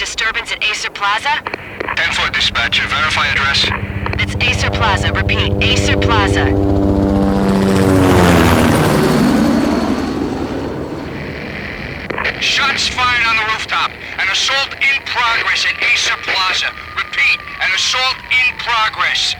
disturbance at Acer Plaza? 10-4 dispatcher. Verify address. It's Acer Plaza. Repeat, Acer Plaza. Shots fired on the rooftop. An assault in progress at Acer Plaza. Repeat, an assault in progress.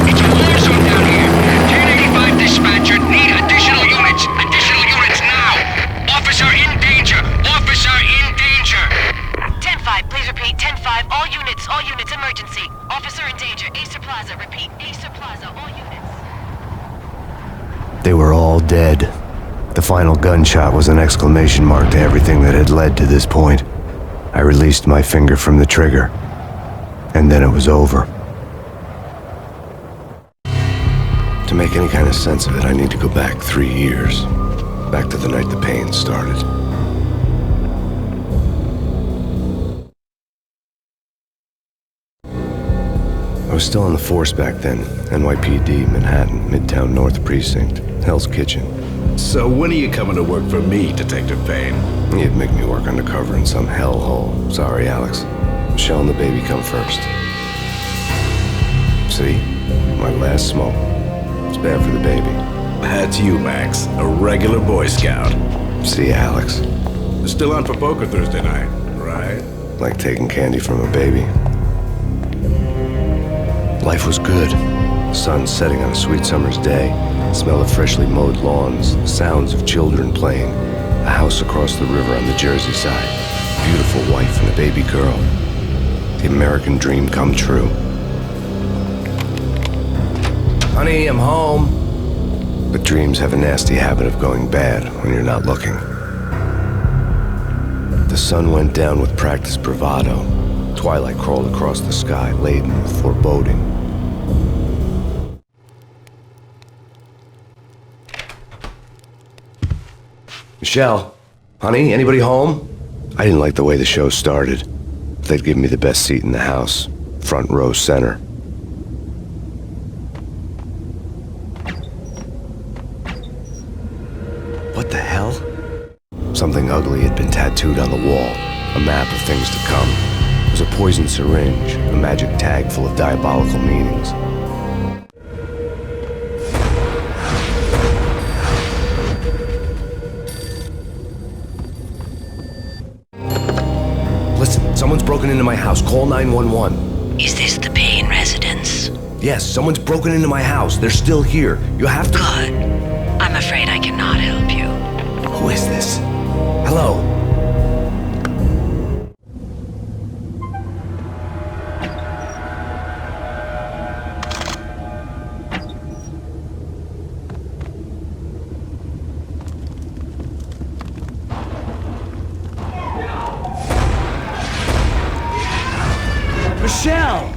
It's a war zone down here. 1085 dispatcher. Need additional units. Additional units now. Officer in danger. Officer in danger. 10-5, please repeat. 10-5, all units, emergency. Officer in danger, Acer Plaza. Repeat, Acer Plaza, all units. They were all dead. The final gunshot was an exclamation mark to everything that had led to this point. I released my finger from the trigger, and then it was over. To make any kind of sense of it, I need to go back 3 years. Back to the night the Payne started. I was still on the force back then. NYPD, Manhattan, Midtown North Precinct, Hell's Kitchen. So when are you coming to work for me, Detective Payne? You'd make me work undercover in some hellhole. Sorry, Alex. Michelle and the baby come first. See? My last smoke. It's bad for the baby. That's you, Max. A regular Boy Scout. See, Alex. Still on for poker Thursday night, right? Like taking candy from a baby. Life was good. The sun setting on a sweet summer's day. The smell of freshly mowed lawns. The sounds of children playing. A house across the river on the Jersey side. A beautiful wife and a baby girl. The American dream come true. Honey, I'm home. But dreams have a nasty habit of going bad when you're not looking. The sun went down with practiced bravado. Twilight crawled across the sky, laden with foreboding. Michelle, honey, anybody home? I didn't like the way the show started. They'd give me the best seat in the house, front row center. What the hell? Something ugly had been tattooed on the wall, a map of things to come. It was a poison syringe, a magic tag full of diabolical meanings. Listen, someone's broken into my house. Call 911. Is this the Payne residence? Yes, someone's broken into my house. They're still here. You have to... Good. I'm afraid I cannot help you. Who is this? Hello? Michelle!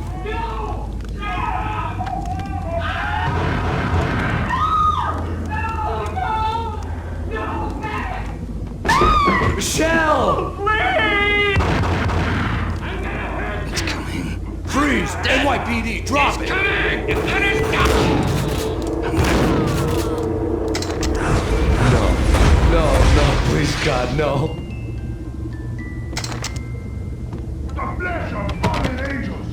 Michelle! Please! It's coming. Freeze! NYPD, drop it! Coming! Let it go! No, please God, no. The flesh of fallen angels!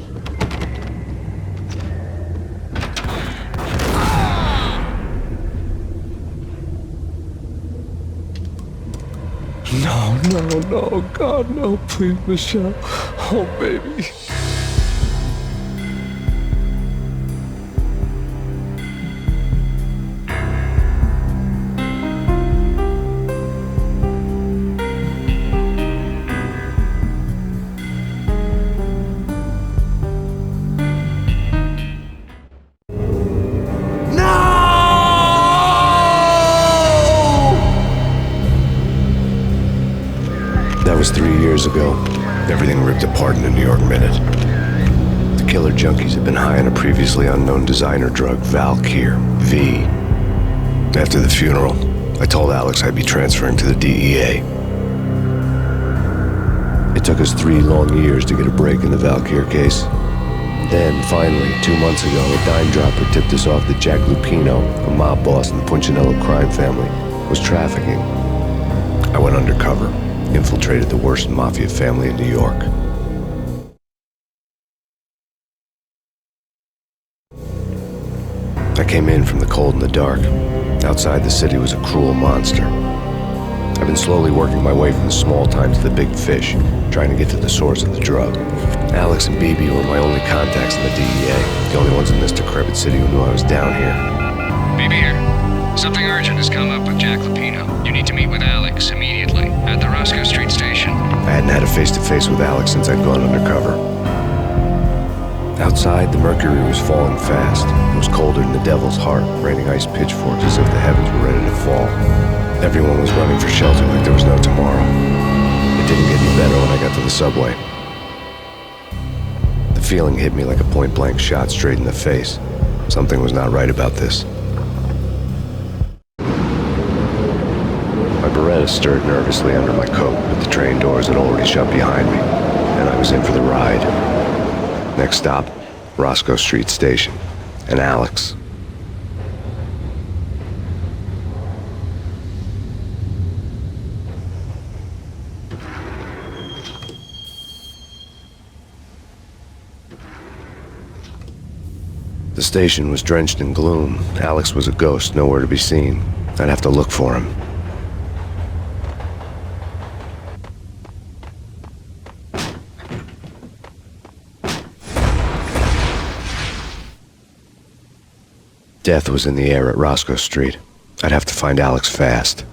No, God, no, please, Michelle. Oh, baby. That was 3 years ago. Everything ripped apart in a New York minute. The killer junkies had been high on a previously unknown designer drug, Valkyr, V. After the funeral, I told Alex I'd be transferring to the DEA. It It took us 3 long years to get a break in the Valkyr case. Then, finally, 2 months ago, a dime dropper tipped us off that Jack Lupino, a mob boss in the Punchinello crime family, was trafficking. I went undercover, infiltrated the worst mafia family in New York. I came in from the cold and the dark. Outside the city was a cruel monster. I've been slowly working my way from the small time to the big fish, trying to get to the source of the drug. Alex and BB were my only contacts in the DEA, the only ones in this decrepit city who knew I was down here. BB here. Something urgent has come up with Jack Lupino. You need to meet with Alex immediately at the Roscoe Street station. I hadn't had a face-to-face with Alex since I'd gone undercover. Outside, the mercury was falling fast. It was colder than the devil's heart, raining ice pitchforks as if the heavens were ready to fall. Everyone was running for shelter like there was no tomorrow. It didn't get any better when I got to the subway. The feeling hit me like a point-blank shot straight in the face. Something was not right about this. My Beretta stirred nervously under my coat, but the train doors had already shut behind me, and I was in for the ride. Next stop, Roscoe Street Station, and Alex. The station was drenched in gloom. Alex was a ghost, nowhere to be seen. I'd have to look for him. Death was in the air at Roscoe Street. I'd have to find Alex fast.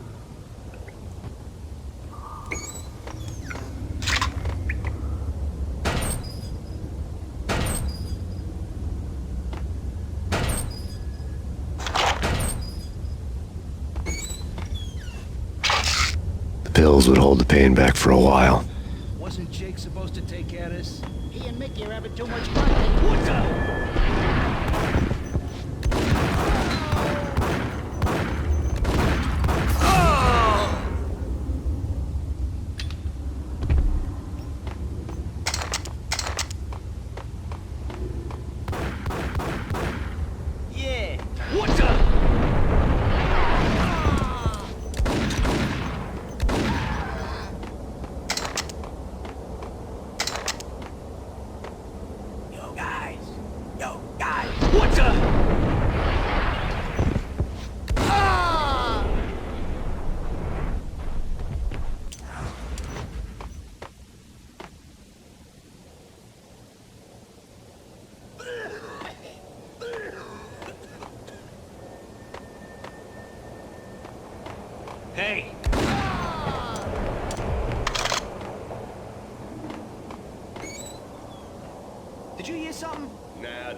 The pills would hold the pain back for a while. Wasn't Jake supposed to take care of this? He and Mickey are having too much fun. What the? Hey! Did you hear something? Nah,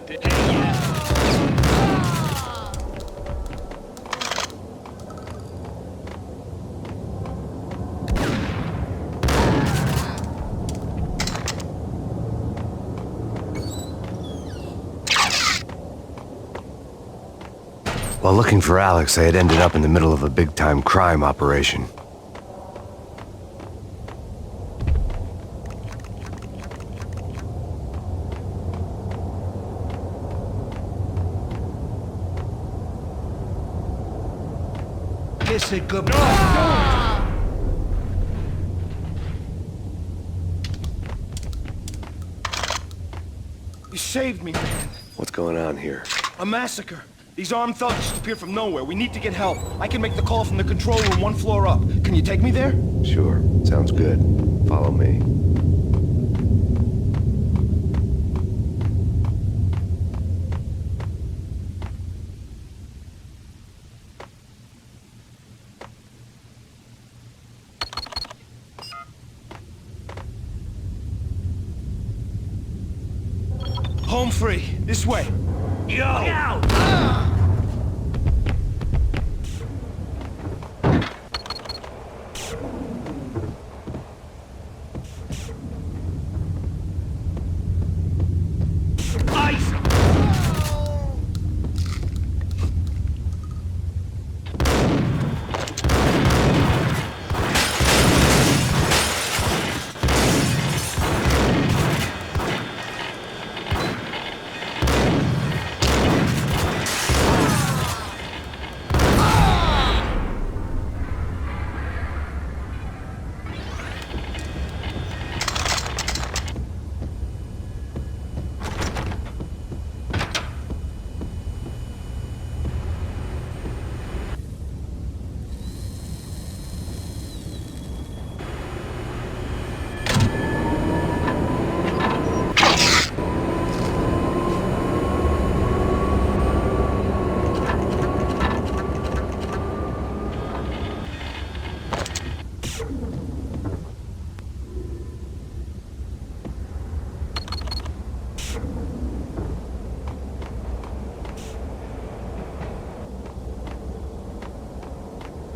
While looking for Alex, I had ended up in the middle of a big-time crime operation. Kiss it goodbye. You saved me, man. What's going on here? A massacre. These armed thugs just appeared from nowhere. We need to get help. I can make the call from the control room 1 floor up. Can you take me there? Sure, sounds good. Follow me. Home free. This way. Yo! Out!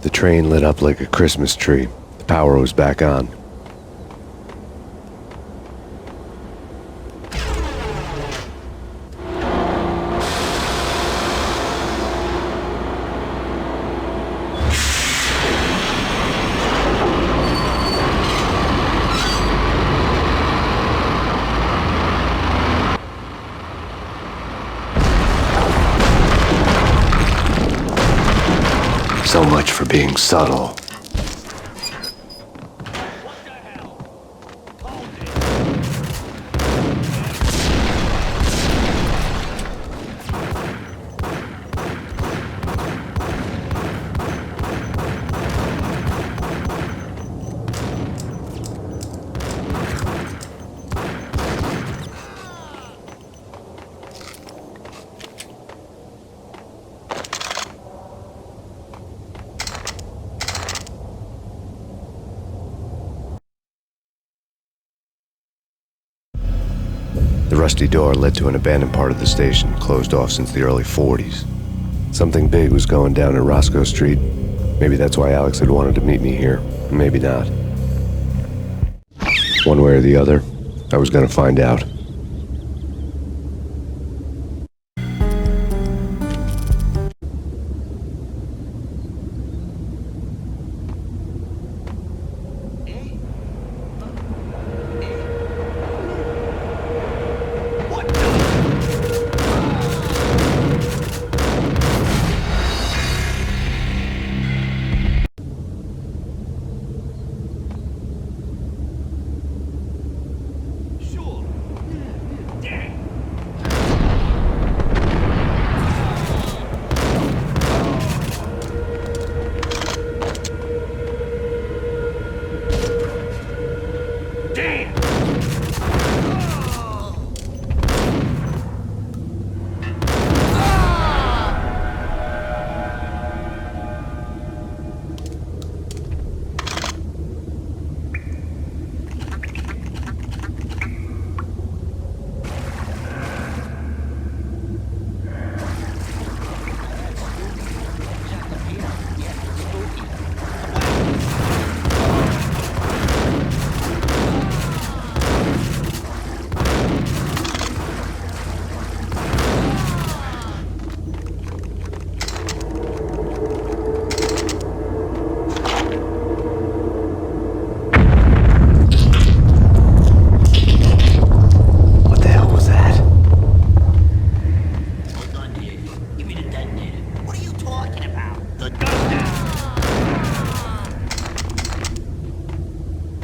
The train lit up like a Christmas tree. The power was back on. So much for being subtle. The rusty door led to an abandoned part of the station, closed off since the early 40s. Something big was going down at Roscoe Street. Maybe that's why Alex had wanted to meet me here. Maybe not. One way or the other, I was gonna find out.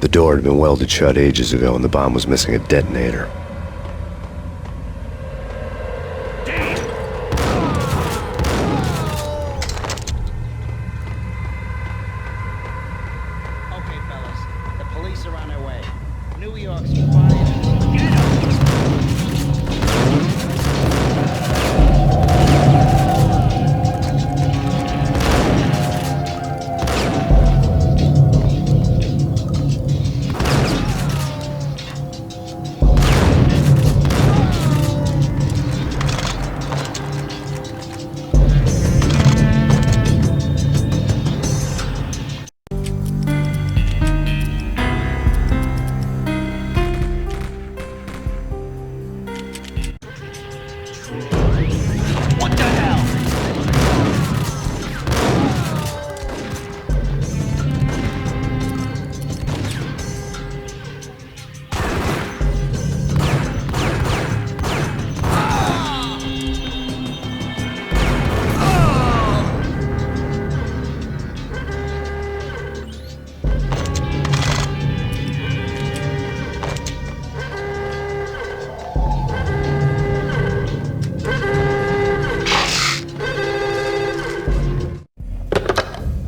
The door had been welded shut ages ago and the bomb was missing a detonator. Okay, fellas. The police are on their way. New York's fine. Get 'em!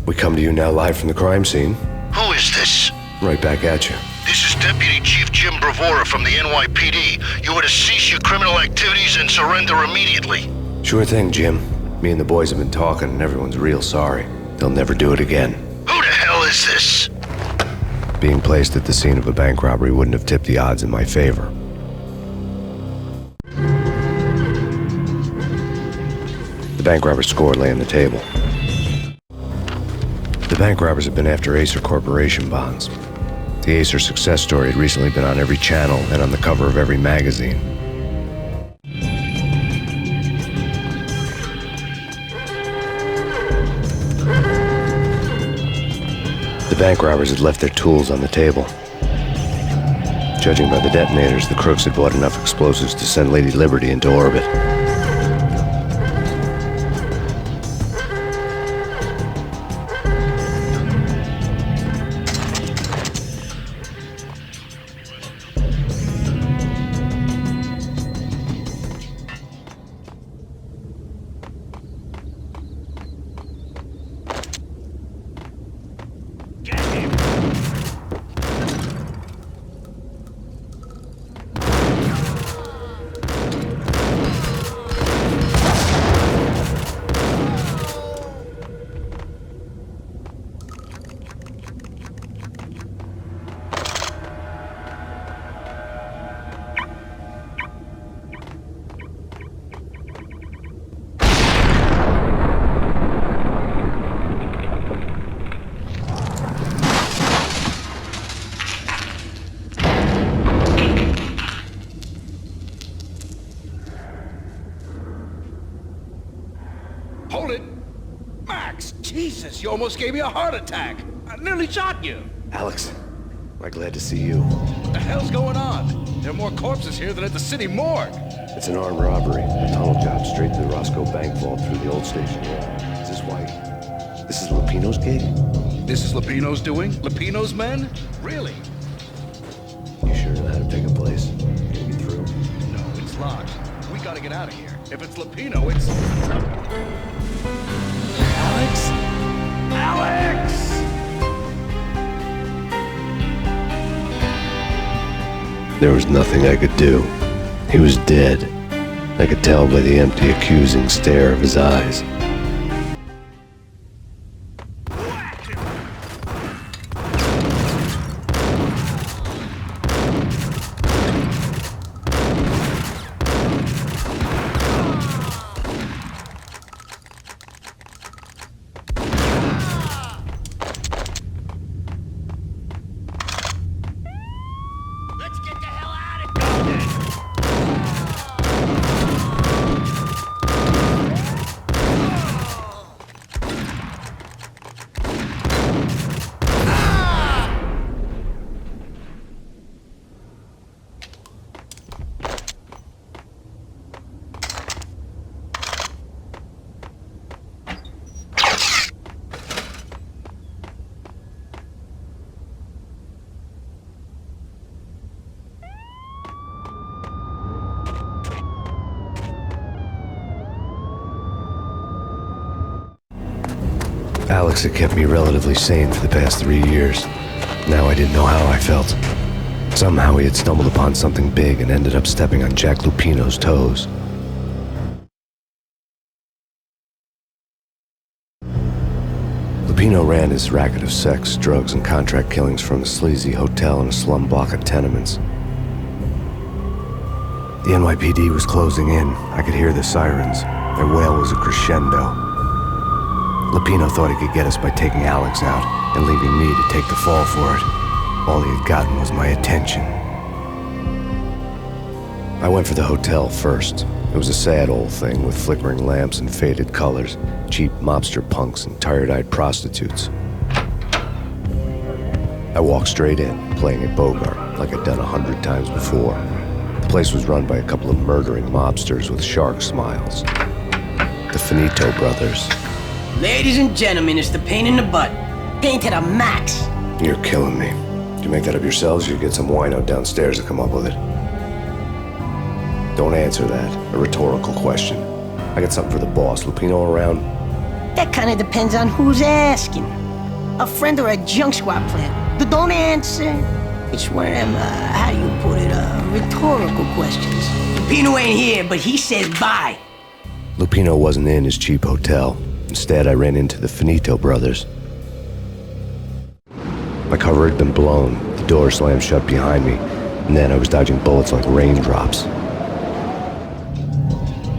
We come to you now live from the crime scene. Who is this? Right back at you. This is Deputy Chief Jim Bravura from the NYPD. You are to cease your criminal activities and surrender immediately. Sure thing, Jim. Me and the boys have been talking and everyone's real sorry. They'll never do it again. Who the hell is this? Being placed at the scene of a bank robbery wouldn't have tipped the odds in my favor. The bank robber's score lay on the table. The bank robbers had been after Acer Corporation bonds. The Acer success story had recently been on every channel and on the cover of every magazine. The bank robbers had left their tools on the table. Judging by the detonators, the crooks had bought enough explosives to send Lady Liberty into orbit. Hold it! Max! Jesus, you almost gave me a heart attack! I nearly shot you! Alex, I'm glad to see you. What the hell's going on? There are more corpses here than at the city morgue! It's an armed robbery. A tunnel job straight to the Roscoe Bank vault through the old station wall. Is this why? This is Lupino's gig? This is Lupino's doing? Lupino's men? Really? You sure know how to pick a place? Can you get through? No, it's locked. We gotta get out of here. If it's Lupino, it's... Alex? Alex! There was nothing I could do. He was dead. I could tell by the empty, accusing stare of his eyes. Alex had kept me relatively sane for the past 3 years. Now I didn't know how I felt. Somehow he had stumbled upon something big and ended up stepping on Jack Lupino's toes. Lupino ran his racket of sex, drugs, and contract killings from a sleazy hotel in a slum block of tenements. The NYPD was closing in. I could hear the sirens. Their wail was a crescendo. Lupino thought he could get us by taking Alex out and leaving me to take the fall for it. All he had gotten was my attention. I went for the hotel first. It was a sad old thing with flickering lamps and faded colors, cheap mobster punks and tired-eyed prostitutes. I walked straight in, playing at Bogart like I'd done 100 times before. The place was run by a couple of murdering mobsters with shark smiles. The Finito brothers. Ladies and gentlemen, it's the pain in the butt. Pain to the max. You're killing me. Did you make that up yourselves or you get some wino downstairs to come up with it? Don't answer that. A rhetorical question. I got something for the boss. Lupino around? That kind of depends on who's asking. A friend or a junk squad plan. Don't answer. It's one of them, how do you put it, rhetorical questions. Lupino ain't here, but he says bye. Lupino wasn't in his cheap hotel. Instead, I ran into the Finito brothers. My cover had been blown. The door slammed shut behind me, and then I was dodging bullets like raindrops.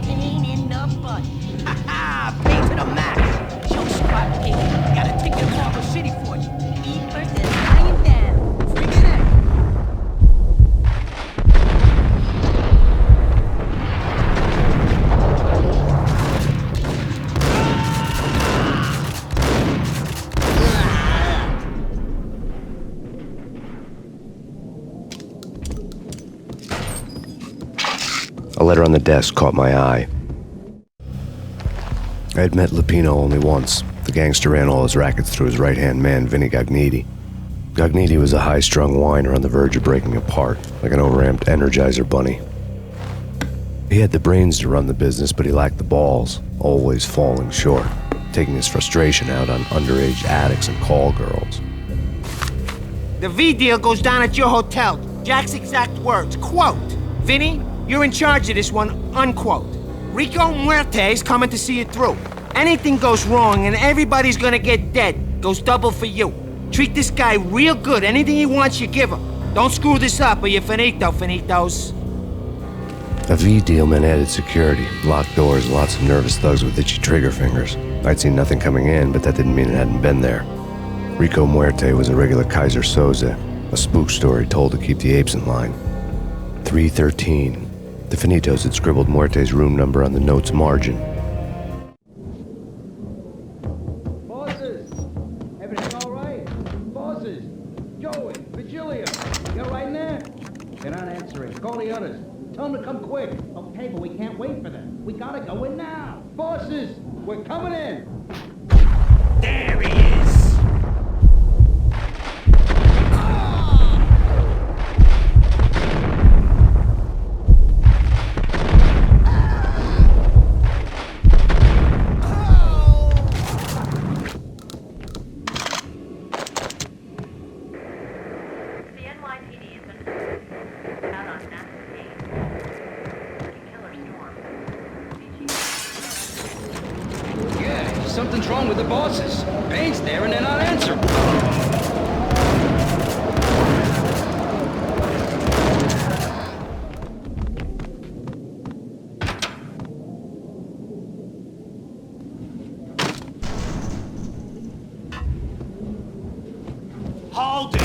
Pain in the butt. Ha ha! Pain to the max. Junk squad kid. Got a ticket for desk caught my eye. I had met Lupino only once. The gangster ran all his rackets through his right-hand man, Vinny Gagniti. Gagniti was a high-strung whiner on the verge of breaking apart, like an overamped Energizer bunny. He had the brains to run the business, but he lacked the balls, always falling short, taking his frustration out on underage addicts and call girls. The V deal goes down at your hotel. Jack's exact words, quote, "Vinny, you're in charge of this one," unquote. Rico Muerte's coming to see it through. Anything goes wrong and everybody's gonna get dead, goes double for you. Treat this guy real good. Anything he wants, you give him. Don't screw this up or you're finito, finitos. A V deal meant added security, locked doors, and lots of nervous thugs with itchy trigger fingers. I'd seen nothing coming in, but that didn't mean it hadn't been there. Rico Muerte was a regular Kaiser Soze, a spook story told to keep the apes in line. 313. The Finitos had scribbled Muerte's room number on the note's margin. Bosses! Everything all right? Bosses! Joey, Vigilia, you all right in there? They're not answering. Call the others. Tell them to come quick. Okay, but we can't wait for them. We gotta go in now. Bosses, we're coming in. There he is! Something's wrong with the bosses. Payne's there and they're not answering. Hold it!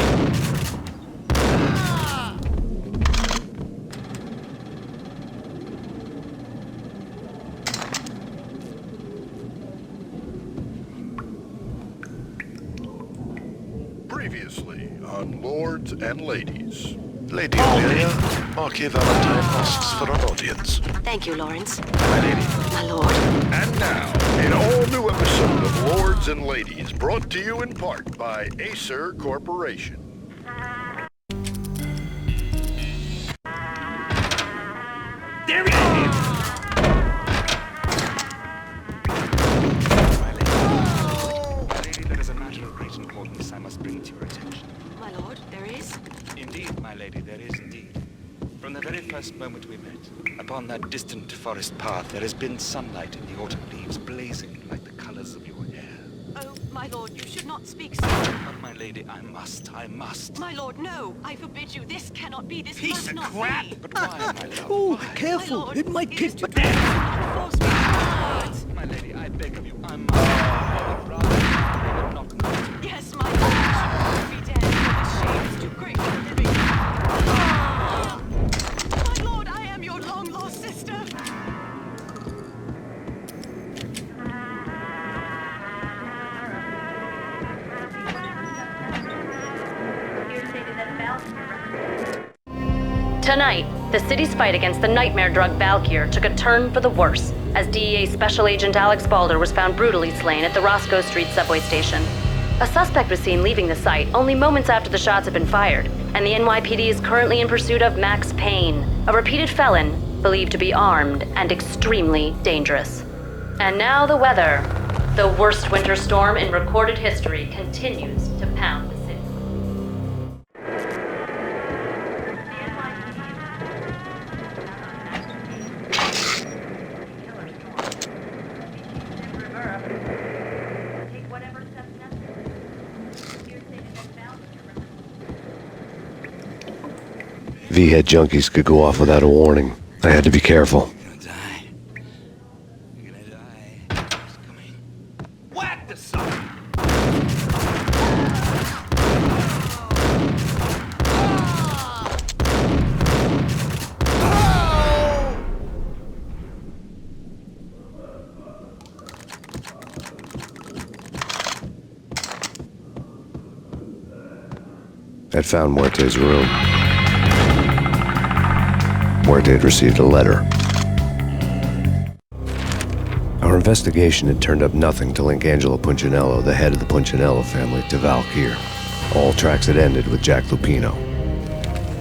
Previously on Lords and Ladies. Lady Amelia, Marquis Valentine asks for an audience. Thank you, Lawrence. My lady. My lord. And now, an all-new episode of Lords and Ladies, brought to you in part by Acer Corporation. There he is! My lady, there is a matter of great importance I must bring to your attention. My lord, there is? Indeed, my lady, there is indeed. From the very first moment we met, upon that distant forest path, there has been sunlight in the autumn leaves blazing like the colors of your hair. Oh, my lord, you should not speak so. But my lady, I must. My lord, no. I forbid you. This cannot be. This Piece must of not crap. be. But why, my love? Oh, Why? careful! My lord, It might it kick is but too bad. Force me to words. My lady, I beg of you, I must. I would rather you would not come. Yes, my lord, you should be dead, for the shame is too great for living. Ah! My lord, I am your long-lost sister. Tonight, the city's fight against the nightmare drug Valkyr took a turn for the worse as DEA Special Agent Alex Balder was found brutally slain at the Roscoe Street subway station. A suspect was seen leaving the site only moments after the shots had been fired, and the NYPD is currently in pursuit of Max Payne, a repeated felon believed to be armed and extremely dangerous. And now the weather. The worst winter storm in recorded history continues to pound the city. V-head junkies could go off without a warning. I had to be careful. You're gonna die. You're gonna die. It's coming. Whack the son! I'd found Muerte's room. Muerte had received a letter. Our investigation had turned up nothing to link Angelo Punchinello, the head of the Punchinello family, to Valkyr. All tracks had ended with Jack Lupino.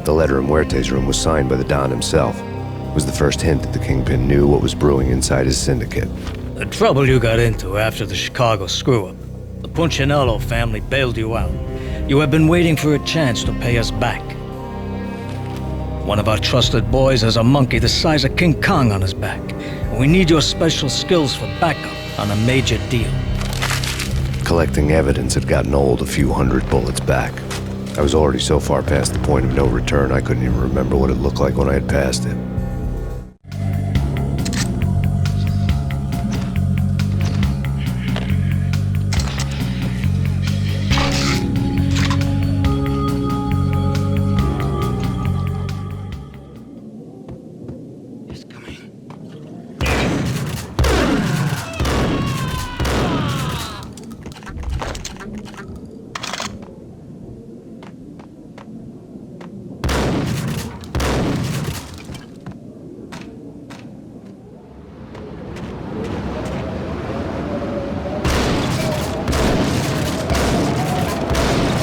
The letter in Muerte's room was signed by the Don himself. It was the first hint that the Kingpin knew what was brewing inside his syndicate. The trouble you got into after the Chicago screw-up. The Punchinello family bailed you out. You have been waiting for a chance to pay us back. One of our trusted boys has a monkey the size of King Kong on his back. And we need your special skills for backup on a major deal. Collecting evidence had gotten old a few hundred bullets back. I was already so far past the point of no return I couldn't even remember what it looked like when I had passed it.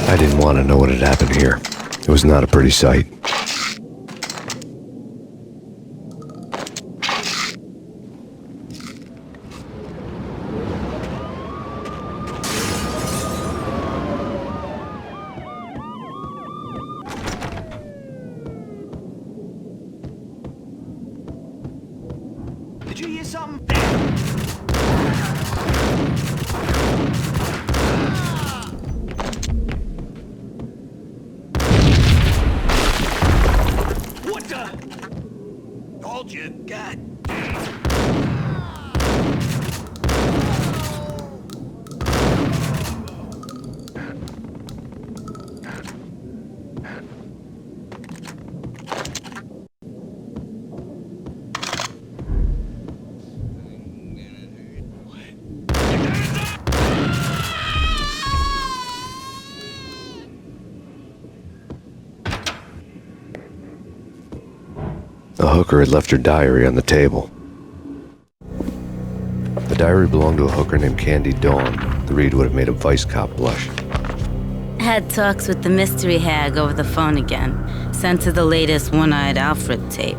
I didn't want to know what had happened here. It was not a pretty sight. Did you hear something? What the? Told you, God. The hooker had left her diary on the table. The diary belonged to a hooker named Candy Dawn. The read would have made a vice cop blush. Had talks with the mystery hag over the phone again. Sent her the latest One-Eyed Alfred tape.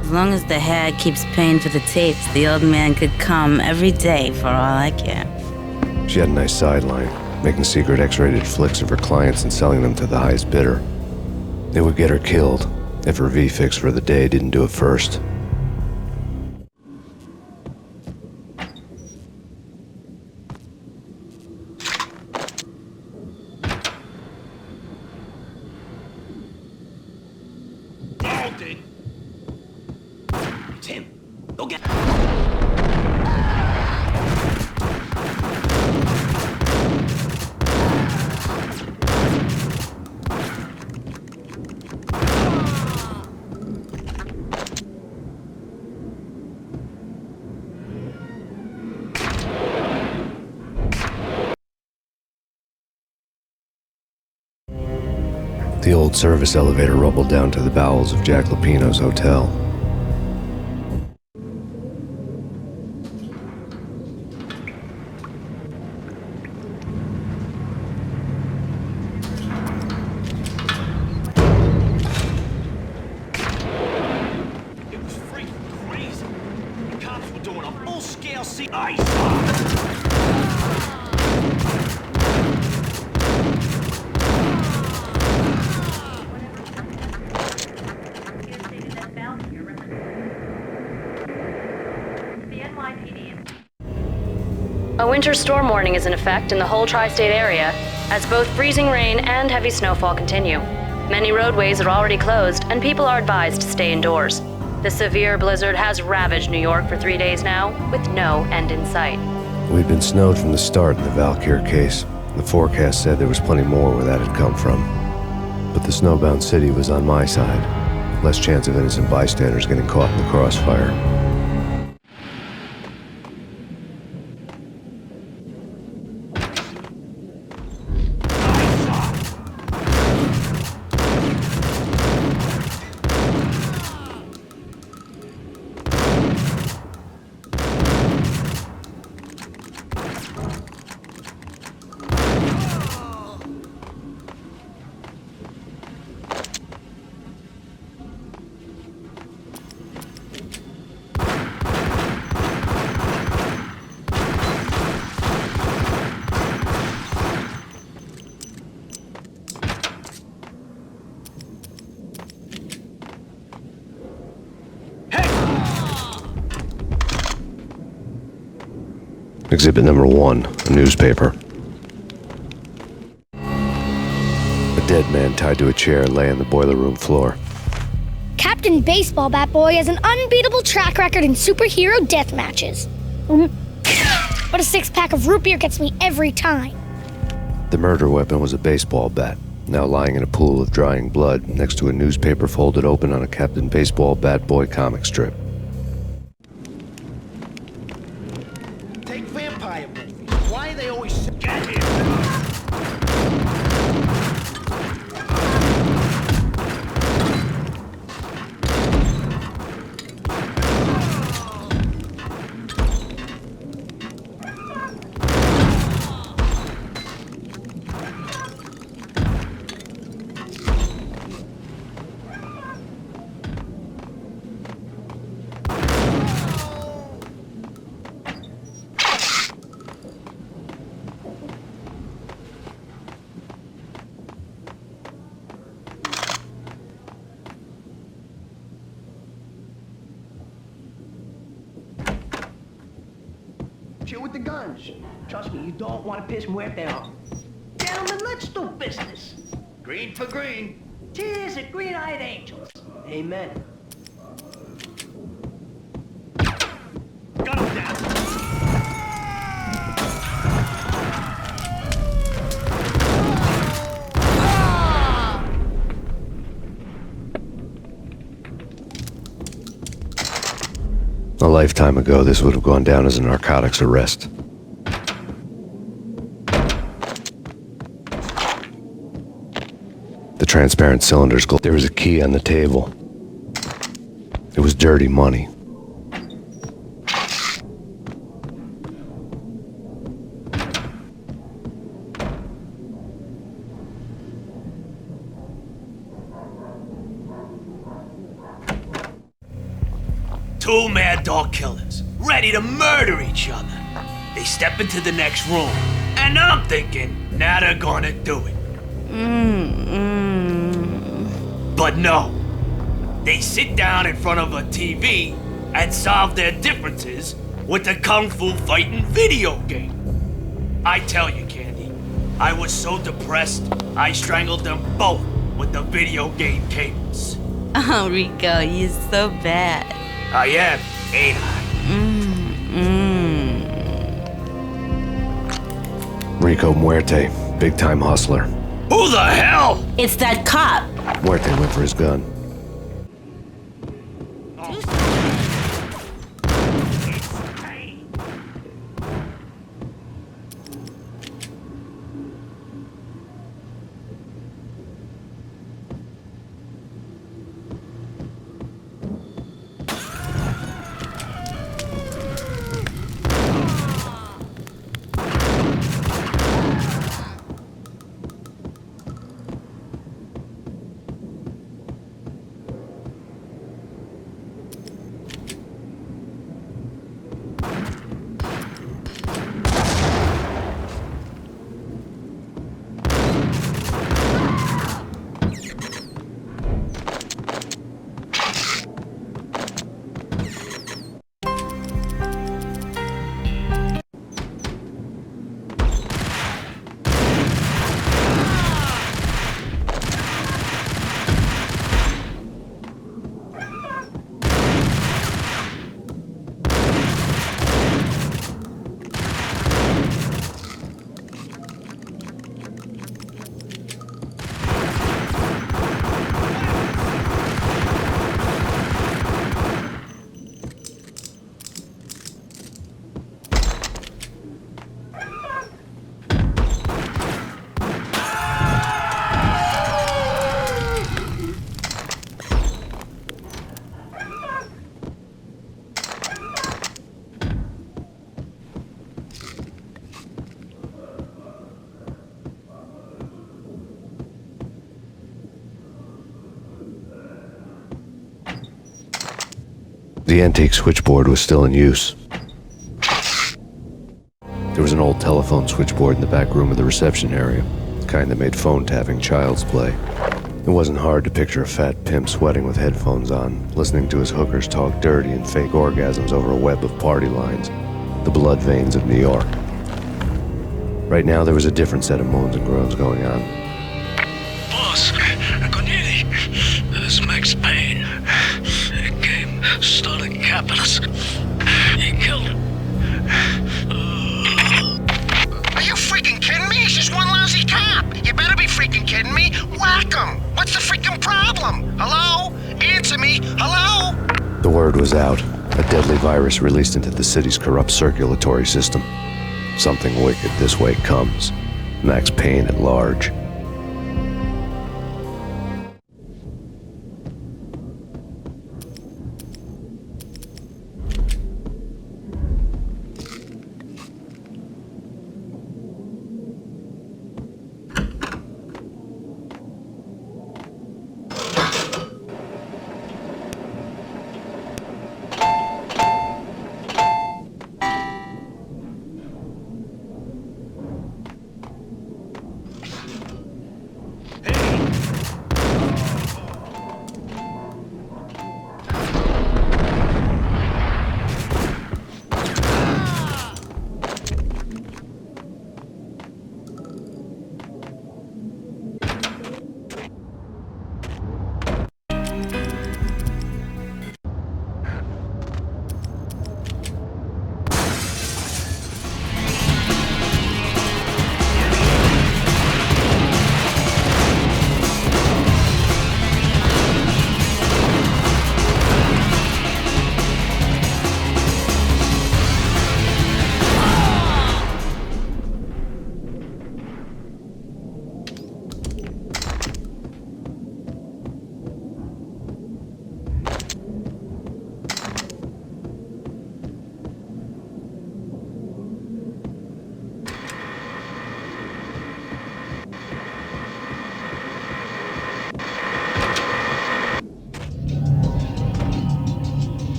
As long as the hag keeps paying for the tapes, the old man could come every day for all I care. She had a nice sideline, making secret X-rated flicks of her clients and selling them to the highest bidder. It would get her killed if her V-fix for the day didn't do it first. Alden! It's him. Go get... The old service elevator rumbled down to the bowels of Jack Lupino's hotel. It was freaking crazy. The cops were doing a full-scale ice. A winter storm warning is in effect in the whole tri-state area, as both freezing rain and heavy snowfall continue. Many roadways are already closed, and people are advised to stay indoors. The severe blizzard has ravaged New York for 3 days now, with no end in sight. We'd been snowed from the start in the Valkyr case. The forecast said there was plenty more where that had come from. But the snowbound city was on my side. Less chance of innocent bystanders getting caught in the crossfire. Exhibit number 1, a newspaper. A dead man tied to a chair lay on the boiler room floor. Captain Baseball Bat Boy has an unbeatable track record in superhero death matches. But a 6-pack of root beer gets me every time. The murder weapon was a baseball bat, now lying in a pool of drying blood next to a newspaper folded open on a Captain Baseball Bat Boy comic strip. Take vampire movies. Why are they always... Get here! Chill with the guns. Trust me, you don't want to piss Muerte off. Gentlemen, let's do business. Green for green. Tears of green-eyed angels. Amen. Gun him down. A lifetime ago, this would have gone down as a narcotics arrest. The transparent cylinders glowed. There was a key on the table. It was dirty money. Two mad dog killers, ready to murder each other. They step into the next room, and I'm thinking, now they're gonna do it. But no. They sit down in front of a TV and solve their differences with a kung fu fighting video game. I tell you, Candy, I was so depressed, I strangled them both with the video game cables. Oh, Rico, you're so bad. I am, ain't I? Rico Muerte, big-time hustler. Who the hell? It's that cop. Muerte went for his gun. The antique switchboard was still in use. There was an old telephone switchboard in the back room of the reception area, the kind that made phone tapping child's play. It wasn't hard to picture a fat pimp sweating with headphones on, listening to his hookers talk dirty and fake orgasms over a web of party lines. the blood veins of New York. Right now, there was a different set of moans and groans going on. Boss, Corneli, this Max Payne. He came, started capping us. He killed him. Are you freaking kidding me? He's just one lousy cop. You better be freaking kidding me. Whack him. What's the freaking problem? Hello? Answer me. Hello? The word was out. A deadly virus released into the city's corrupt circulatory system. Something wicked this way comes. Max Payne at large.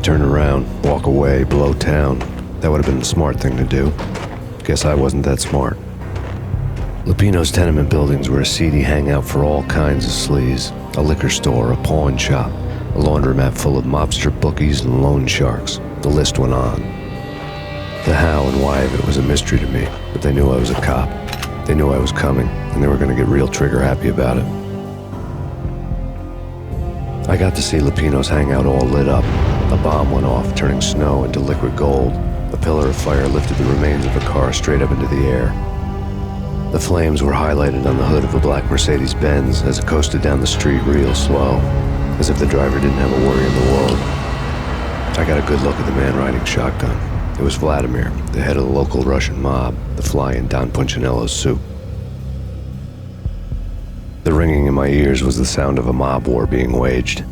Turn around, walk away, blow town. That would have been the smart thing to do. Guess I wasn't that smart. Lupino's tenement buildings were a seedy hangout for all kinds of sleaze. A liquor store, a pawn shop, a laundromat full of mobster bookies and loan sharks. The list went on. The how and why of it was a mystery to me, but they knew I was a cop. They knew I was coming, and they were going to get real trigger happy about it. I got to see Lupino's hangout all lit up. A bomb went off, turning snow into liquid gold. A pillar of fire lifted the remains of a car straight up into the air. The flames were highlighted on the hood of a black Mercedes-Benz as it coasted down the street real slow, as if the driver didn't have a worry in the world. I got a good look at the man riding shotgun. It was Vladimir, the head of the local Russian mob, the fly in Don Punchinello's soup. The ringing in my ears was the sound of a mob war being waged.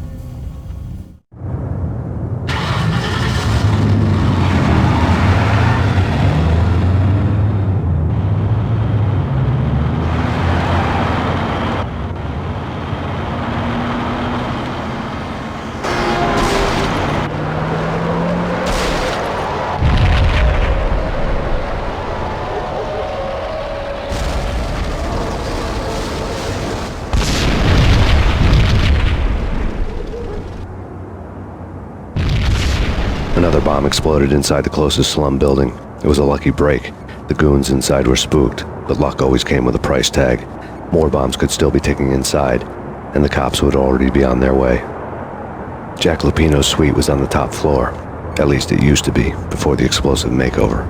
Another bomb exploded inside the closest slum building. It was a lucky break. The goons inside were spooked, but luck always came with a price tag. More bombs could still be ticking inside, and the cops would already be on their way. Jack Lupino's suite was on the top floor. At least it used to be, before the explosive makeover.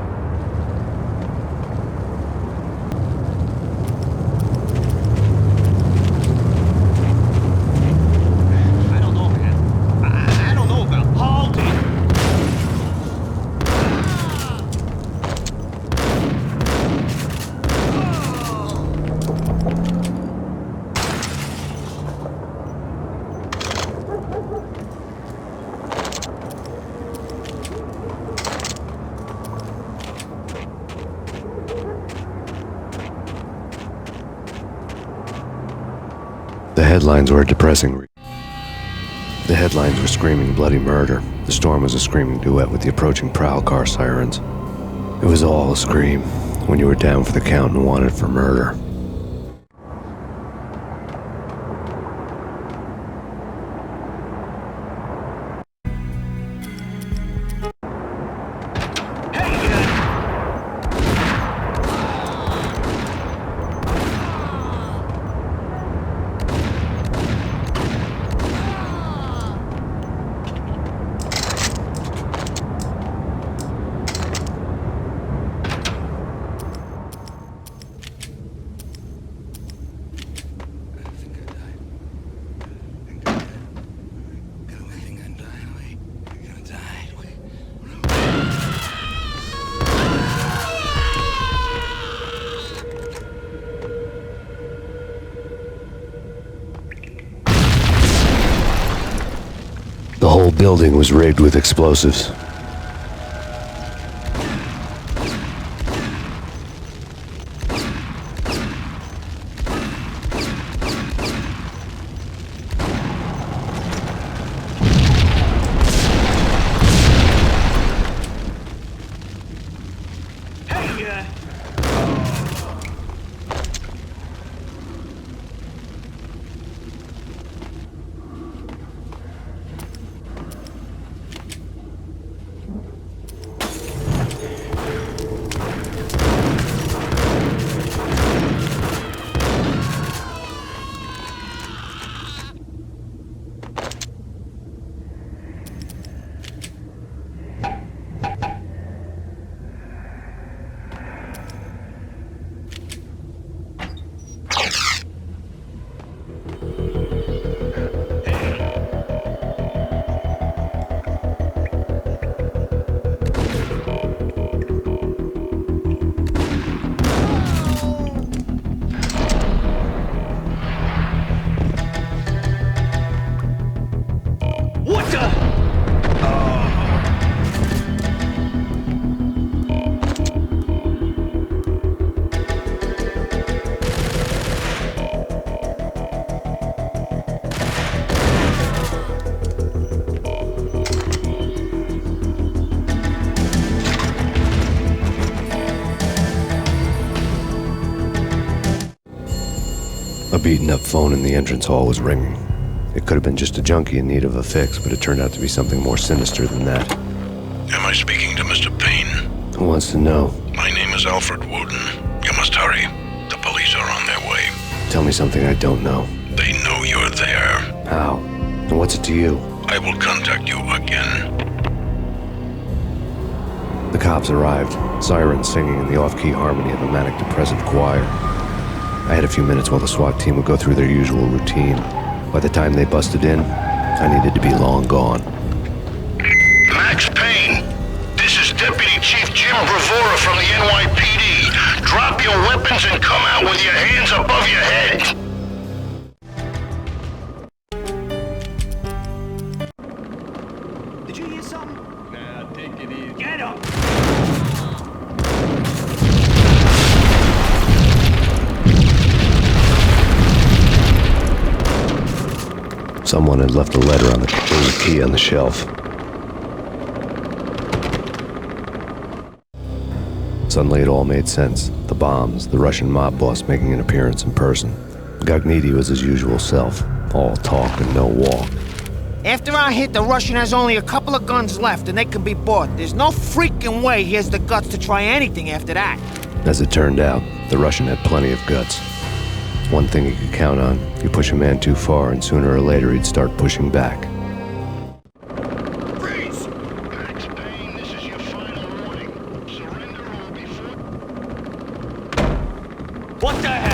The headlines were depressing. The headlines were screaming bloody murder. The storm was a screaming duet with the approaching prowl car sirens. It was all a scream when you were down for the count and wanted for murder. The whole building was rigged with explosives. A beaten-up phone in the entrance hall was ringing. It could have been just a junkie in need of a fix, but it turned out to be something more sinister than that. Am I speaking to Mr. Payne? Who wants to know? My name is Alfred Woden. You must hurry. The police are on their way. Tell me something I don't know. They know you're there. How? And what's it to you? I will contact you again. The cops arrived, sirens singing in the off-key harmony of a manic-depressive choir. I had a few minutes while the SWAT team would go through their usual routine. By the time they busted in, I needed to be long gone. Max Payne, this is Deputy Chief Jim Bravura from the NYPD. Drop your weapons and come out with your hands above your head. Did you hear something? Now, take it easy. Get up! Someone had left a letter on there was a key on the shelf. Suddenly it all made sense. The bombs, the Russian mob boss making an appearance in person. Gagniti was his usual self, all talk and no walk. After our hit, the Russian has only a couple of guns left and they can be bought. There's no freaking way he has the guts to try anything after that. As it turned out, the Russian had plenty of guts. One thing he could count on, you push a man too far and sooner or later he'd start pushing back. Freeze! Max Payne, this is your final warning. Surrender or before... What the hell?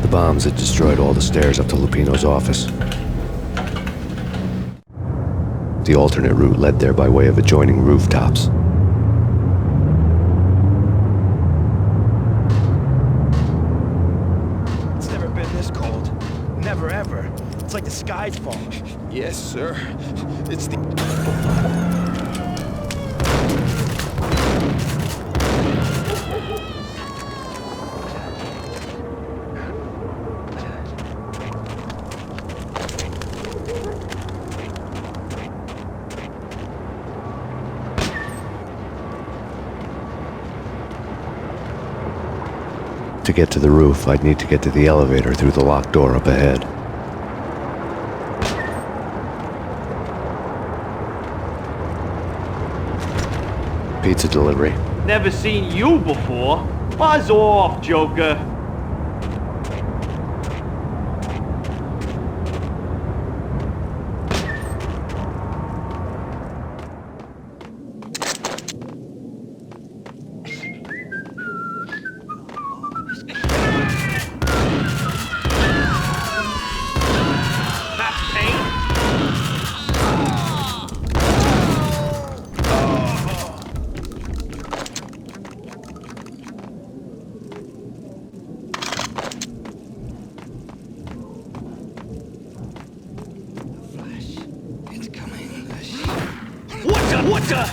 The bombs had destroyed all the stairs up to Lupino's office. The alternate route led there by way of adjoining rooftops. guy's fault. Yes, sir. It's the... To get to the roof, I'd need to get to the elevator through the locked door up ahead. Pizza delivery. Never seen you before. Buzz off, Joker. What the?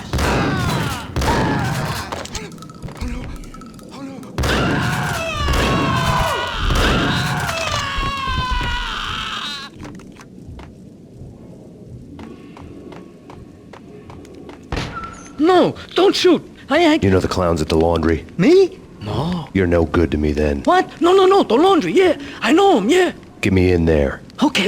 No, don't shoot. You know the clowns at the laundry? Me? No. You're no good to me then. What? No, the laundry, yeah. I know him, yeah. Get me in there. Okay.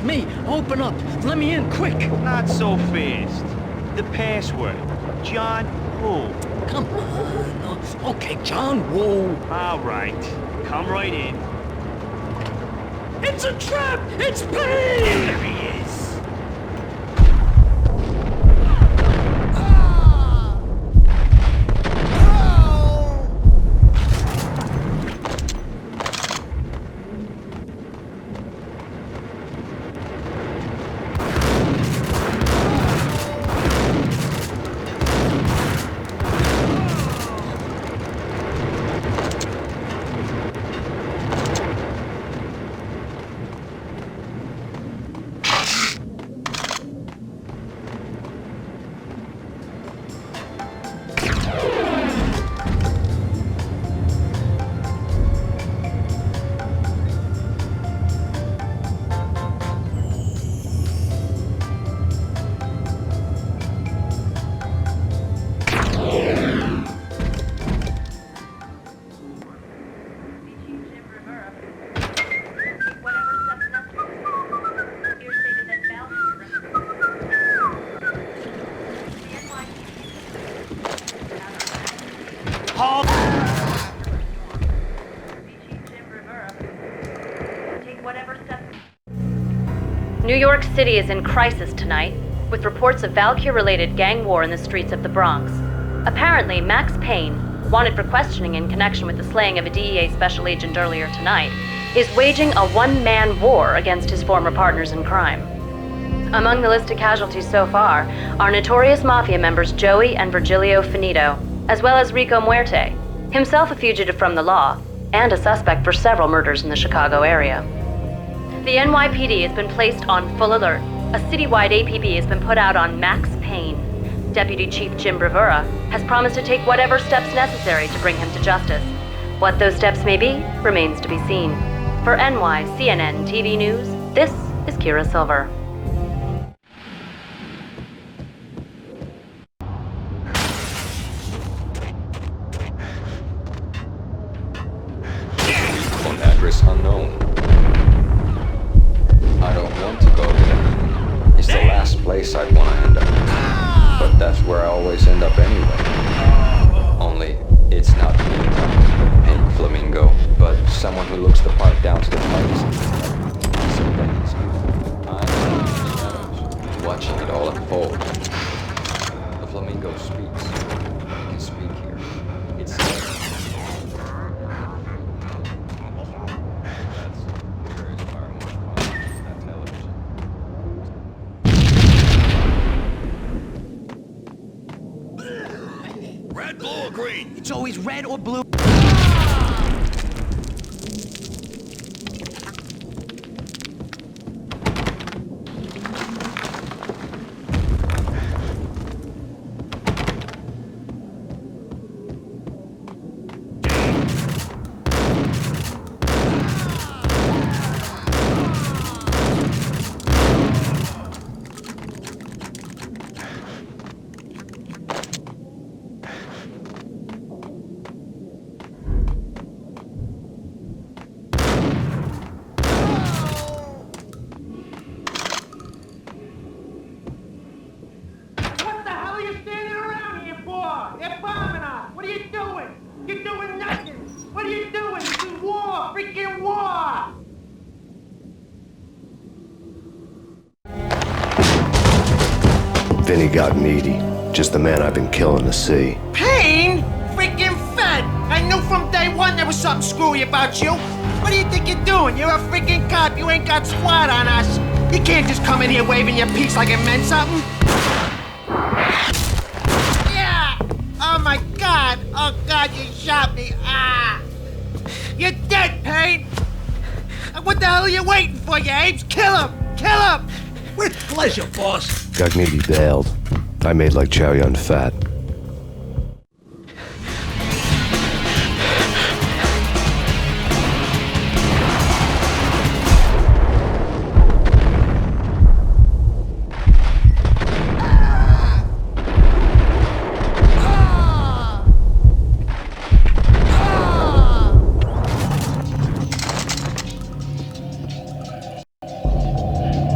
Me, open up. Let me in, quick. Not so fast. The password. John Woo. Come on. Okay, John Woo. All right. Come right in. It's a trap! It's Payne! There he is. New York City is in crisis tonight, with reports of Valkyr-related gang war in the streets of the Bronx. Apparently, Max Payne, wanted for questioning in connection with the slaying of a DEA special agent earlier tonight, is waging a one-man war against his former partners in crime. Among the list of casualties so far are notorious mafia members Joey and Virgilio Finito, as well as Rico Muerte, himself a fugitive from the law, and a suspect for several murders in the Chicago area. The NYPD has been placed on full alert. A citywide APB has been put out on Max Payne. Deputy Chief Jim Bravura has promised to take whatever steps necessary to bring him to justice. What those steps may be remains to be seen. For NYCNN TV News, this is Kira Silver. On address unknown. I don't want to go there. It's the last place I'd want to end up. But that's where I always end up anyway. Only, it's not me, Pink Flamingo, but someone who looks the part down to the place. So, Behold, the flamingo speaks. It can speak here. It's Red, blue, or green? It's always red or blue. What the hell are you standing around here for? They're bombing us. What are you doing? You're doing nothing. What are you doing? This is war. Freaking war. Vinny got needy. Just the man I've been killing to see. Payne? Freaking Fed! I knew from day one there was something screwy about you. What do you think you're doing? You're a freaking cop. You ain't got squad on us. You can't just come in here waving your piece like it meant something. Yeah! Oh my God! Oh God, you shot me! Ah! You're dead, Payne! What the hell are you waiting for, you apes? Kill him! Kill him! With pleasure, boss. Gognitti bailed. I made like Chow Yun Fat.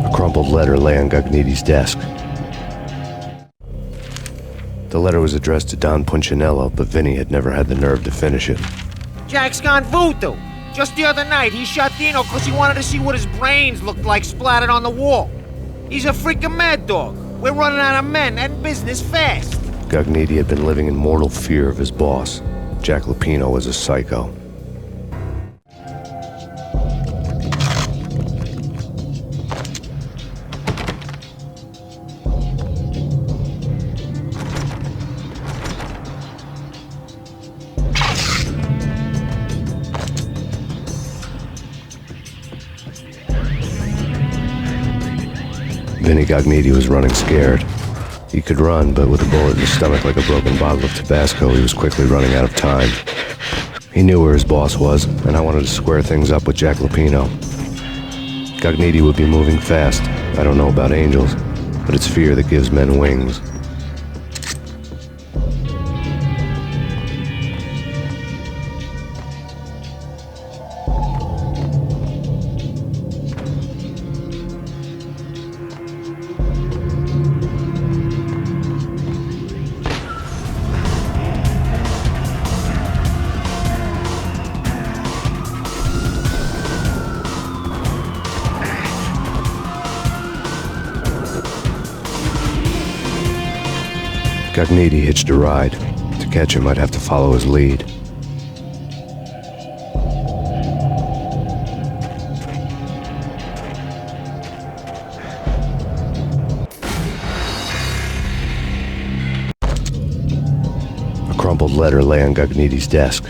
A crumpled letter lay on Gognitti's desk. The letter was addressed to Don Punchinello, but Vinny had never had the nerve to finish it. Jack's gone voodoo. Just the other night, he shot Dino because he wanted to see what his brains looked like splattered on the wall. He's a freaking mad dog. We're running out of men and business fast. Gognitti had been living in mortal fear of his boss. Jack Lupino was a psycho. Vinny Gognitti was running scared. He could run, but with a bullet in his stomach like a broken bottle of Tabasco, he was quickly running out of time. He knew where his boss was, and I wanted to square things up with Jack Lupino. Gognitti would be moving fast. I don't know about angels, but it's fear that gives men wings. Gognitti hitched a ride. To catch him, I'd have to follow his lead. A crumpled letter lay on Gognitti's desk.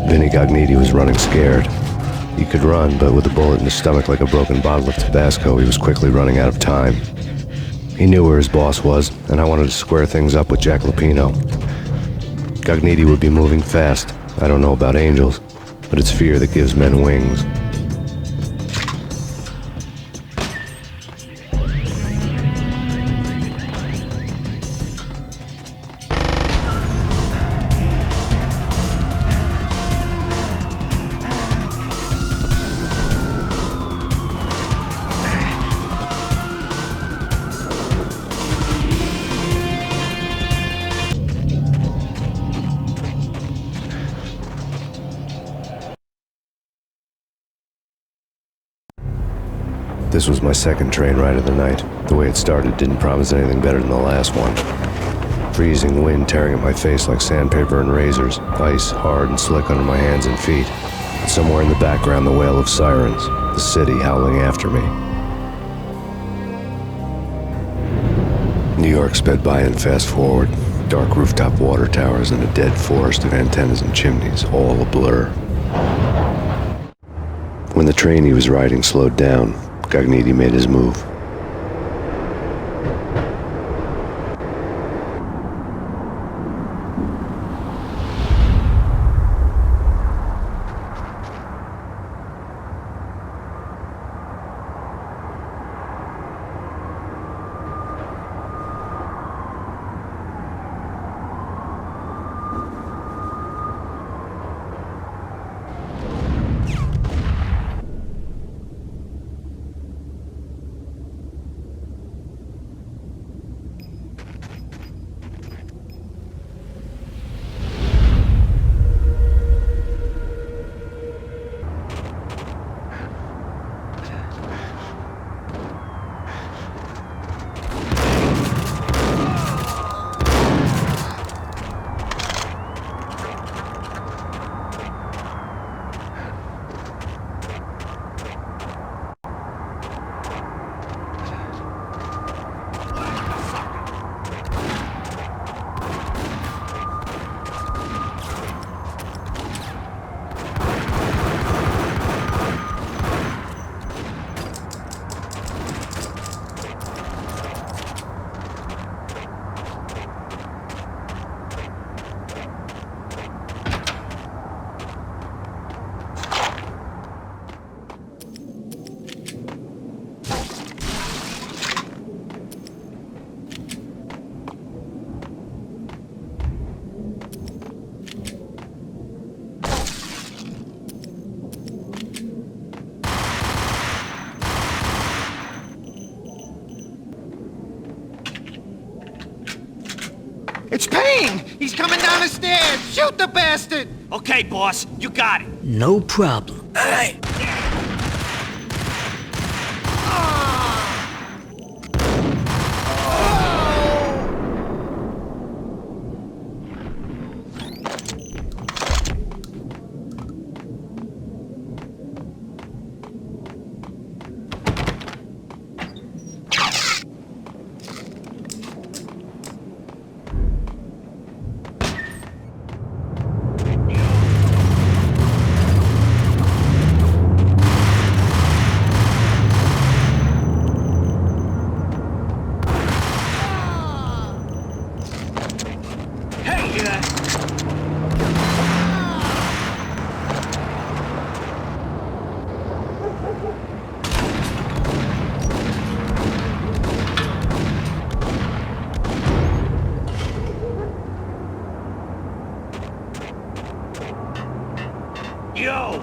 Vinny Gognitti was running scared. He could run, but with a bullet in his stomach like a broken bottle of Tabasco, he was quickly running out of time. He knew where his boss was, and I wanted to square things up with Jack Lupino. Gognitti would be moving fast. I don't know about angels, but it's fear that gives men wings. This was my second train ride of the night. The way it started didn't promise anything better than the last one. Freezing wind tearing at my face like sandpaper and razors, ice hard and slick under my hands and feet. And somewhere in the background, the wail of sirens, the city howling after me. New York sped by in fast forward. Dark rooftop water towers and a dead forest of antennas and chimneys, all a blur. When the train he was riding slowed down, Gognitti made his move. It's Payne! He's coming down the stairs! Shoot the bastard! Okay, boss, you got it. No problem. Hey! Yo!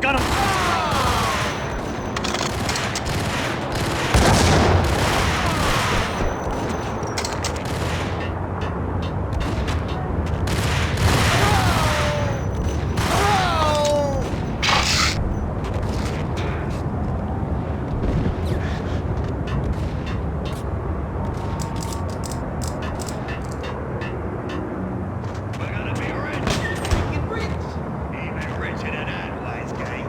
Got him! Even richer than that, wise guy.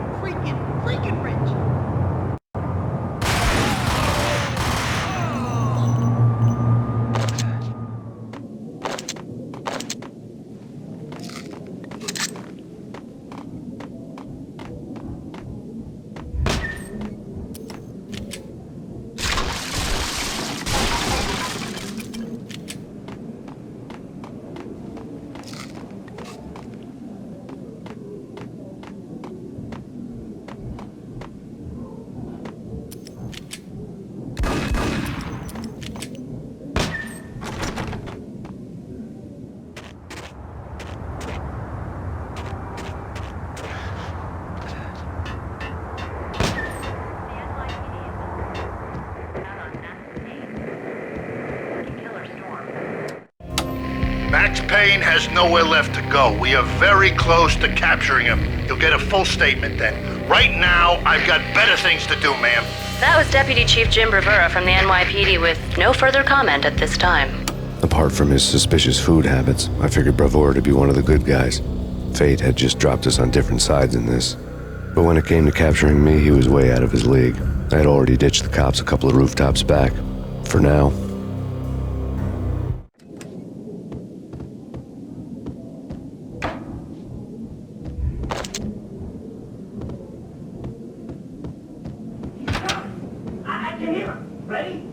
Payne has nowhere left to go. We are very close to capturing him. You'll get a full statement then. Right now, I've got better things to do, ma'am. That was Deputy Chief Jim Bravura from the NYPD with no further comment at this time. Apart from his suspicious food habits, I figured Bravura to be one of the good guys. Fate had just dropped us on different sides in this. But when it came to capturing me, he was way out of his league. I had already ditched the cops a couple of rooftops back. For now. I can hear him. Ready?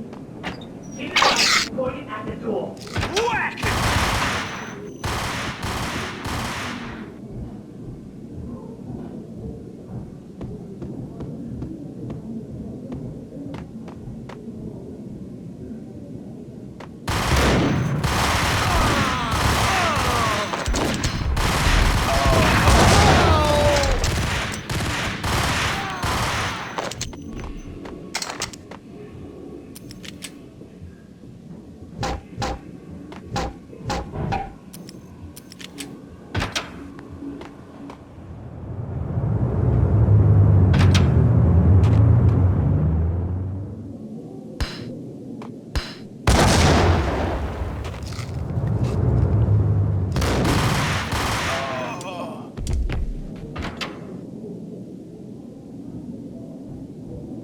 Keep it up. Point at the door. Whack!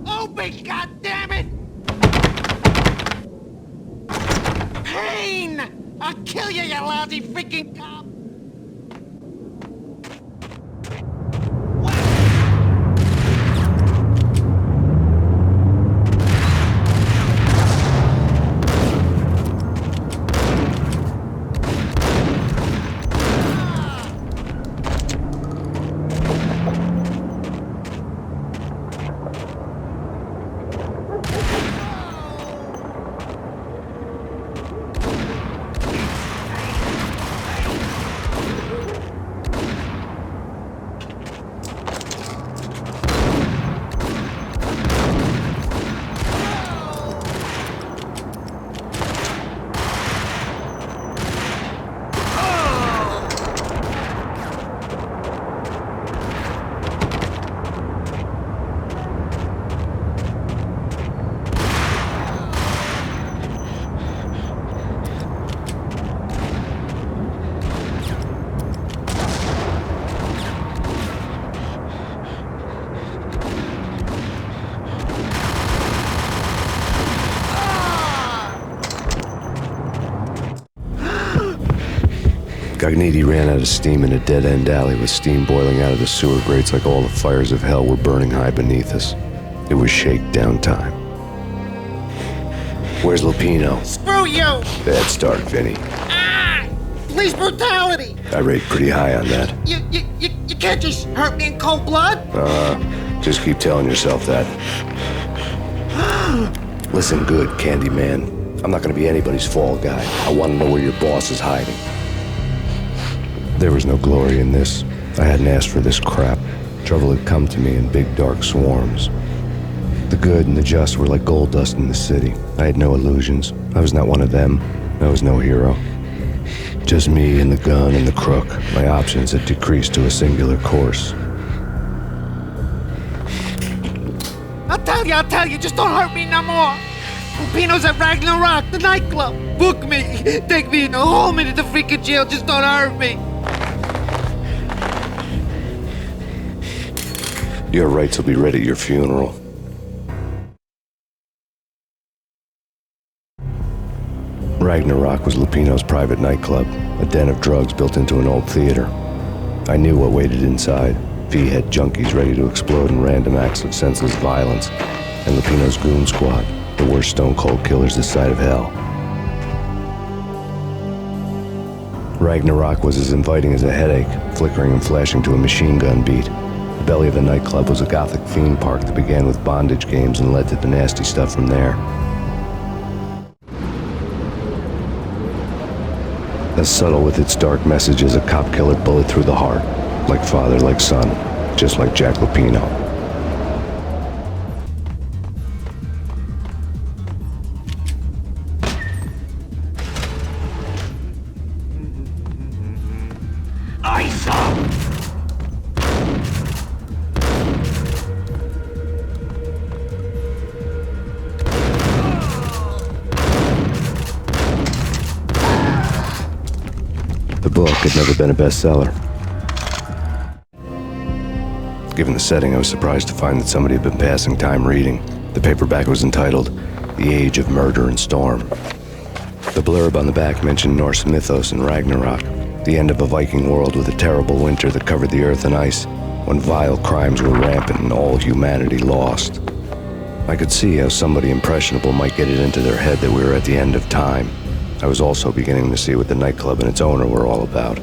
Open, goddammit! Payne! I'll kill you, you lousy freaking cop! Gognitti ran out of steam in a dead-end alley with steam boiling out of the sewer grates like all the fires of hell were burning high beneath us. It was shakedown time. Where's Lupino? Screw you! Bad start, Vinny. Police brutality! I rate pretty high on that. You can't just hurt me in cold blood! Just keep telling yourself that. Listen good, Candyman. I'm not gonna be anybody's fall guy. I want to know where your boss is hiding. There was no glory in this. I hadn't asked for this crap. Trouble had come to me in big dark swarms. The good and the just were like gold dust in the city. I had no illusions. I was not one of them. I was no hero. Just me and the gun and the crook. My options had decreased to a singular course. I'll tell you, just don't hurt me no more. Lupino's at Ragnarok, the nightclub. Book me, take me in the home into the freaking jail, just don't hurt me. Your rights will be ready at your funeral. Ragnarok was Lupino's private nightclub, a den of drugs built into an old theater. I knew what waited inside. V-head junkies ready to explode in random acts of senseless violence, and Lupino's goon squad, the worst stone-cold killers this side of hell. Ragnarok was as inviting as a headache, flickering and flashing to a machine gun beat. The belly of the nightclub was a gothic theme park that began with bondage games and led to the nasty stuff from there. As subtle with its dark message as a cop-killer bullet through the heart. Like father, like son, just like Jack Lupino. book had never been a bestseller. Given the setting, I was surprised to find that somebody had been passing time reading. The paperback was entitled The Age of Murder and Storm. The blurb on the back mentioned Norse mythos and Ragnarok, the end of a Viking world with a terrible winter that covered the earth in ice, when vile crimes were rampant and all humanity lost. I could see how somebody impressionable might get it into their head that we were at the end of time. I was also beginning to see what the nightclub and its owner were all about.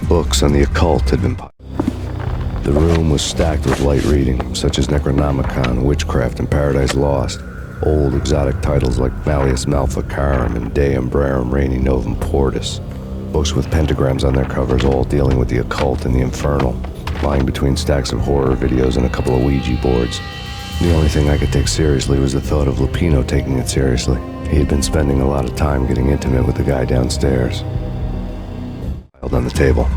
Books on the occult had been piled. The room was stacked with light reading, such as Necronomicon, Witchcraft, and Paradise Lost. Old exotic titles like Malleus Maleficarum and De Umbrarum Reini Novum Portus. Books with pentagrams on their covers, all dealing with the occult and the infernal, lying between stacks of horror videos and a couple of Ouija boards. The only thing I could take seriously was the thought of Lupino taking it seriously. He had been spending a lot of time getting intimate with the guy downstairs. Piled on the table.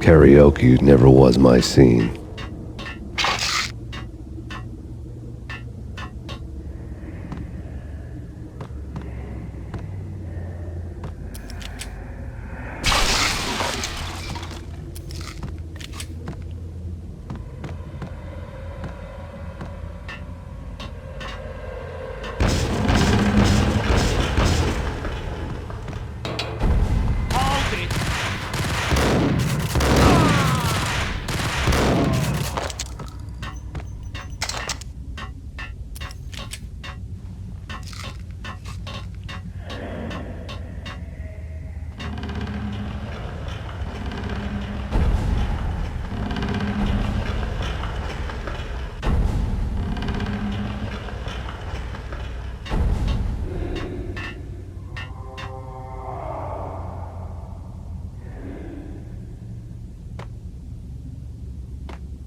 Karaoke never was my scene.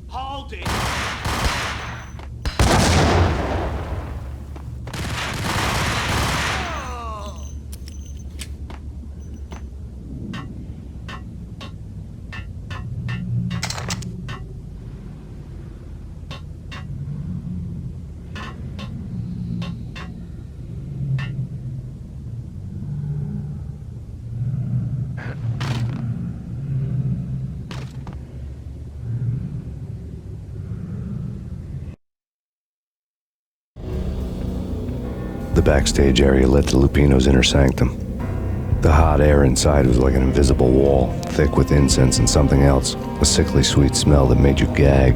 Hold it! The backstage area led to Lupino's inner sanctum. The hot air inside was like an invisible wall, thick with incense and something else, a sickly sweet smell that made you gag.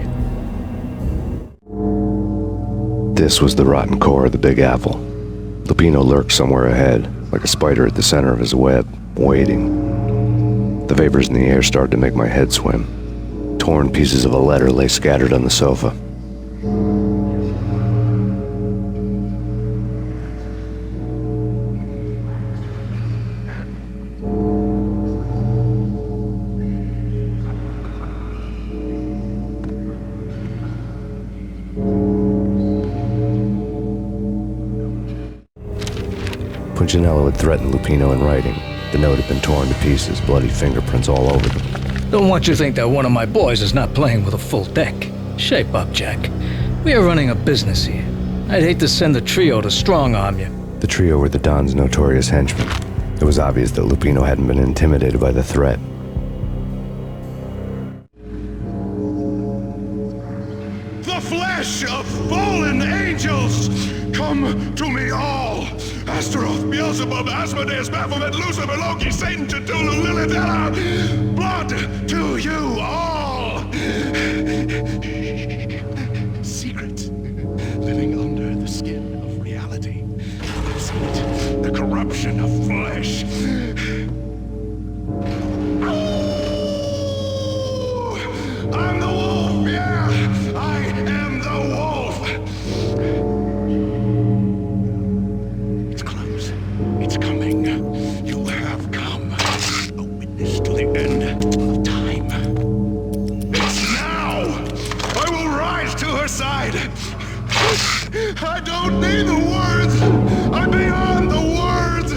This was the rotten core of the Big Apple. Lupino lurked somewhere ahead, like a spider at the center of his web, waiting. The vapors in the air started to make my head swim. Torn pieces of a letter lay scattered on the sofa. Punchinello had threatened Lupino in writing. The note had been torn to pieces, bloody fingerprints all over them. Don't want you to think that one of my boys is not playing with a full deck. Shape up, Jack. We are running a business here. I'd hate to send the trio to strong-arm you. The trio were the Don's notorious henchmen. It was obvious that Lupino hadn't been intimidated by the threat. The flesh of fallen angels! Come to me all! Astaroth, Beelzebub, Asmodeus, Baphomet, Lucifer, Loki, Satan, Cthulhu, Lilith, blood to you all! Secret, living under the skin of reality. I've seen it, the corruption of flesh. I'm the wolf, yeah! I am the wolf! It's close. It's coming. You have come. A witness to the end of time. It's now! I will rise to her side! I don't need the words! I'm beyond the words!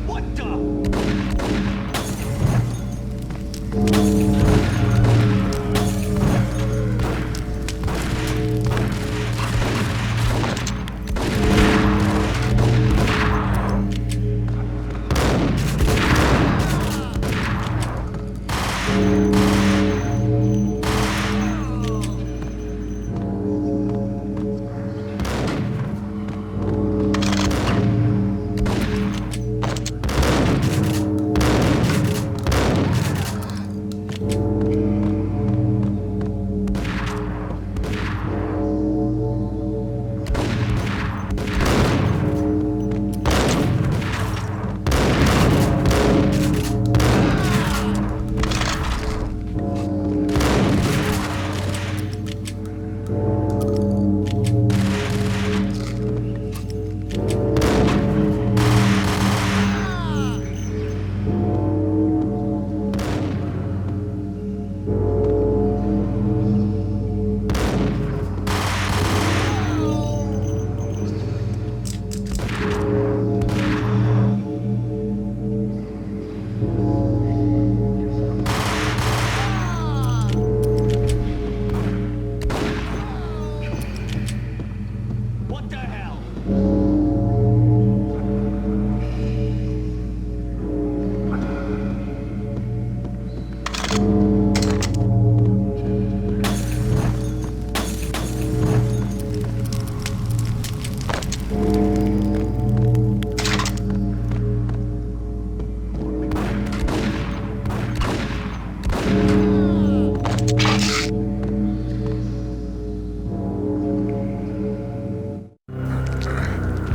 What the?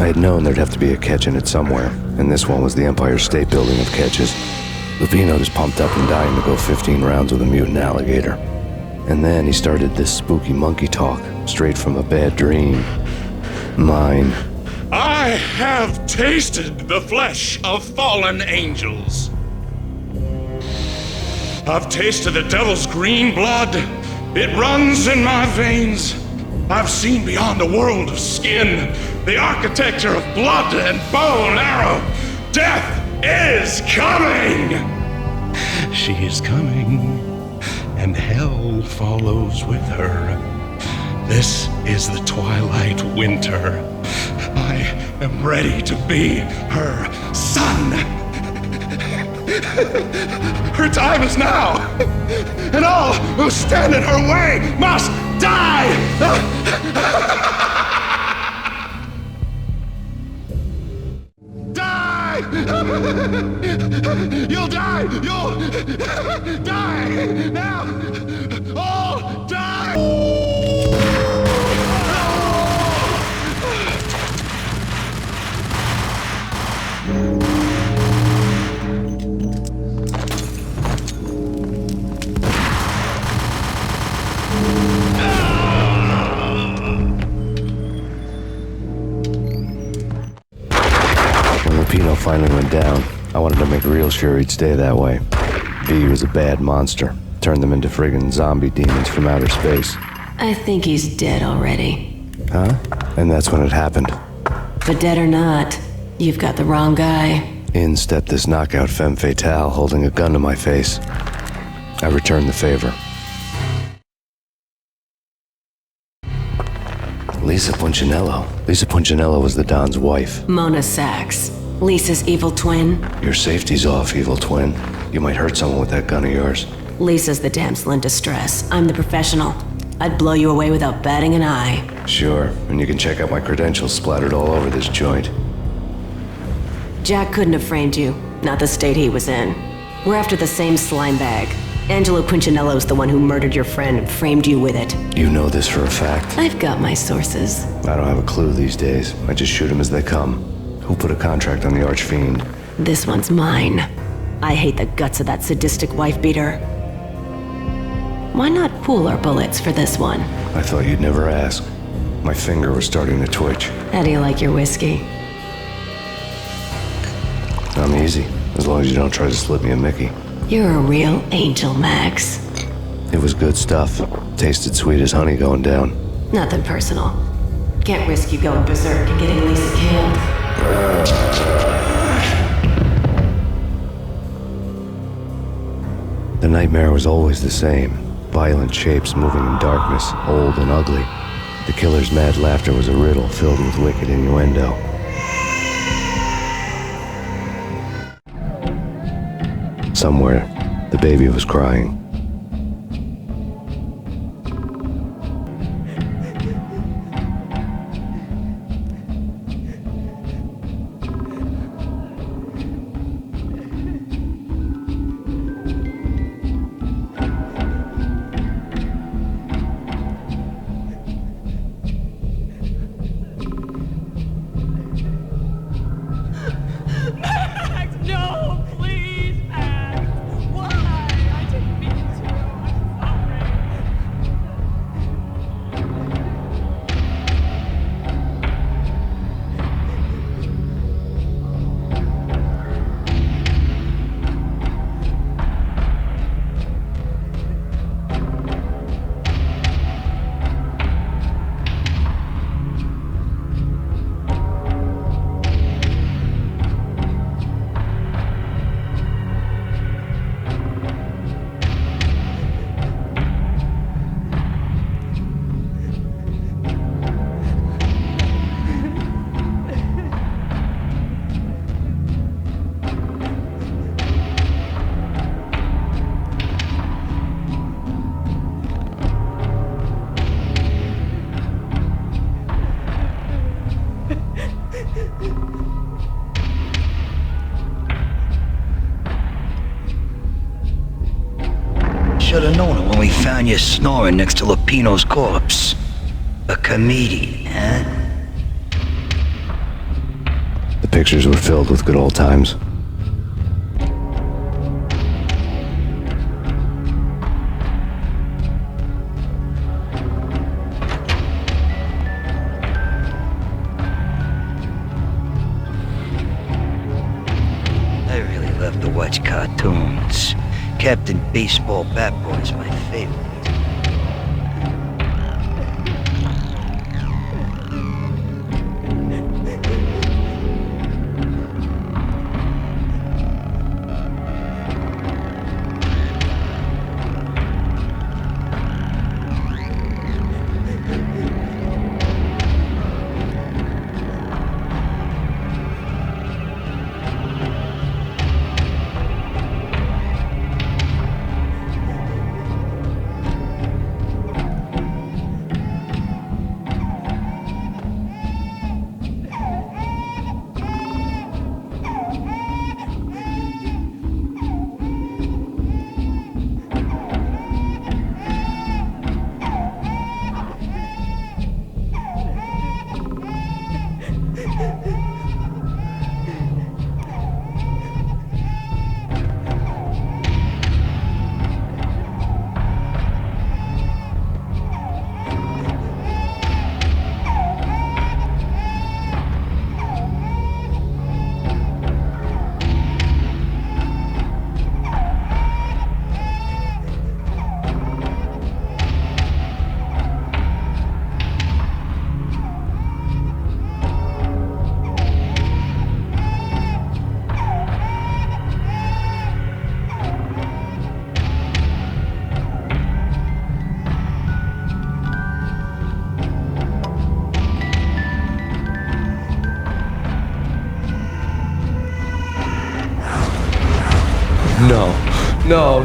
I had known there'd have to be a catch in it somewhere, and this one was the Empire State Building of catches. Lupino was pumped up and dying to go 15 rounds with a mutant alligator. And then he started this spooky monkey talk, straight from a bad dream. Mine. I have tasted the flesh of fallen angels. I've tasted the devil's green blood. It runs in my veins. I've seen beyond a world of skin, the architecture of blood and bow and arrow. Death is coming! She is coming, and hell follows with her. This is the twilight winter. I am ready to be her son. Her time is now, and all who stand in her way must die! Die! You'll die! You'll die! Now! All die! When Lupino finally went down, I wanted to make real sure he'd stay that way. V was a bad monster. Turned them into friggin' zombie demons from outer space. I think he's dead already. Huh? And that's when it happened. But dead or not, you've got the wrong guy. In stepped this knockout femme fatale holding a gun to my face. I returned the favor. Lisa Punchinello. Lisa Punchinello was the Don's wife. Mona Sachs, Lisa's evil twin. Your safety's off, evil twin. You might hurt someone with that gun of yours. Lisa's the damsel in distress. I'm the professional. I'd blow you away without batting an eye. Sure, and you can check out my credentials splattered all over this joint. Jack couldn't have framed you, not the state he was in. We're after the same slime bag. Angelo Punchinello's the one who murdered your friend and framed you with it. You know this for a fact. I've got my sources. I don't have a clue these days. I just shoot them as they come. Who put a contract on the Archfiend? This one's mine. I hate the guts of that sadistic wife-beater. Why not pool our bullets for this one? I thought you'd never ask. My finger was starting to twitch. How do you like your whiskey? I'm easy, as long as you don't try to slip me a Mickey. You're a real angel, Max. It was good stuff. Tasted sweet as honey going down. Nothing personal. Can't risk you going berserk and getting Lisa killed. The nightmare was always the same. Violent shapes moving in darkness, old and ugly. The killer's mad laughter was a riddle filled with wicked innuendo. Somewhere, the baby was crying. Max, no, please, Max. Why? I didn't mean to. Should have known it when we found you snoring next to Lupino's corpse. A comedian, huh? pictures were filled with good old times. I really love to watch cartoons. Captain Baseball Bat Boy is my favorite.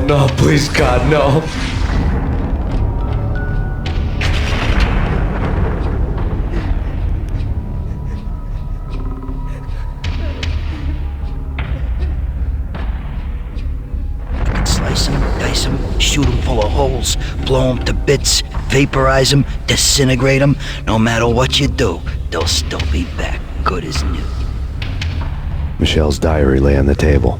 No, please, God, no. Slice them, dice them, shoot them full of holes, blow them to bits, vaporize them, disintegrate them. No matter what you do, they'll still be back, good as new. Michelle's diary lay on the table.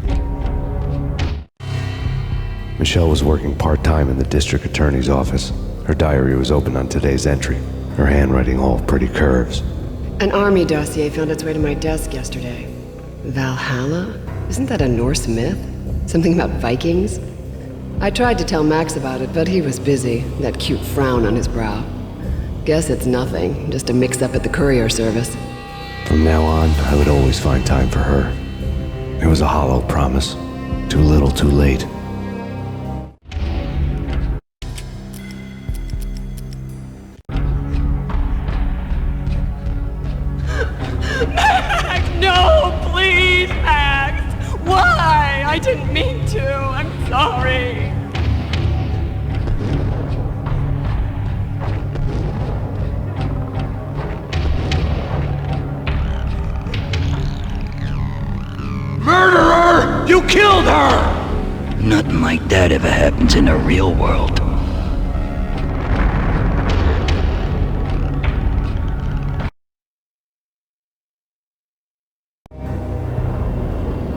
Michelle was working part-time in the district attorney's office. Her diary was open on today's entry, her handwriting all pretty curves. An army dossier found its way to my desk yesterday. Valhalla? Isn't that a Norse myth? Something about Vikings? I tried to tell Max about it, but he was busy, that cute frown on his brow. Guess it's nothing, just a mix-up at the courier service. From now on, I would always find time for her. It was a hollow promise. Too little, too late. Max, no, please, Max. Why? I didn't mean to. I'm sorry. Murderer! You killed her! Nothing like that ever happens in the real world.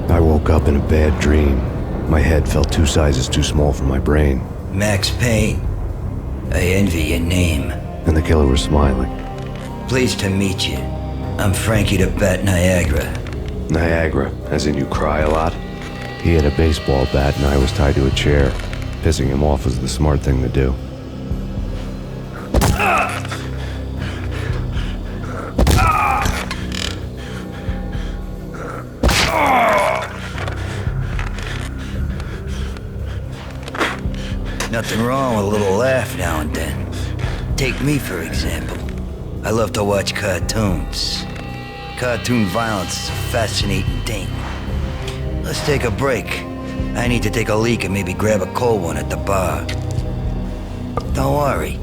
I woke up in a bad dream. My head felt 2 sizes too small for my brain. Max Payne. I envy your name. And the killer was smiling. Pleased to meet you. I'm Frankie the Bat Niagara. Niagara, as in you cry a lot? He had a baseball bat and I was tied to a chair. Pissing him off was the smart thing to do. Nothing wrong with a little laugh now and then. Take me, for example. I love to watch cartoons. Cartoon violence is a fascinating thing. Let's take a break. I need to take a leak and maybe grab a cold one at the bar. Don't worry.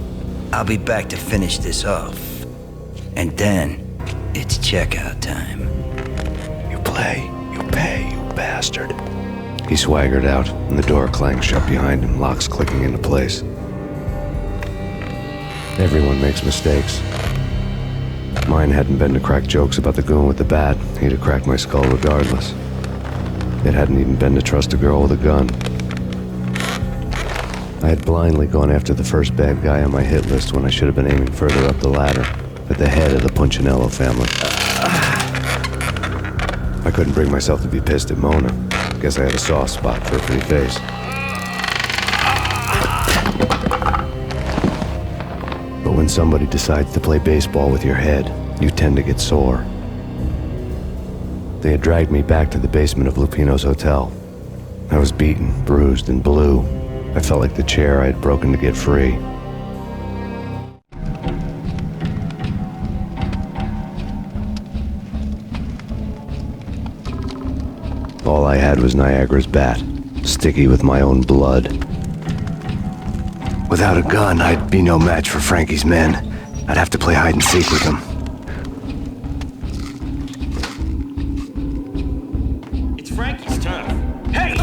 I'll be back to finish this off. And then, it's checkout time. You play, you pay, you bastard. He swaggered out, and the door clanged shut behind him, locks clicking into place. Everyone makes mistakes. Mine hadn't been to crack jokes about the goon with the bat. He'd have cracked my skull regardless. It hadn't even been to trust a girl with a gun. I had blindly gone after the first bad guy on my hit list when I should have been aiming further up the ladder, at the head of the Punchinello family. I couldn't bring myself to be pissed at Mona. Guess I had a soft spot for a pretty face. But when somebody decides to play baseball with your head, you tend to get sore. They had dragged me back to the basement of Lupino's hotel. I was beaten, bruised, and blue. I felt like the chair I had broken to get free. All I had was Niagara's bat, sticky with my own blood. Without a gun, I'd be no match for Frankie's men. I'd have to play hide and seek with them. It's Frankie's turn. Hey!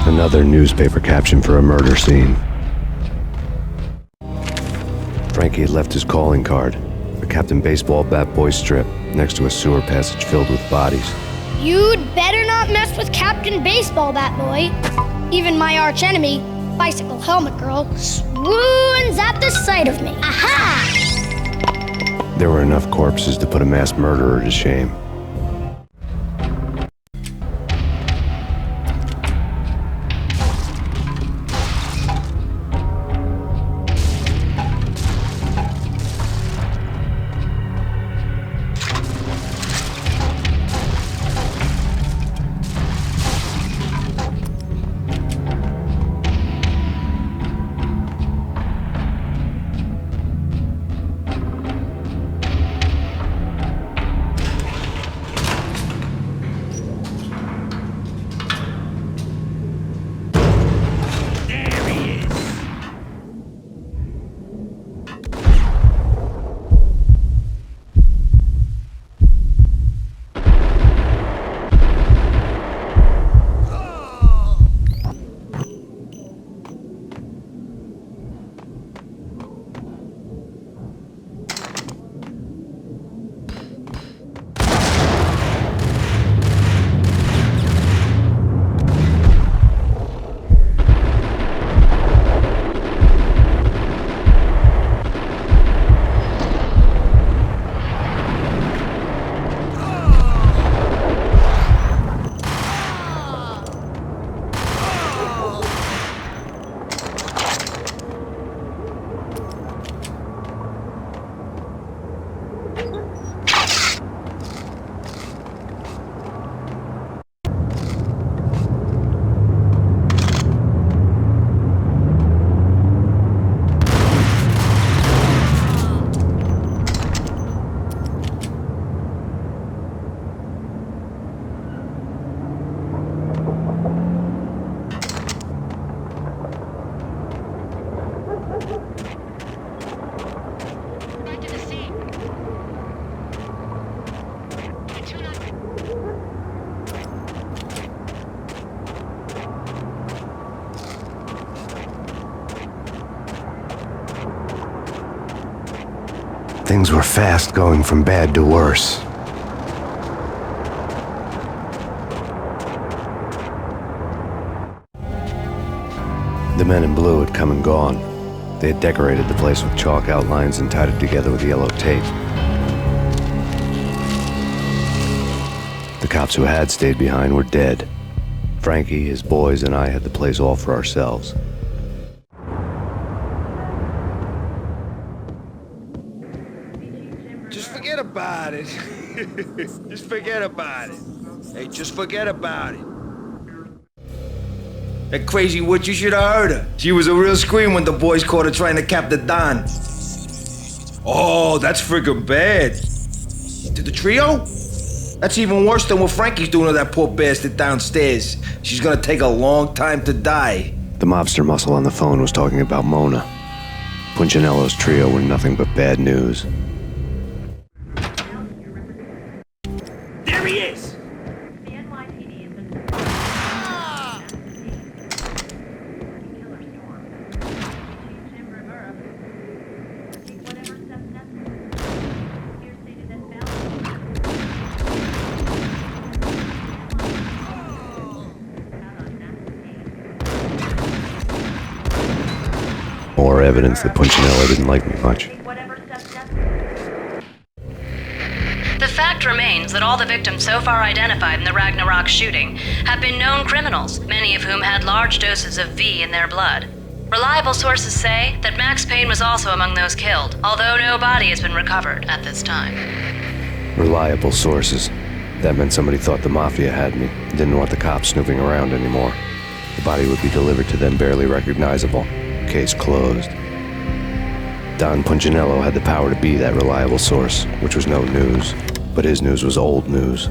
Another newspaper caption for a murder scene. Frankie had left his calling card, a Captain Baseball bat boy strip, next to a sewer passage filled with bodies. You'd better not mess with Captain Baseball Bat Boy. Even my archenemy, Bicycle Helmet Girl, swoons at the sight of me. Aha! There were enough corpses to put a mass murderer to shame. Things were fast going from bad to worse. The men in blue had come and gone. They had decorated the place with chalk outlines and tied it together with yellow tape. The cops who had stayed behind were dead. Frankie, his boys, and I had the place all for ourselves. Just forget about it. Just forget about it. Hey, just forget about it. That crazy witch, you should have heard her. She was a real scream when the boys caught her trying to cap the Don. Oh, that's friggin' bad. To the trio? That's even worse than what Frankie's doing to that poor bastard downstairs. She's gonna take a long time to die. The mobster muscle on the phone was talking about Mona. Punchinello's trio were nothing but bad news. There he is! More evidence that Punchinello didn't like me much. The fact remains that all the victims so far identified in the Ragnarok shooting have been known criminals, many of whom had large doses of V in their blood. Reliable sources say that Max Payne was also among those killed, although no body has been recovered at this time. Reliable sources. That meant somebody thought the Mafia had me, didn't want the cops snooping around anymore. The body would be delivered to them barely recognizable. Case closed. Don Punchinello had the power to be that reliable source, which was no news, but his news was old news.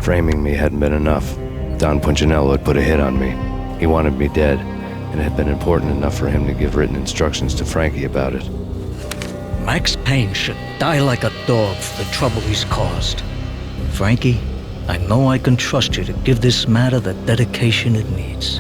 Framing me hadn't been enough. Don Punchinello had put a hit on me. He wanted me dead, and it had been important enough for him to give written instructions to Frankie about it. Max Payne should die like a dog for the trouble he's caused. Frankie, I know I can trust you to give this matter the dedication it needs.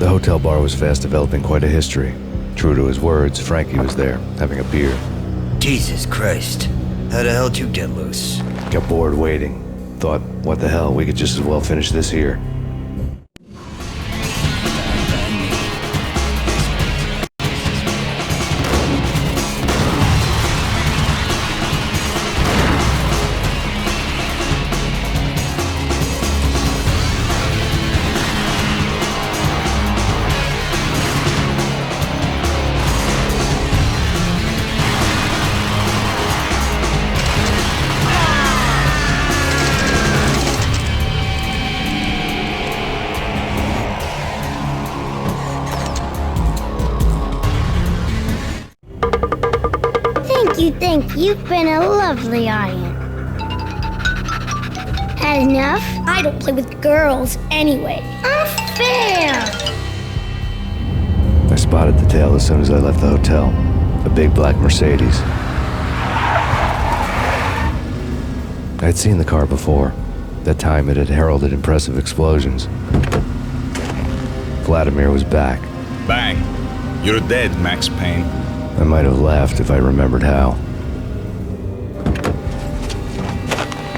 The hotel bar was fast developing quite a history. True to his words, Frankie was there, having a beer. Jesus Christ. How the hell did you get loose? Got bored waiting. Thought, what the hell, we could just as well finish this here. Thank you. You've been a lovely audience. Had enough? I don't play with girls anyway. Unfair! I spotted the tail as soon as I left the hotel. A big black Mercedes. I'd seen the car before. That time it had heralded impressive explosions. Vladimir was back. Bang! You're dead, Max Payne. I might have laughed if I remembered how.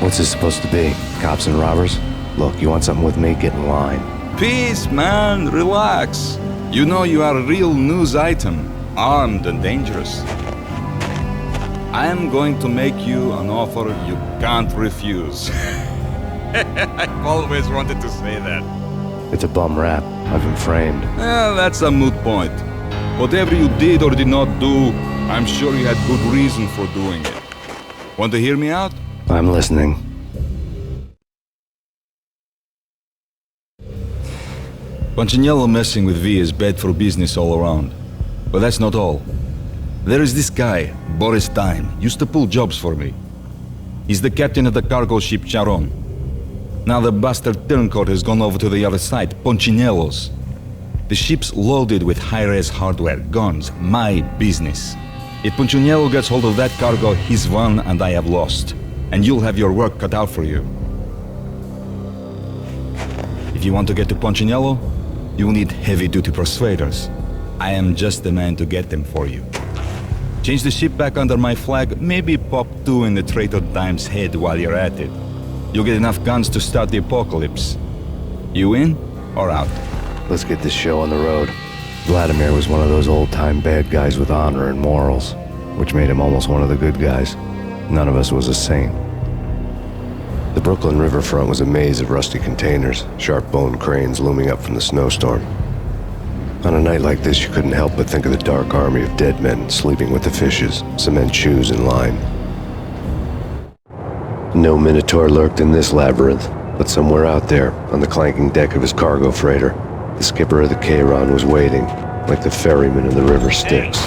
What's this supposed to be? Cops and robbers? Look, you want something with me? Get in line. Peace, man. Relax. You know you are a real news item, armed and dangerous. I am going to make you an offer you can't refuse. I've always wanted to say that. It's a bum rap. I've been framed. That's a moot point. Whatever you did or did not do, I'm sure you had good reason for doing it. Want to hear me out? I'm listening. Punchinello messing with V is bad for business all around. But that's not all. There is this guy, Boris Time, used to pull jobs for me. He's the captain of the cargo ship Charon. Now the bastard turncoat has gone over to the other side, Punchinello's. The ship's loaded with high-res hardware, guns, my business. If Punchinello gets hold of that cargo, he's won and I have lost. And you'll have your work cut out for you. If you want to get to Punchinello, You'll need heavy-duty persuaders. I am just the man to get them for you. Change the ship back under my flag, maybe pop 2 in the Traitor Dime's head while you're at it. You'll get enough guns to start the apocalypse. You in or out? Let's get this show on the road. Vladimir was one of those old-time bad guys with honor and morals, which made him almost one of the good guys. None of us was a saint. The Brooklyn riverfront was a maze of rusty containers, sharp-boned cranes looming up from the snowstorm. On a night like this, you couldn't help but think of the dark army of dead men sleeping with the fishes, cement shoes in line. No Minotaur lurked in this labyrinth, but somewhere out there, on the clanking deck of his cargo freighter, the skipper of the Chiron was waiting, like the ferryman of the river Styx.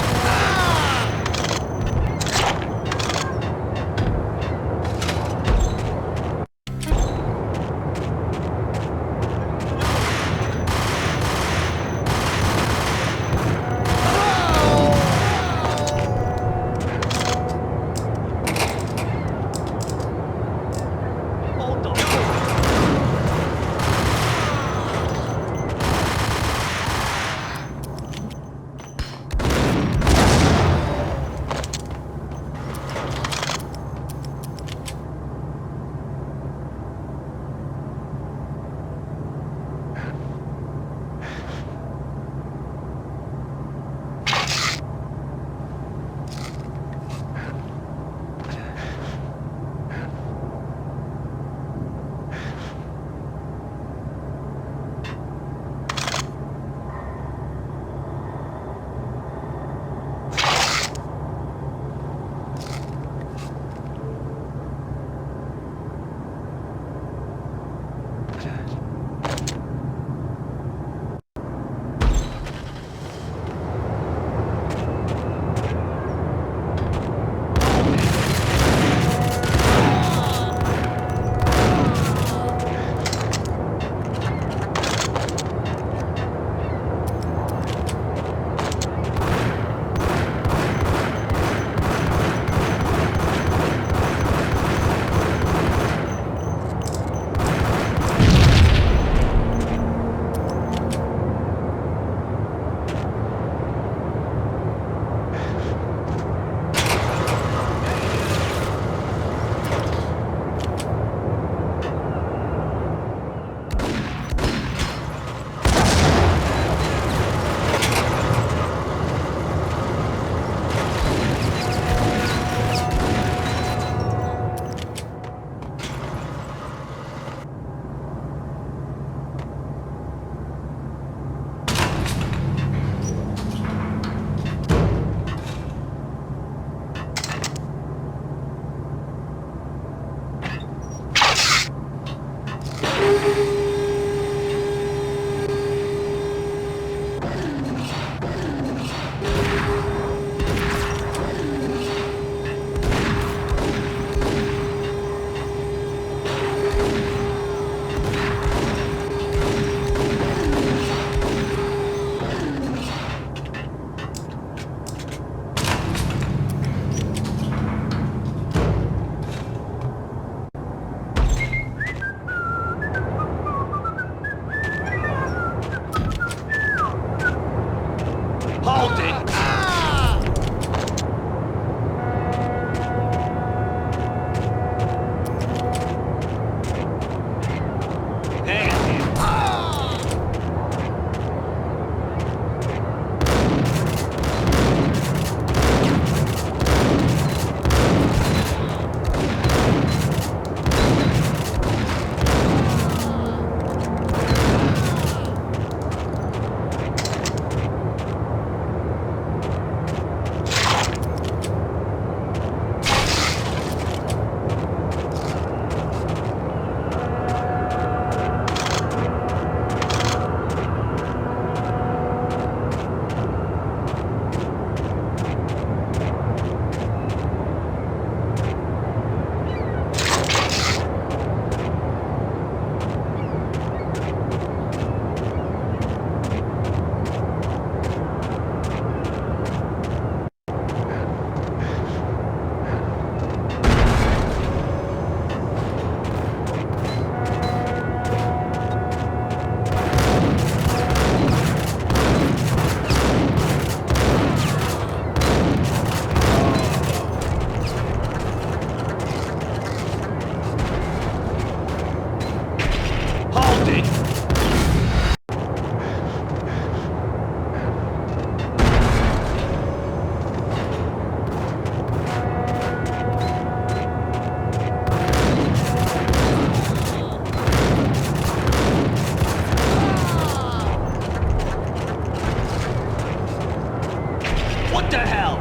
What the hell?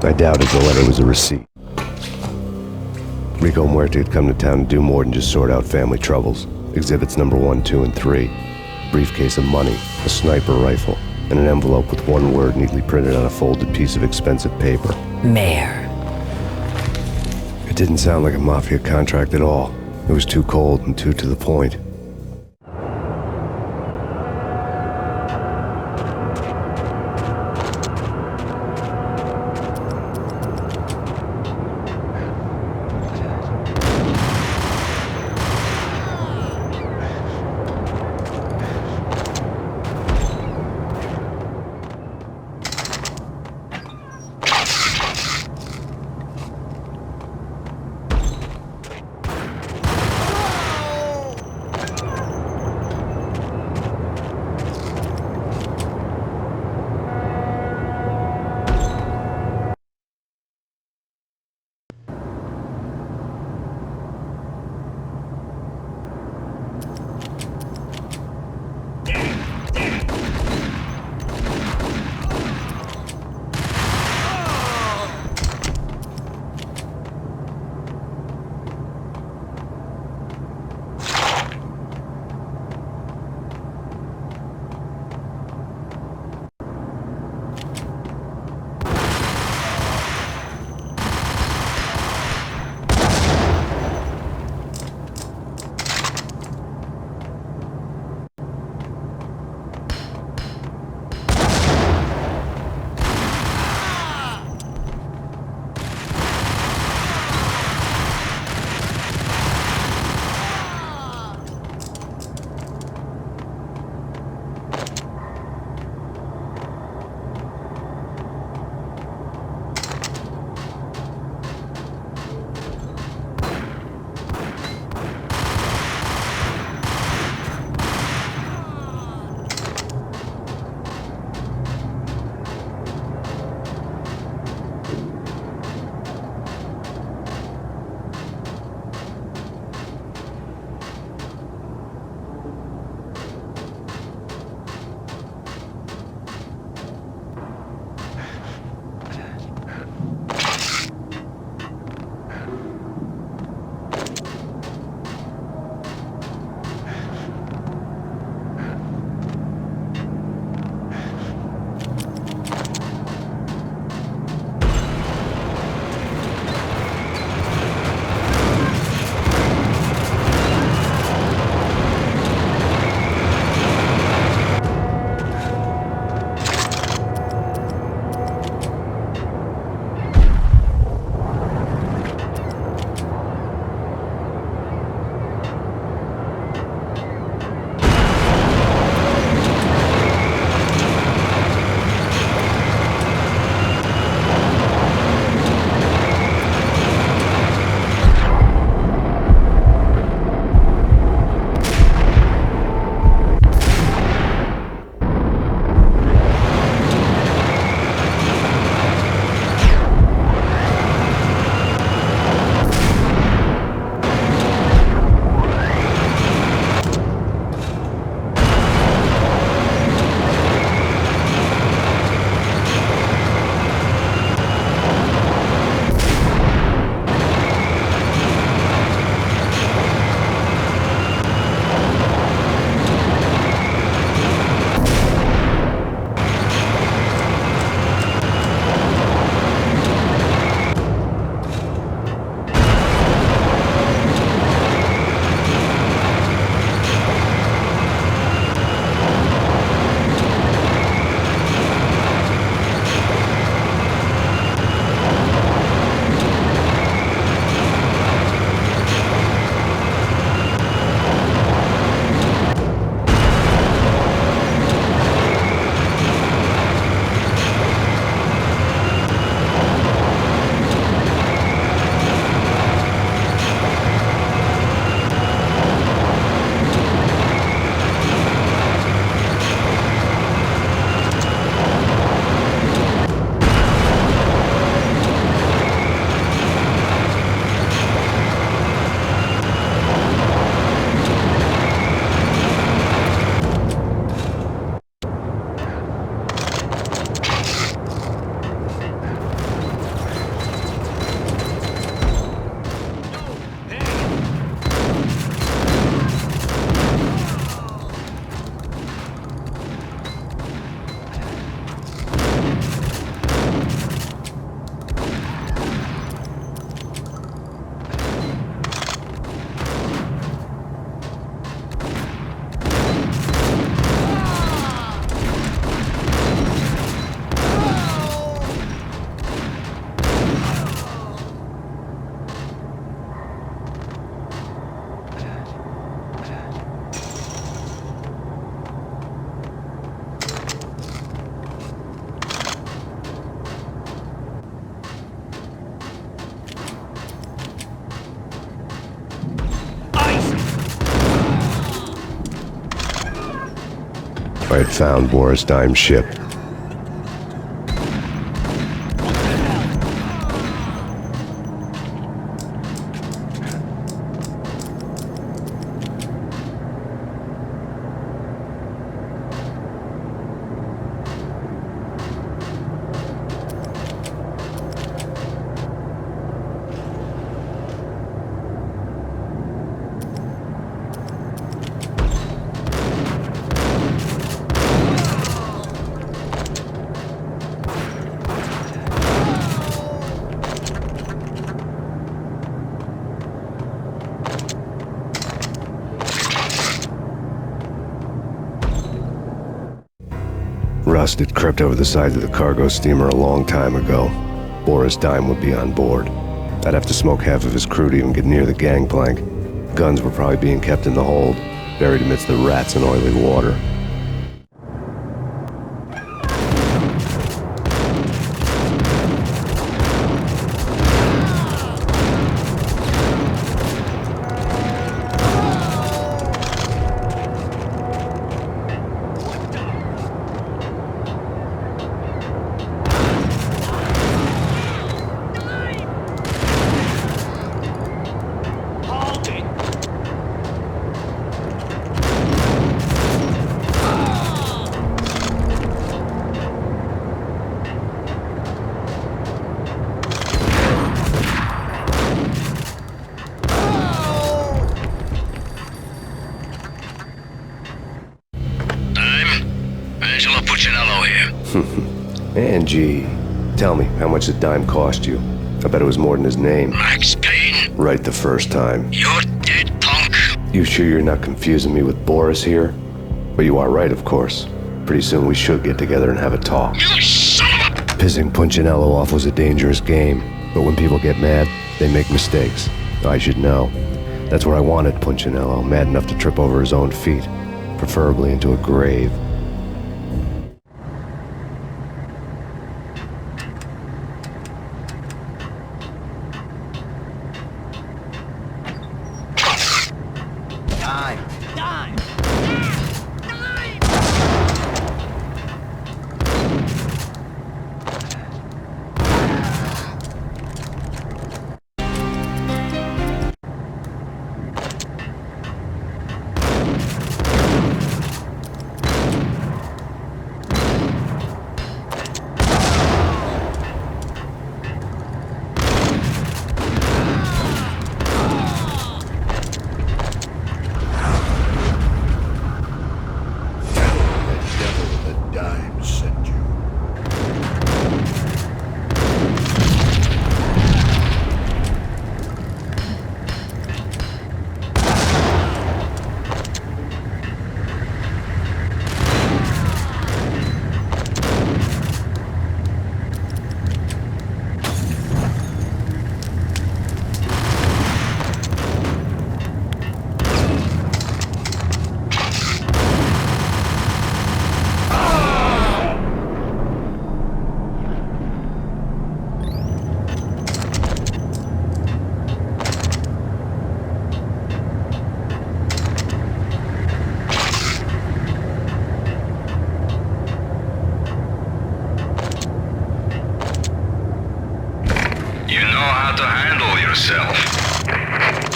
I doubted the letter was a receipt. Rico Muerte had come to town to do more than just sort out family troubles. Exhibits number 1, 2, and 3. A briefcase of money, a sniper rifle, and an envelope with one word neatly printed on a folded piece of expensive paper. Mayor. It didn't sound like a mafia contract at all. It was too cold and too to the point. found Boris Dime's ship. Rust had crept over the sides of the cargo steamer a long time ago. Boris Dime would be on board. I'd have to smoke half of his crew to even get near the gangplank. Guns were probably being kept in the hold, buried amidst the rats and oily water. Angie, tell me, how much did Dime cost you? I bet it was more than his name. Max Payne. Right the first time. You're dead, punk. You sure you're not confusing me with Boris here? But you are right, of course. Pretty soon we should get together and have a talk. You son of a... Pissing Punchinello off was a dangerous game, but when people get mad, they make mistakes. I should know. That's where I wanted Punchinello, mad enough to trip over his own feet, preferably into a grave.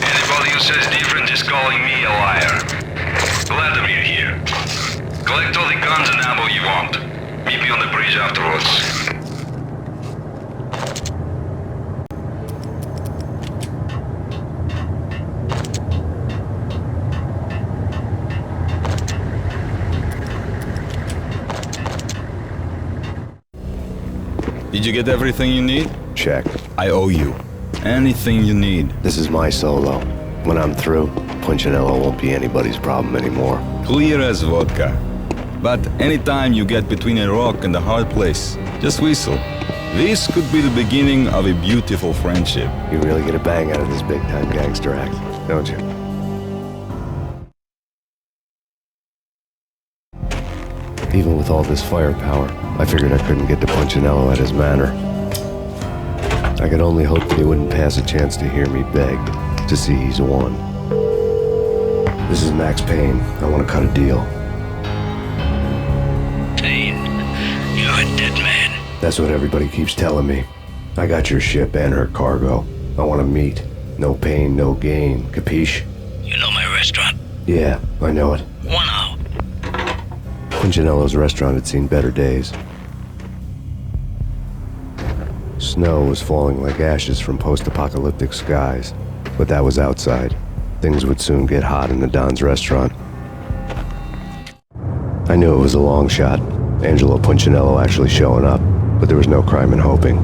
Anybody who says different is calling me a liar. Vladimir here. Collect all the guns and ammo you want. Meet me on the bridge afterwards. Did you get everything you need? Check. I owe you. Anything you need. This is my solo. When I'm through, Punchinello won't be anybody's problem anymore. Clear as vodka. But anytime you get between a rock and a hard place, just whistle. This could be the beginning of a beautiful friendship. You really get a bang out of this big-time gangster act, don't you? Even with all this firepower, I figured I couldn't get to Punchinello at his manor. I could only hope that he wouldn't pass a chance to hear me beg to see he's won. This is Max Payne. I want to cut a deal. dead man. That's what everybody keeps telling me. I got your ship and her cargo. I want to meet. No pain, no gain. Capiche? You know my restaurant? Yeah, I know it. 1 hour. Punchinello's restaurant had seen better days. Snow was falling like ashes from post-apocalyptic skies, but that was outside. Things would soon get hot in the Don's restaurant. I knew it was a long shot, Angelo Punchinello actually showing up, but there was no crime in hoping.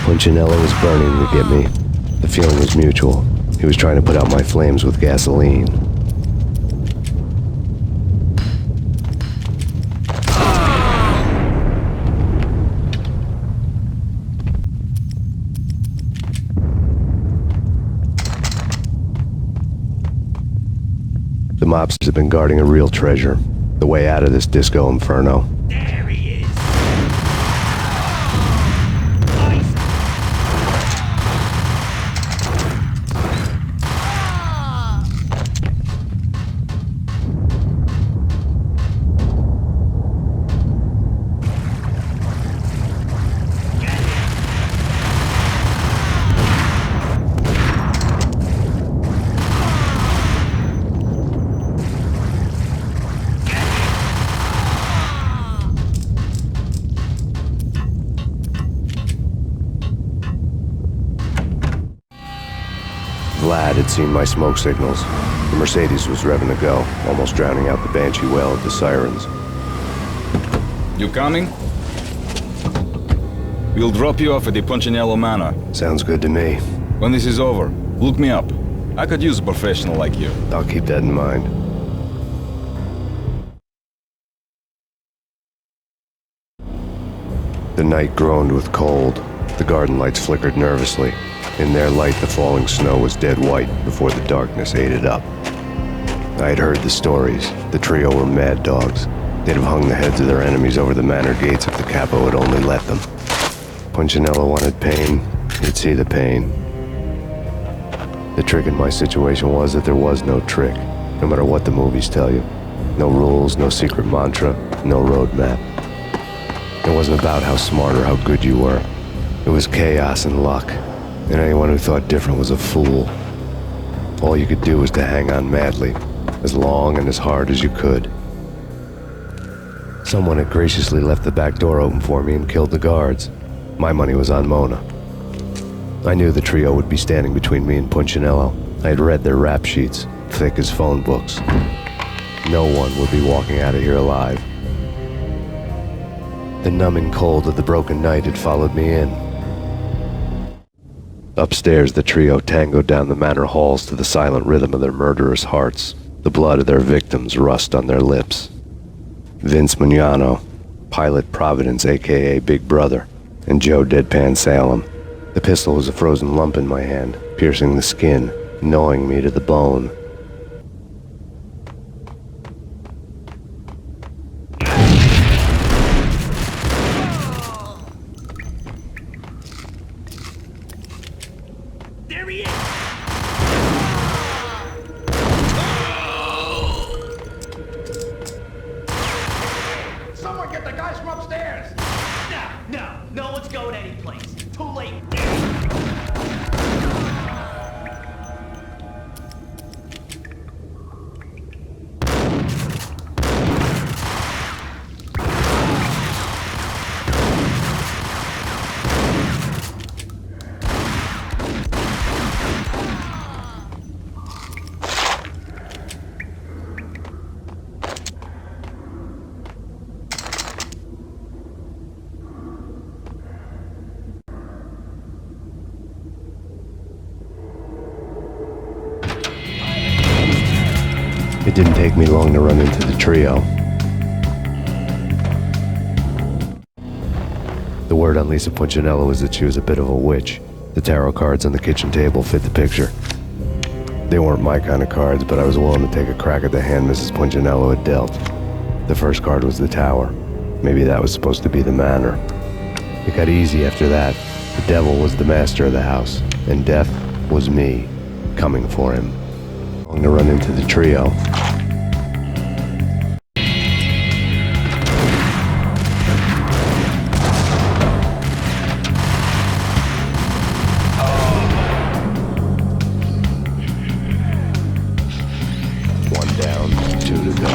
Punchinello was burning to get me. The feeling was mutual. He was trying to put out my flames with gasoline. The mobsters have been guarding a real treasure. The way out of this disco inferno. There he is. Vlad had seen my smoke signals. The Mercedes was revving to go, almost drowning out the banshee wail of the sirens. You coming? We'll drop you off at the Punchinello Manor. Sounds good to me. When this is over, look me up. I could use a professional like you. I'll keep that in mind. The night groaned with cold. The garden lights flickered nervously. In their light, the falling snow was dead white before the darkness ate it up. I had heard the stories. The trio were mad dogs. They'd have hung the heads of their enemies over the manor gates if the capo had only let them. Punchinello wanted Payne. He'd see the pain. The trick in my situation was that there was no trick, no matter what the movies tell you. No rules, no secret mantra, no roadmap. It wasn't about how smart or how good you were. It was chaos and luck. And anyone who thought different was a fool. All you could do was to hang on madly, as long and as hard as you could. Someone had graciously left the back door open for me and killed the guards. My money was on Mona. I knew the trio would be standing between me and Punchinello. I had read their rap sheets, thick as phone books. No one would be walking out of here alive. The numbing cold of the broken night had followed me in. Upstairs, the trio tangoed down the manor halls to the silent rhythm of their murderous hearts. The blood of their victims rust on their lips. Vince Mugnano, Pilot Providence, a.k.a. Big Brother, and Joe Deadpan Salem. The pistol was a frozen lump in my hand, piercing the skin, gnawing me to the bone. There he is! Someone get the guys from upstairs! No one's going anyplace. Too late. It didn't take me long to run into the trio. The word on Lisa Punchinello was that she was a bit of a witch. The tarot cards on the kitchen table fit the picture. They weren't my kind of cards, but I was willing to take a crack at the hand Mrs. Punchinello had dealt. The first card was the Tower. Maybe that was supposed to be the Manor. It got easy after that. The devil was the master of the house, and death was me, coming for him. I'm gonna run into the trio. One down, 2 to go.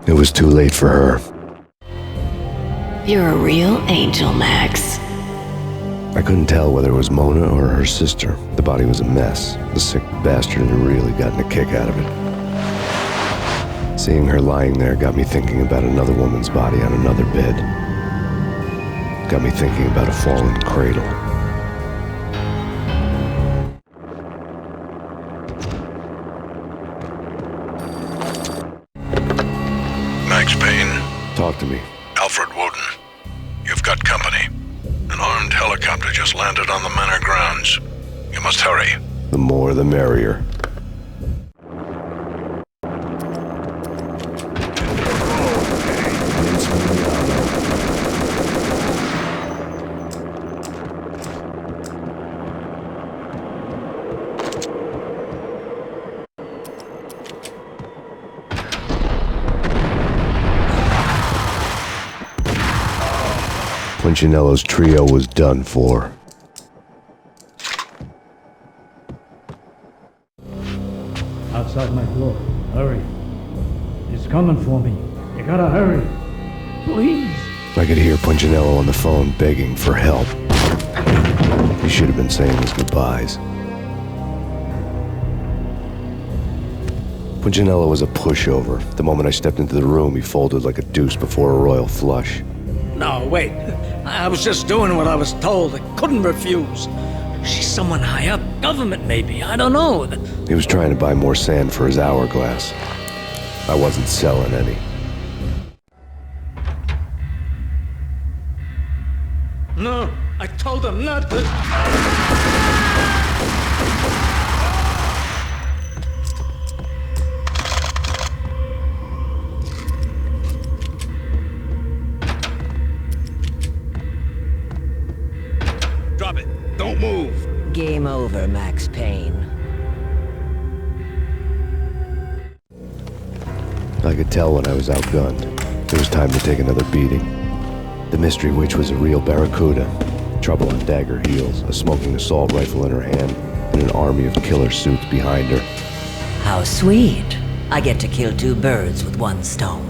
It was too late for her. You're a real angel, Max. I couldn't tell whether it was Mona or her sister. The body was a mess. The sick bastard had really gotten a kick out of it. Seeing her lying there got me thinking about another woman's body on another bed. Got me thinking about a fallen cradle. Max Payne. Talk to me. Alfred Woden. You've got company. An armed helicopter just landed on the manor grounds. You must hurry. The more the merrier. Punchinello's trio was done for. Outside my door. Hurry. He's coming for me. You gotta hurry. Please. I could hear Punchinello on the phone begging for help. He should have been saying his goodbyes. Punchinello was a pushover. The moment I stepped into the room, he folded like a deuce before a royal flush. No, wait. I was just doing what I was told. I couldn't refuse. She's someone high up. Government, maybe. I don't know. He was trying to buy more sand for his hourglass. I wasn't selling any. No, I told him not to. Drop it. Don't move. Game over, Max Payne. I could tell when I was outgunned. It was time to take another beating. The mystery witch was a real barracuda. Trouble on dagger heels, a smoking assault rifle in her hand, and an army of killer suits behind her. How sweet. I get to kill two birds with one stone.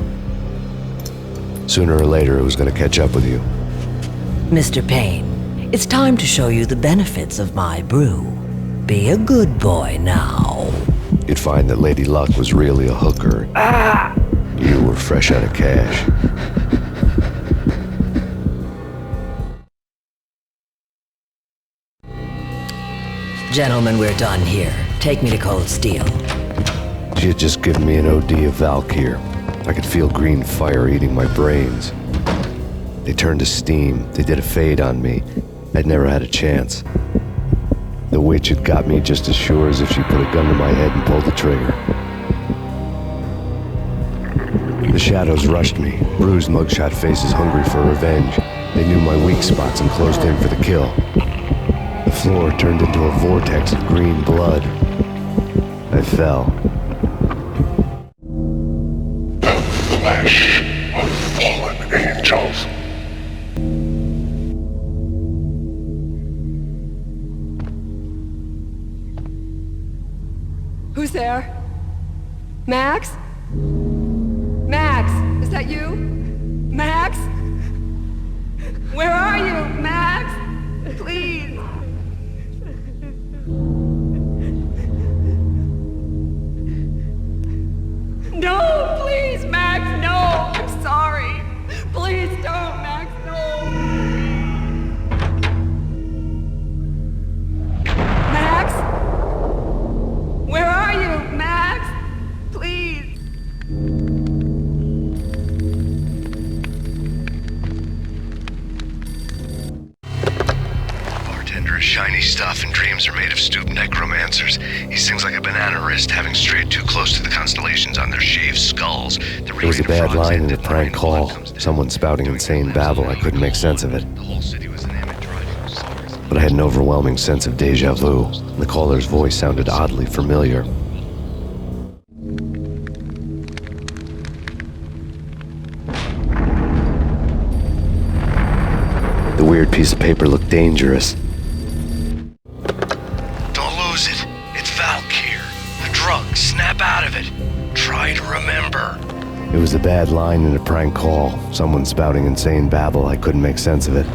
Sooner or later, it was going to catch up with you. Mr. Payne, it's time to show you the benefits of my brew. Be a good boy now. You'd find that Lady Luck was really a hooker. You were fresh out of cash. Gentlemen, we're done here. Take me to Cold Steel. She had just given me an OD of Valkyr. I could feel green fire eating my brains. They turned to steam. They did a fade on me. I'd never had a chance. The witch had got me just as sure as if she put a gun to my head and pulled the trigger. The shadows rushed me, bruised mugshot faces hungry for revenge. They knew my weak spots and closed in for the kill. The floor turned into a vortex of green blood. I fell. The flesh of fallen angels. Who's there? Max? Max, is that you? Max? Where are you, Max? Please. No, please, Max, no. I'm sorry. Please don't, Max, no. Max? Where are you, Max? Please. Bartender is shiny stuff and dreams are made of stooped necromancers. He sings like a banana wrist, having strayed too close to the constellations on their shaved skulls. There was a bad line in a prank call. Someone spouting insane babble. I couldn't make sense of it. But I had an overwhelming sense of deja vu. The caller's voice sounded oddly familiar. The weird piece of paper looked dangerous. Don't lose it. It's Valkyr. The drug. Snap out of it. Try to remember. It was a bad line in a prank call. Someone spouting insane babble. I couldn't make sense of it.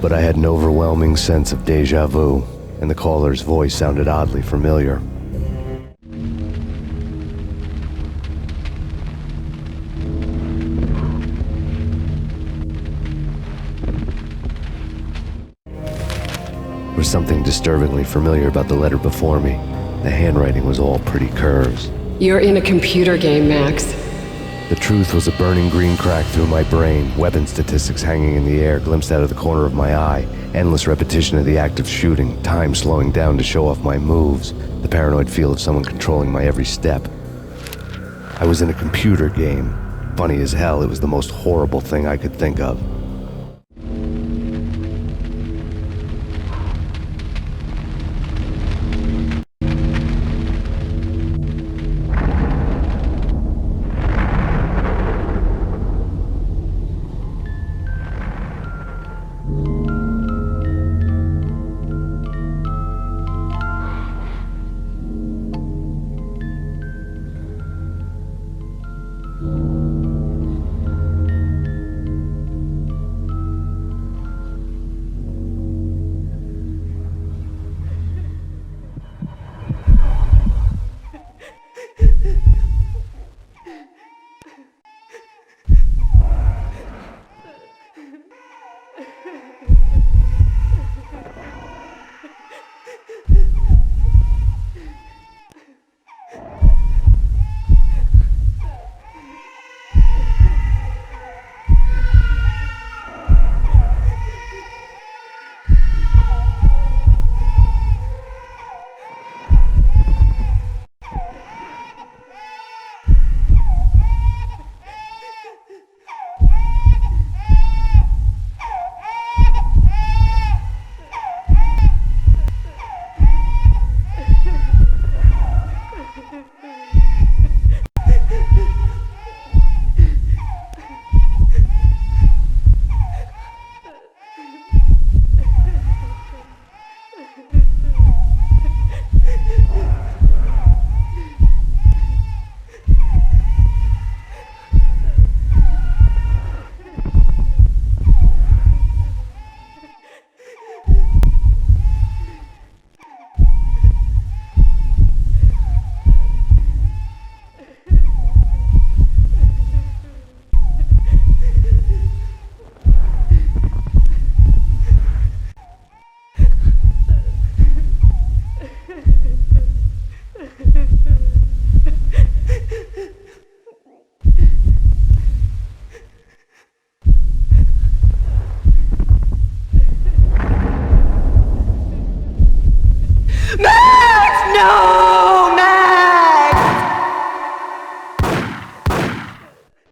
But I had an overwhelming sense of deja vu, and the caller's voice sounded oddly familiar. There was something disturbingly familiar about the letter before me. The handwriting was all pretty curves. You're in a computer game, Max. The truth was a burning green crack through my brain, weapon statistics hanging in the air, glimpsed out of the corner of my eye, endless repetition of the act of shooting, time slowing down to show off my moves, the paranoid feel of someone controlling my every step. I was in a computer game. Funny as hell, it was the most horrible thing I could think of. No, Max!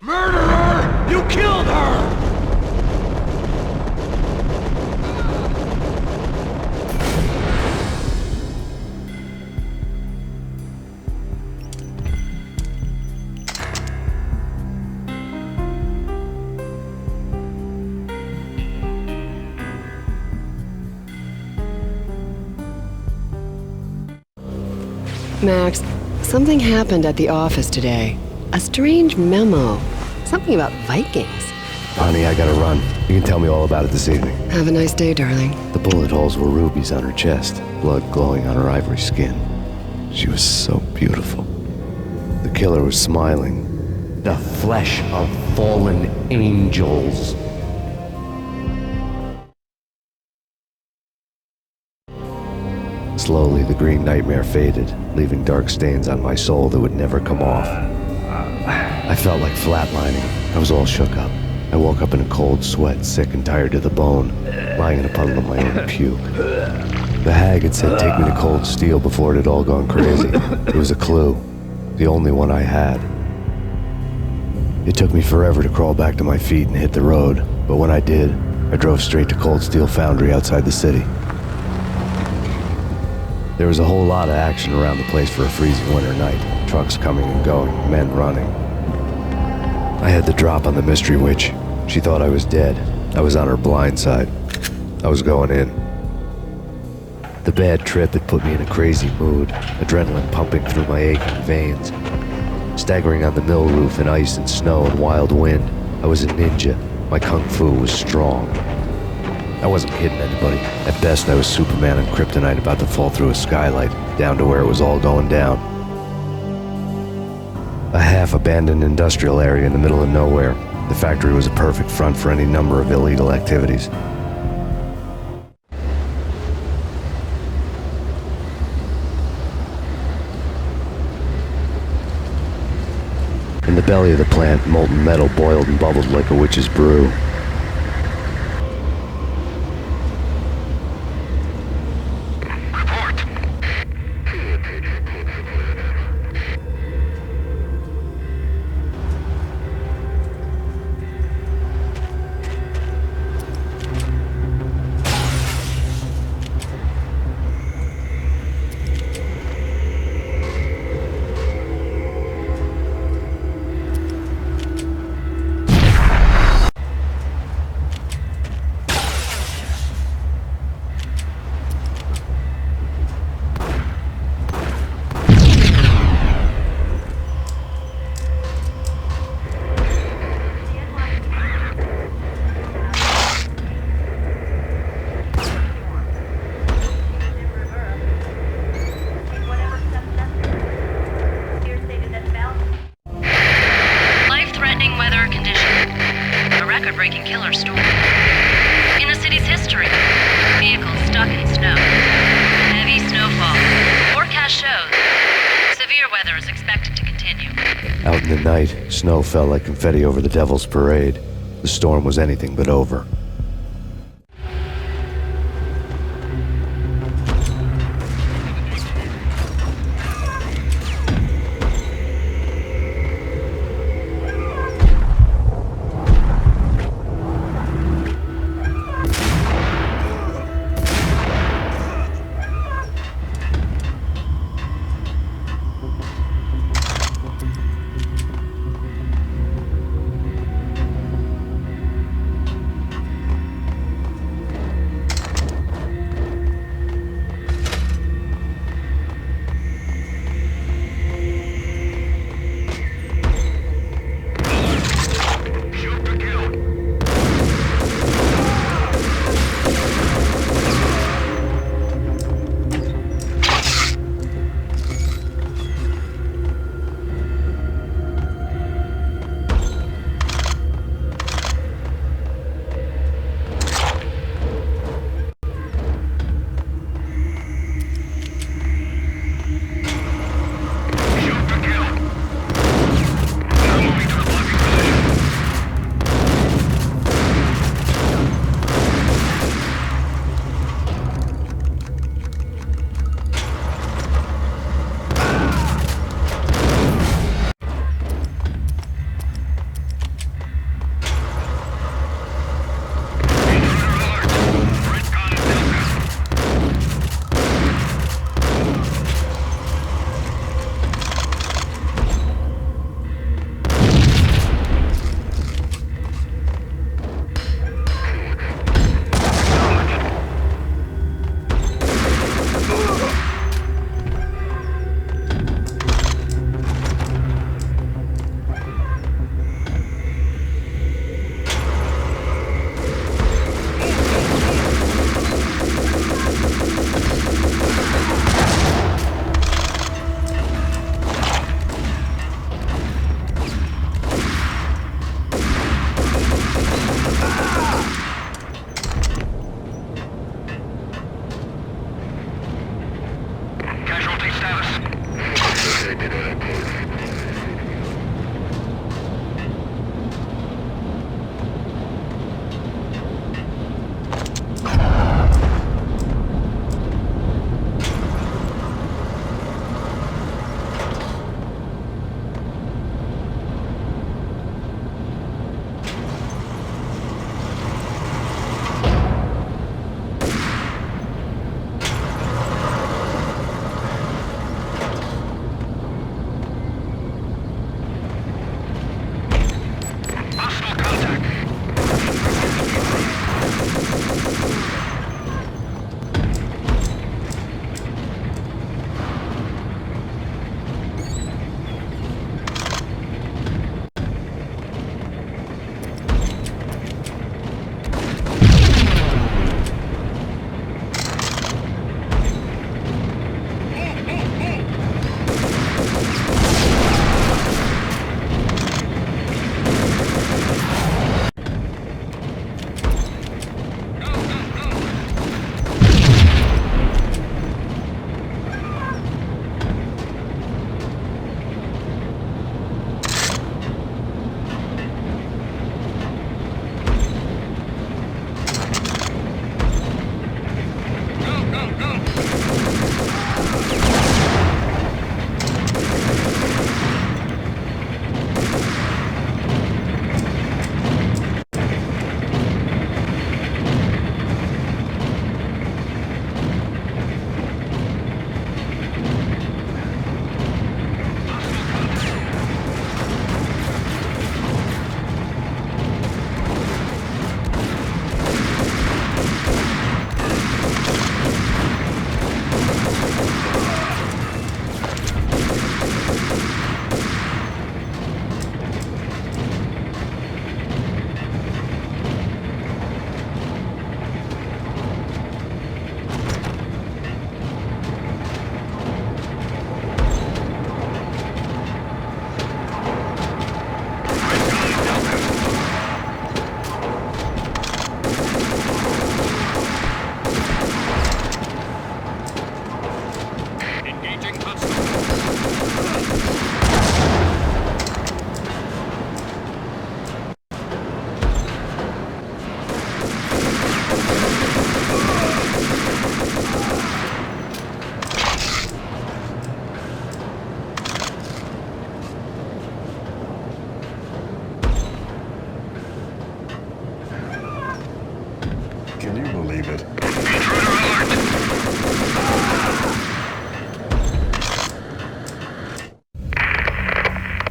Murderer! You killed her! Max, something happened at the office today. A strange memo. Something about Vikings. Honey, I gotta run. You can tell me all about it this evening. Have a nice day, darling. The bullet holes were rubies on her chest, blood glowing on her ivory skin. She was so beautiful. The killer was smiling. The flesh of fallen angels. Slowly, the green nightmare faded, leaving dark stains on my soul that would never come off. I felt like flatlining. I was all shook up. I woke up in a cold sweat, sick and tired to the bone, lying in a puddle of my own puke. The hag had said take me to Cold Steel before it had all gone crazy. It was a clue, the only one I had. It took me forever to crawl back to my feet and hit the road, but when I did, I drove straight to Cold Steel Foundry outside the city. There was a whole lot of action around the place for a freezing winter night. Trucks coming and going, men running. I had the drop on the mystery witch. She thought I was dead. I was on her blind side. I was going in. The bad trip had put me in a crazy mood, adrenaline pumping through my aching veins. Staggering on the mill roof in ice and snow and wild wind, I was a ninja. My kung fu was strong. I wasn't kidding anybody. At best, I was Superman and kryptonite about to fall through a skylight, down to where it was all going down. A half-abandoned industrial area in the middle of nowhere. The factory was a perfect front for any number of illegal activities. In the belly of the plant, molten metal boiled and bubbled like a witch's brew. night, snow fell like confetti over the Devil's Parade. The storm was anything but over. Can you believe it?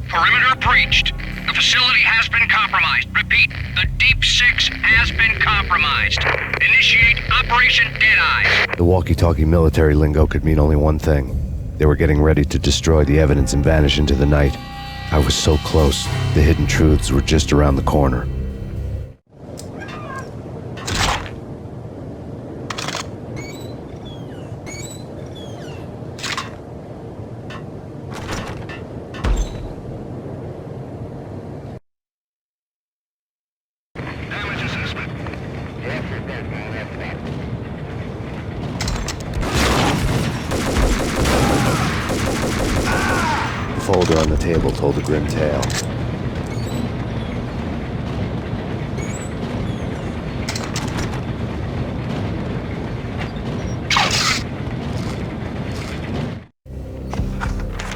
Perimeter breached. The facility has been compromised. Repeat, the Deep Six has been compromised. Initiate Operation Deadeye. The walkie-talkie military lingo could mean only one thing. They were getting ready to destroy the evidence and vanish into the night. I was so close. The hidden truths were just around the corner. The folder on the table told a grim tale.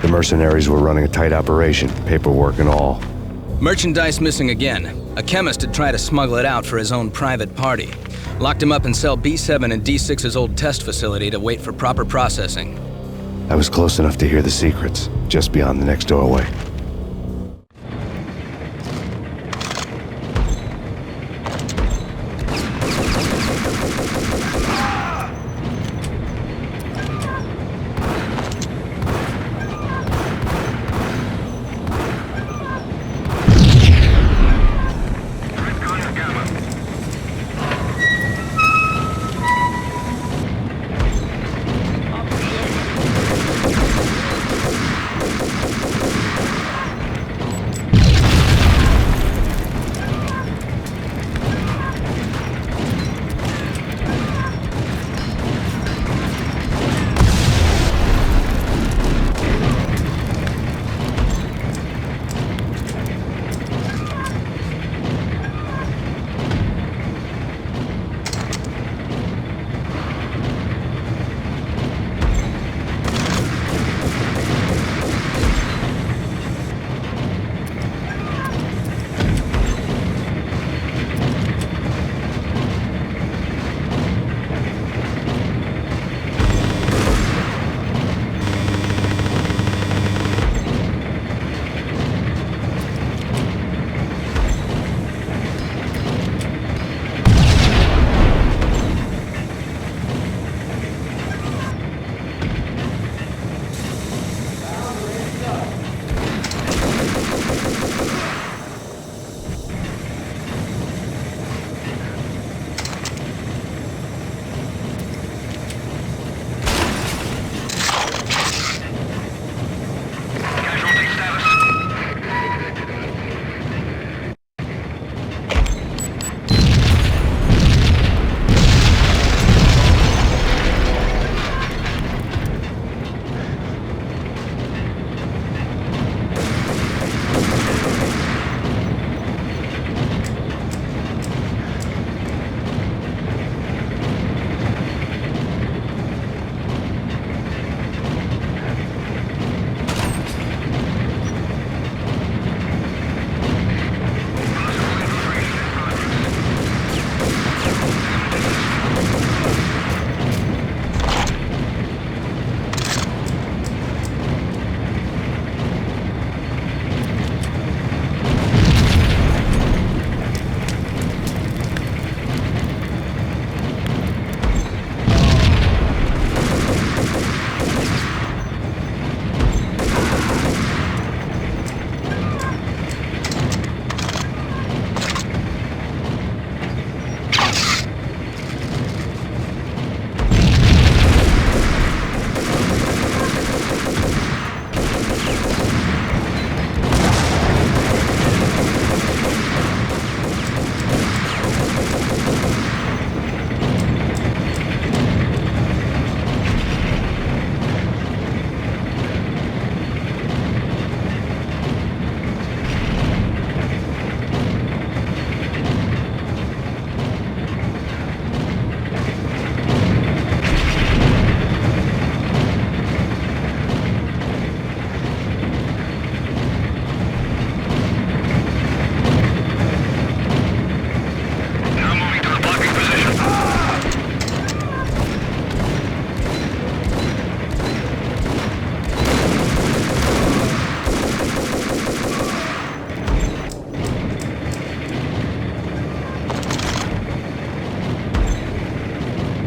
The mercenaries were running a tight operation, paperwork and all. Merchandise missing again. A chemist had tried to smuggle it out for his own private party. Locked him up in cell B7 in D6's old test facility to wait for proper processing. I was close enough to hear the secrets, just beyond the next doorway.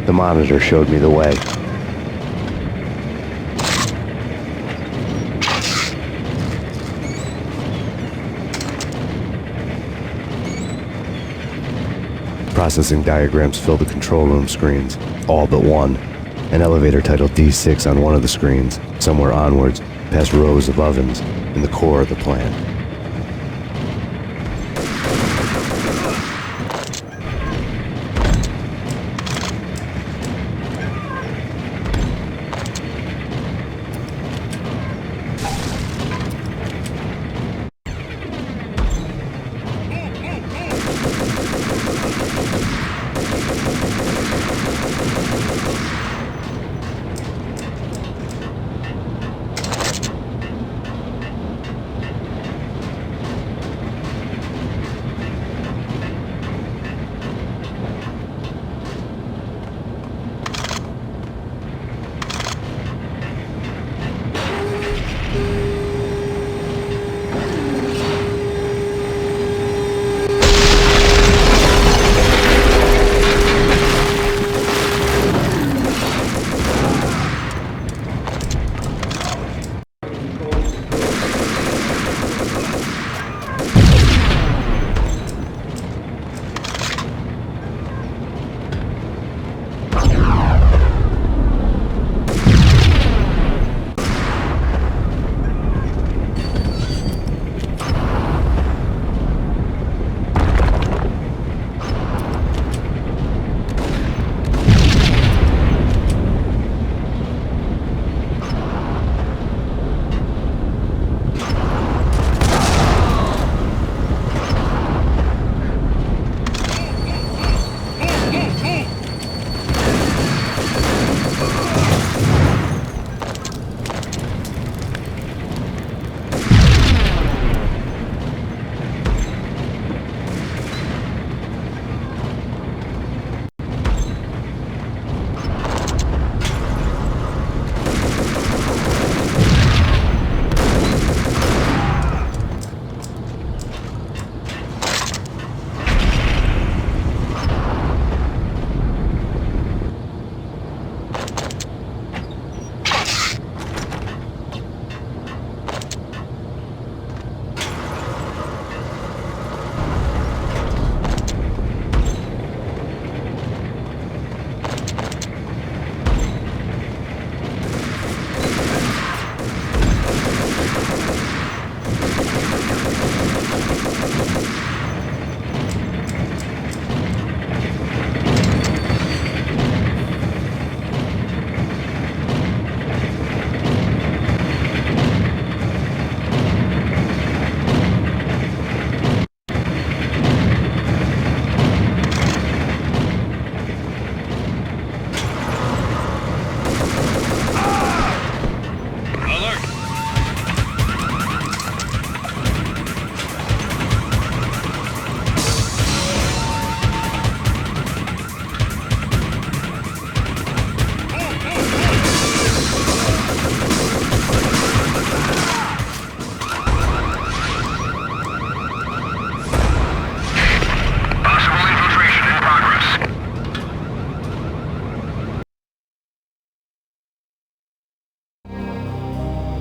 The monitor showed me the way. Processing diagrams fill the control room screens, all but one. An elevator titled D6 on one of the screens, somewhere onwards, past rows of ovens, in the core of the plant.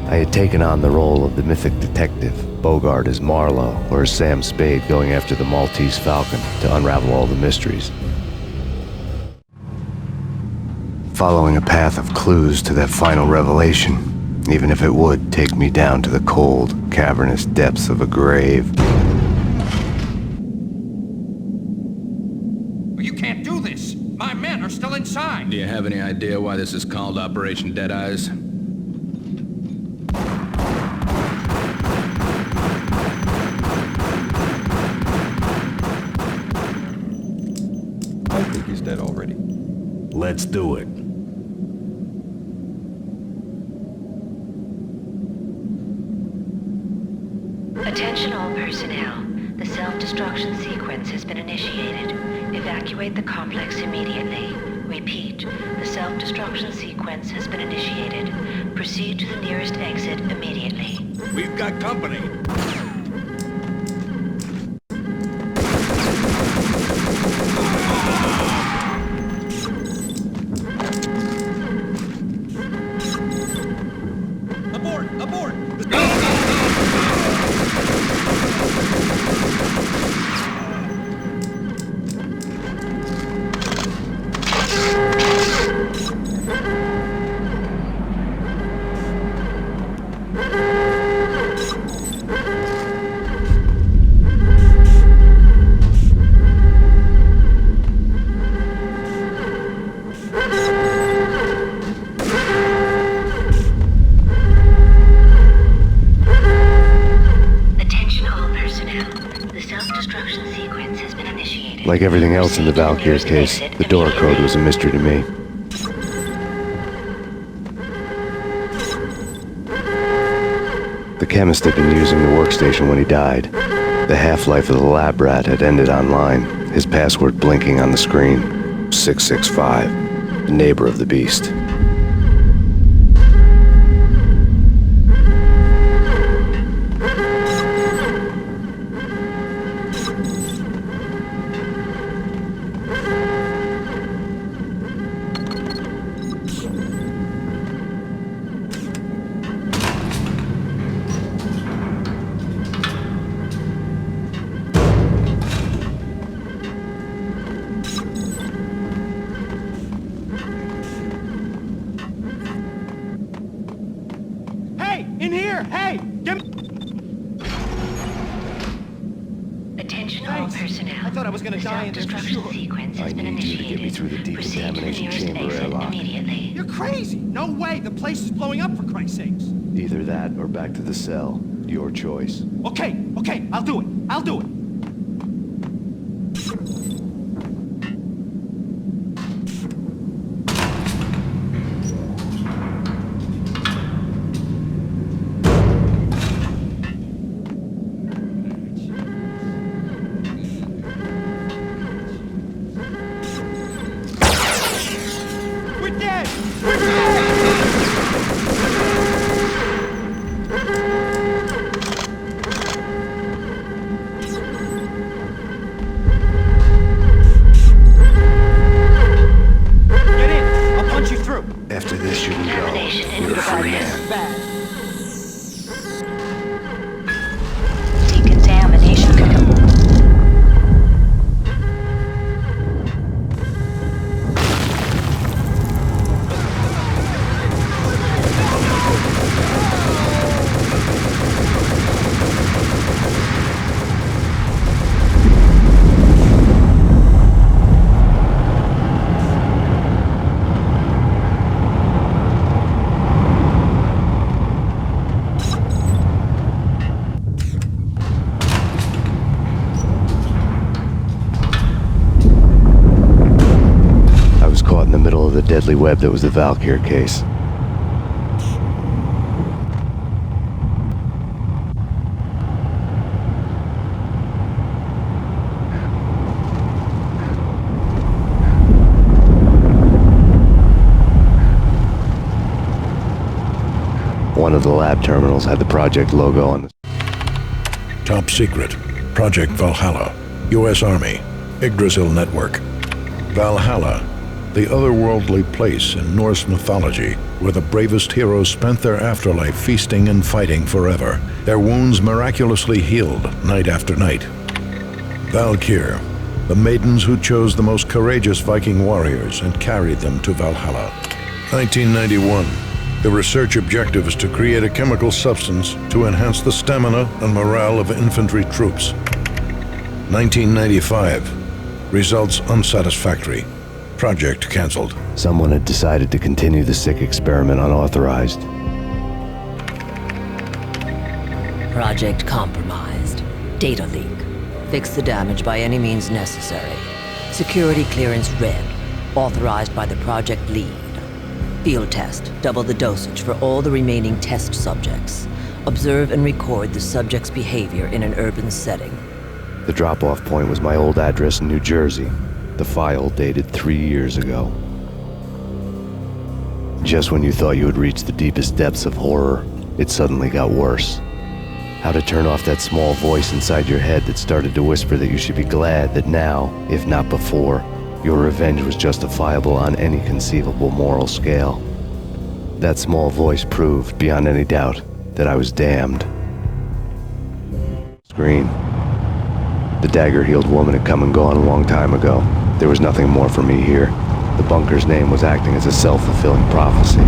I had taken on the role of the mythic detective, Bogart as Marlowe, or as Sam Spade going after the Maltese Falcon to unravel all the mysteries. Following a path of clues to that final revelation, even if it would take me down to the cold, cavernous depths of a grave. You can't do this! My men are still inside! Do you have any idea why this is called Operation Dead Eyes? I think he's dead already. Let's do it. Attention all personnel. The self-destruction sequence has been initiated. Evacuate the complex immediately. Repeat, the self-destruction sequence has been initiated. Proceed to the nearest exit immediately. We've got company. Like everything else in the Valkyrie case, the door code was a mystery to me. The chemist had been using the workstation when he died. The half-life of the lab rat had ended online, his password blinking on the screen. 665, the neighbor of the beast. In here! Hey! Get me! Attention all personnel. I thought I was gonna die in this. Self-destruction sequence has been I need you to get me initiated. through the decontamination Proceed to the chamber nearest exit airlock. immediately. You're crazy! No way! The place is blowing up, for Christ's sakes! Either that or back to the cell. Your choice. Okay, I'll do it. I'll do it. We're dead! We're dead! Get in! I'll punch you through! After this, you can go. You're a free man. Bad. Decontamination complete. I was caught in the middle of the deadly web that was the Valkyrie case. One of the lab terminals had the project logo on the Top secret. Project Valhalla. U.S. Army. Yggdrasil Network. Valhalla, the otherworldly place in Norse mythology where the bravest heroes spent their afterlife feasting and fighting forever, their wounds miraculously healed night after night. Valkyr, the maidens who chose the most courageous Viking warriors and carried them to Valhalla. 1991. The research objective is to create a chemical substance to enhance the stamina and morale of infantry troops. 1995. Results unsatisfactory. Project cancelled. Someone had decided to continue the sick experiment unauthorized. Project compromised. Data leak. Fix the damage by any means necessary. Security clearance red. Authorized by the project lead. Field test. Double the dosage for all the remaining test subjects. Observe and record the subject's behavior in an urban setting. The drop-off point was my old address in New Jersey. The file dated 3 years ago. Just when you thought you had reached the deepest depths of horror, it suddenly got worse. How to turn off that small voice inside your head that started to whisper that you should be glad that now, if not before, your revenge was justifiable on any conceivable moral scale. That small voice proved, beyond any doubt, that I was damned. Screen. The dagger-heeled woman had come and gone a long time ago. There was nothing more for me here. The bunker's name was acting as a self-fulfilling prophecy.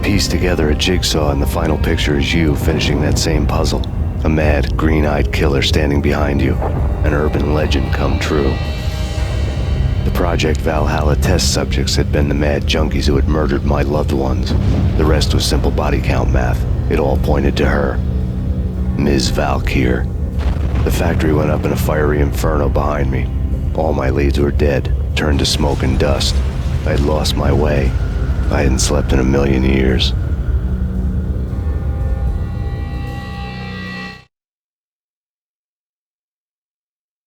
piece together a jigsaw, and the final picture is you finishing that same puzzle. A mad, green-eyed killer standing behind you. An urban legend come true. The Project Valhalla test subjects had been the mad junkies who had murdered my loved ones. The rest was simple body count math. It all pointed to her. Ms. Valkyr. The factory went up in a fiery inferno behind me. All my leads were dead, turned to smoke and dust. I had lost my way. I hadn't slept in a million years.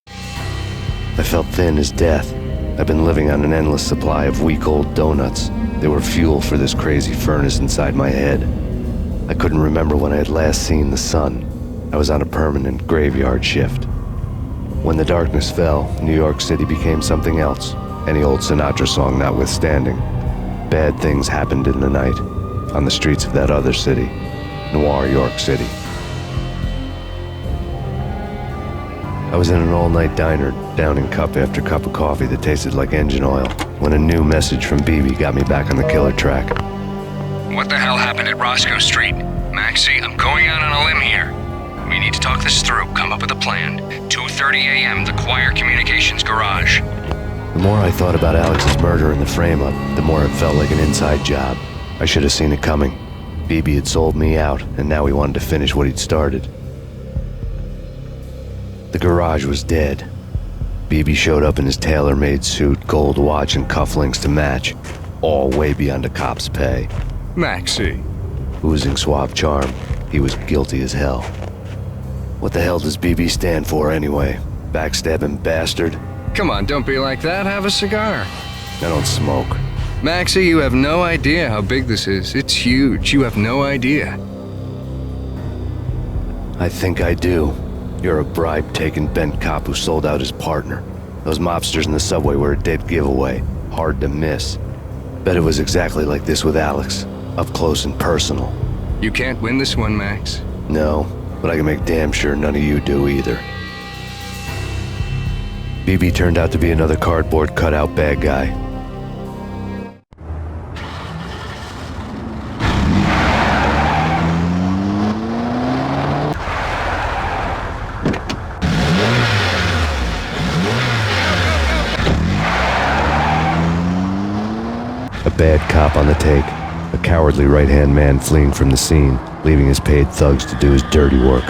I felt thin as death. I've been living on an endless supply of week-old donuts. They were fuel for this crazy furnace inside my head. I couldn't remember when I had last seen the sun. I was on a permanent graveyard shift. When the darkness fell, New York City became something else, any old Sinatra song notwithstanding. Bad things happened in the night, on the streets of that other city, Noir York City. I was in an all-night diner, downing cup after cup of coffee that tasted like engine oil, when a new message from BB got me back on the killer track. What the hell happened at Roscoe Street? Maxie, I'm going out on a limb here. We need to talk this through, come up with a plan. 2:30 a.m., the Choir Communications Garage. The more I thought about Alex's murder and the frame-up, the more it felt like an inside job. I should have seen it coming. BB had sold me out, and now he wanted to finish what he'd started. The garage was dead. BB showed up in his tailor-made suit, gold watch, and cufflinks to match, all way beyond a cop's pay. Maxie. Oozing suave charm, he was guilty as hell. What the hell does BB stand for anyway? Backstabbing bastard? Come on, don't be like that. Have a cigar. I don't smoke. Maxie, you have no idea how big this is. It's huge. You have no idea. I think I do. You're a bribe-taking bent cop who sold out his partner. Those mobsters in the subway were a dead giveaway. Hard to miss. Bet it was exactly like this with Alex. Up close and personal. You can't win this one, Max. No, but I can make damn sure none of you do either. BB turned out to be another cardboard cutout bad guy. A bad cop on the take. A cowardly right-hand man fleeing from the scene, leaving his paid thugs to do his dirty work.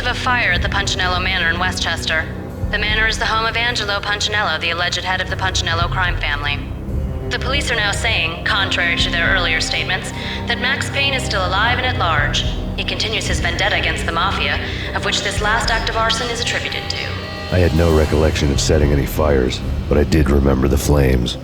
of a fire at the Punchinello Manor in Westchester. The manor is the home of Angelo Punchinello, the alleged head of the Punchinello crime family. The police are now saying, contrary to their earlier statements, that Max Payne is still alive and at large. He continues his vendetta against the Mafia, of which this last act of arson is attributed to. I had no recollection of setting any fires, but I did remember the flames.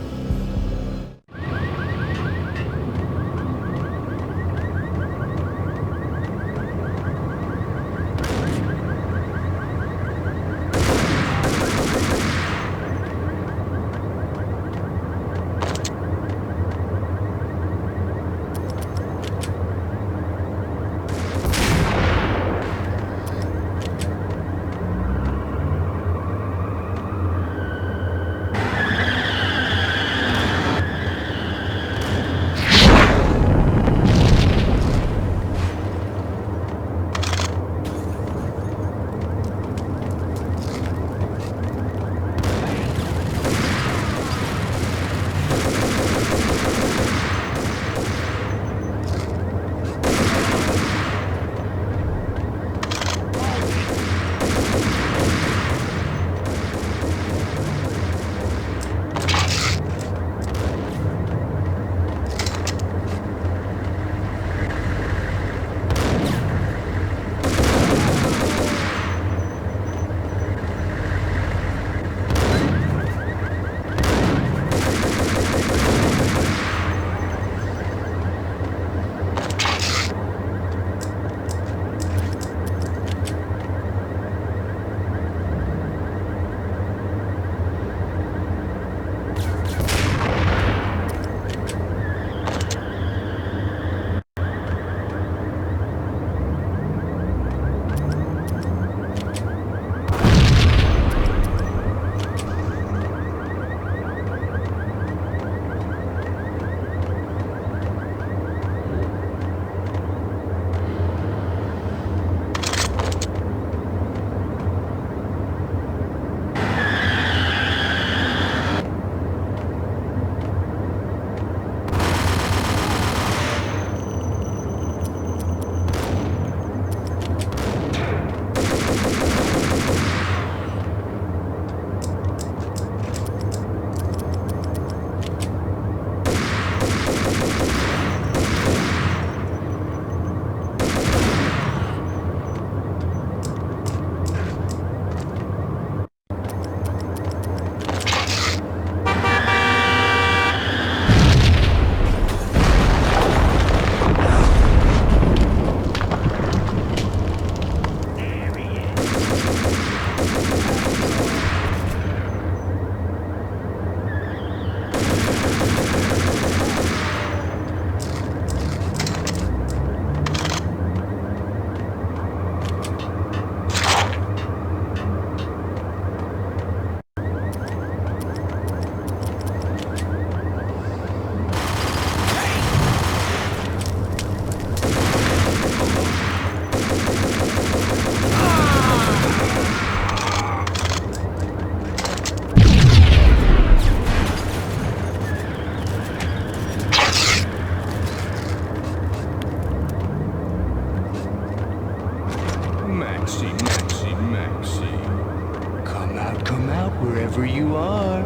wherever you are.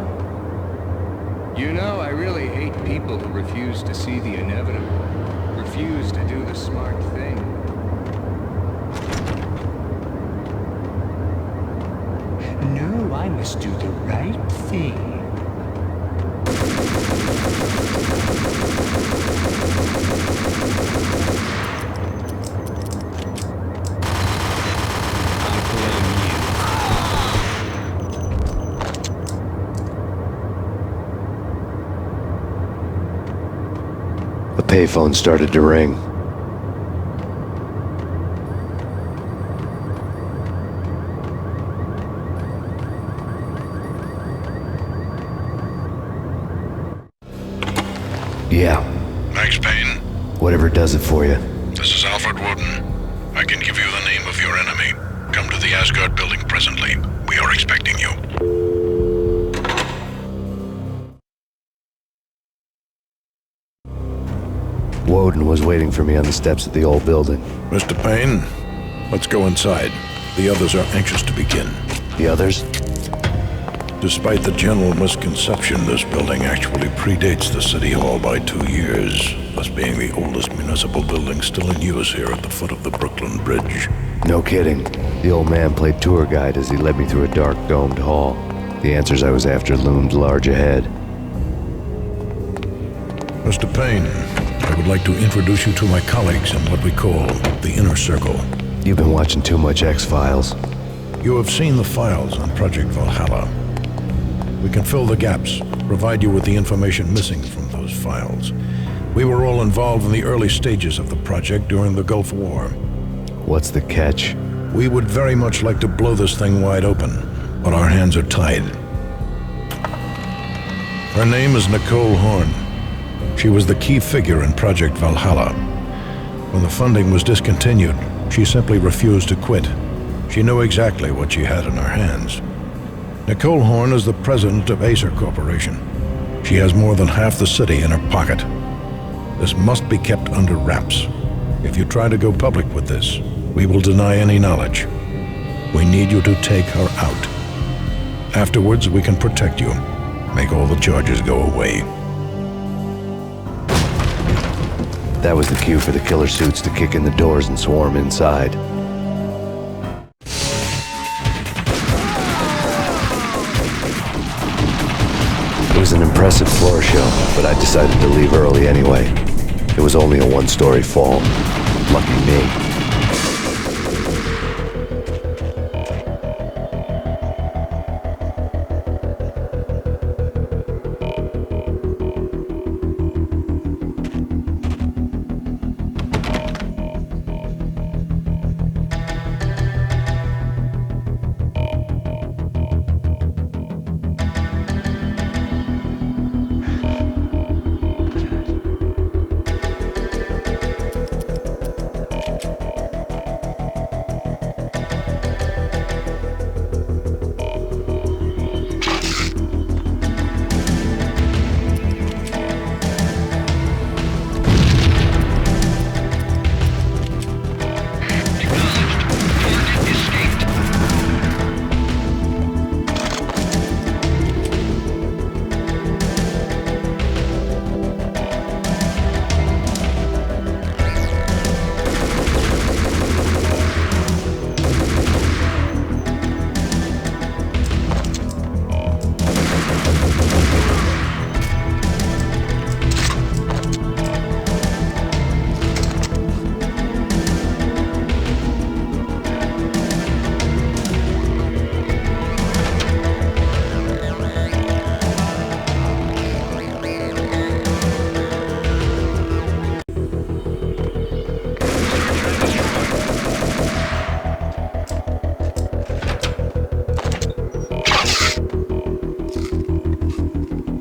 You know, I really hate people who refuse to see the inevitable, refuse to do the smart thing. No, I must do the right thing. The payphone started to ring. Yeah. Max Payne? Whatever does it for you. This is Alfred Woden. I can give you the name of your enemy. Come to the Asgard building presently. We are expecting you. Woden was waiting for me on the steps of the old building. Mr. Payne, let's go inside. The others are anxious to begin. The others? Despite the general misconception, this building actually predates the City Hall by 2 years, thus being the oldest municipal building still in use here at the foot of the Brooklyn Bridge. No kidding. The old man played tour guide as he led me through a dark, domed hall. The answers I was after loomed large ahead. Mr. Payne, I would like to introduce you to my colleagues in what we call the Inner Circle. You've been watching too much X-Files. You have seen the files on Project Valhalla. We can fill the gaps, provide you with the information missing from those files. We were all involved in the early stages of the project during the Gulf War. What's the catch? We would very much like to blow this thing wide open, but our hands are tied. Her name is Nicole Horn. She was the key figure in Project Valhalla. When the funding was discontinued, she simply refused to quit. She knew exactly what she had in her hands. Nicole Horn is the president of Acer Corporation. She has more than half the city in her pocket. This must be kept under wraps. If you try to go public with this, we will deny any knowledge. We need you to take her out. Afterwards, we can protect you. Make all the charges go away. That was the cue for the killer suits to kick in the doors and swarm inside. It was an impressive floor show, but I decided to leave early anyway. It was only a one-story fall. Lucky me.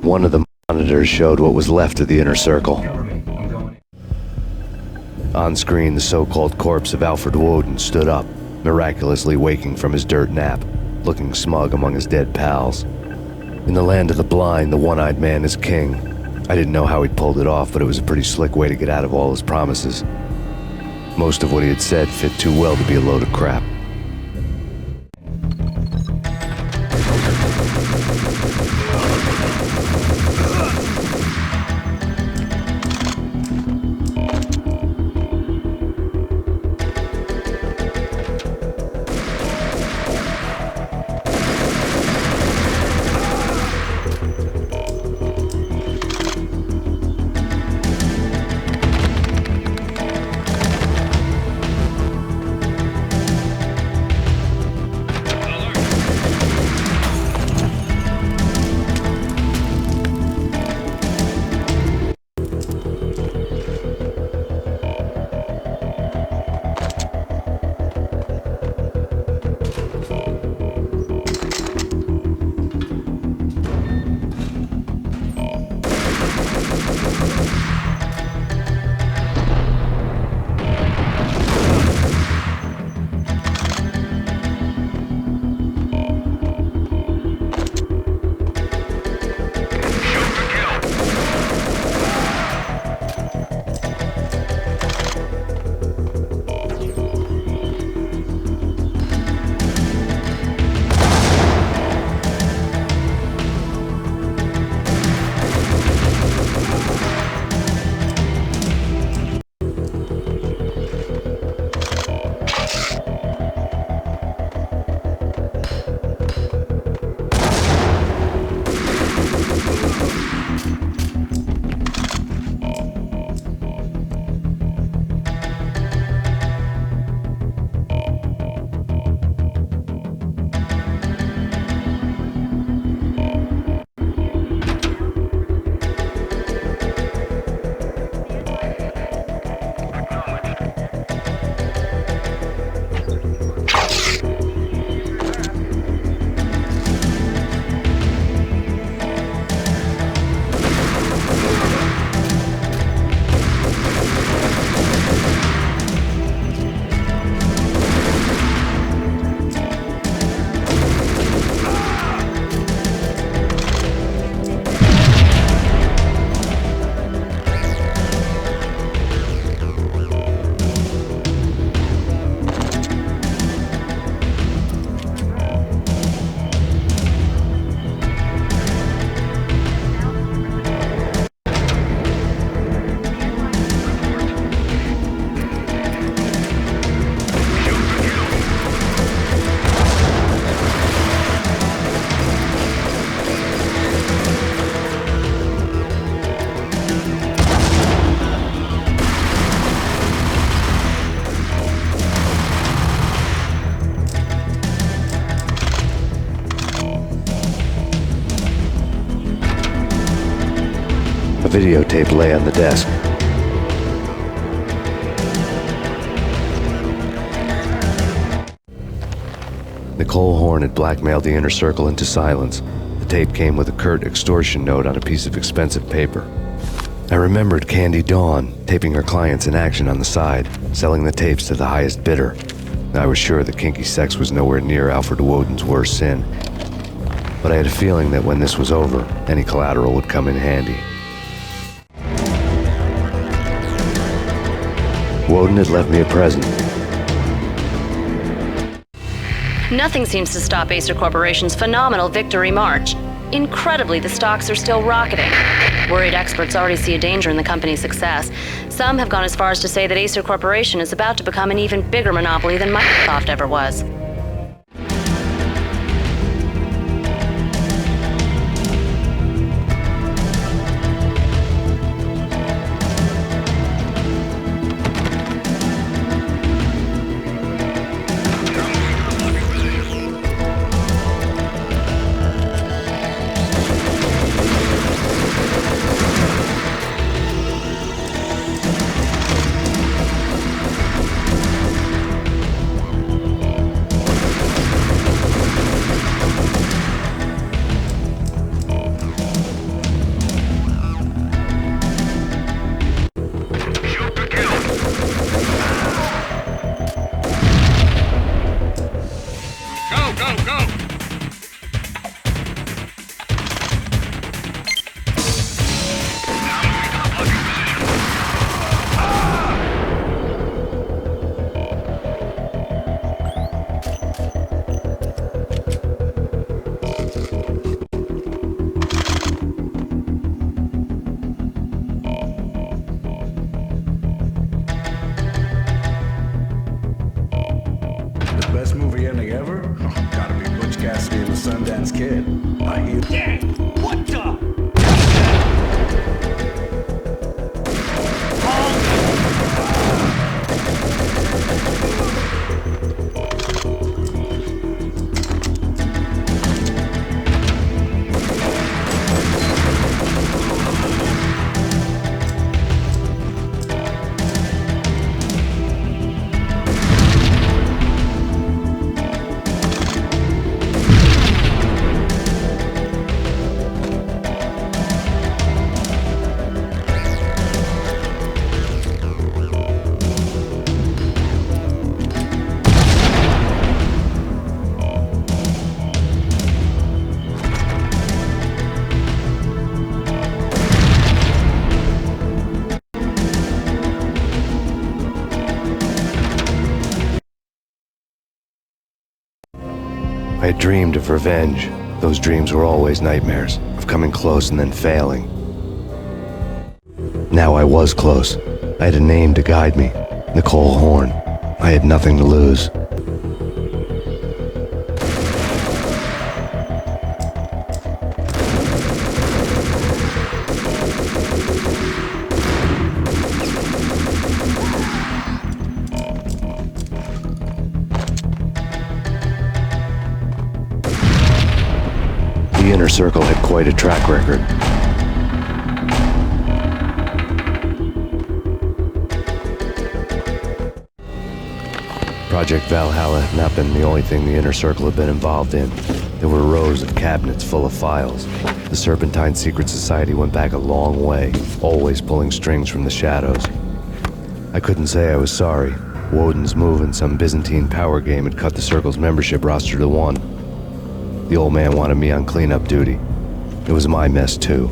One of the monitors showed what was left of the Inner Circle. On screen, the so-called corpse of Alfred Woden stood up, miraculously waking from his dirt nap, looking smug among his dead pals. In the land of the blind, the one-eyed man is king. I didn't know how he'd pulled it off, but it was a pretty slick way to get out of all his promises. Most of what he had said fit too well to be a load of crap. videotape lay on the desk. Nicole Horn had blackmailed the Inner Circle into silence. The tape came with a curt extortion note on a piece of expensive paper. I remembered Candy Dawn taping her clients in action on the side, selling the tapes to the highest bidder. I was sure that kinky sex was nowhere near Alfred Woden's worst sin, but I had a feeling that when this was over, any collateral would come in handy. Woden had left me a present. Nothing seems to stop Acer Corporation's phenomenal victory march. Incredibly, the stocks are still rocketing. Worried experts already see a danger in the company's success. Some have gone as far as to say that Acer Corporation is about to become an even bigger monopoly than Microsoft ever was. Best movie ending ever? Oh, gotta be Butch Cassidy and the Sundance Kid. I hear. Yeah! What the? I had dreamed of revenge. Those dreams were always nightmares, of coming close and then failing. Now I was close. I had a name to guide me, Nicole Horn. I had nothing to lose. The Inner Circle had quite a track record. Project Valhalla had not been the only thing the Inner Circle had been involved in. There were rows of cabinets full of files. The Serpentine Secret Society went back a long way, always pulling strings from the shadows. I couldn't say I was sorry. Woden's move in some Byzantine power game had cut the Circle's membership roster to 1. The old man wanted me on cleanup duty. It was my mess, too.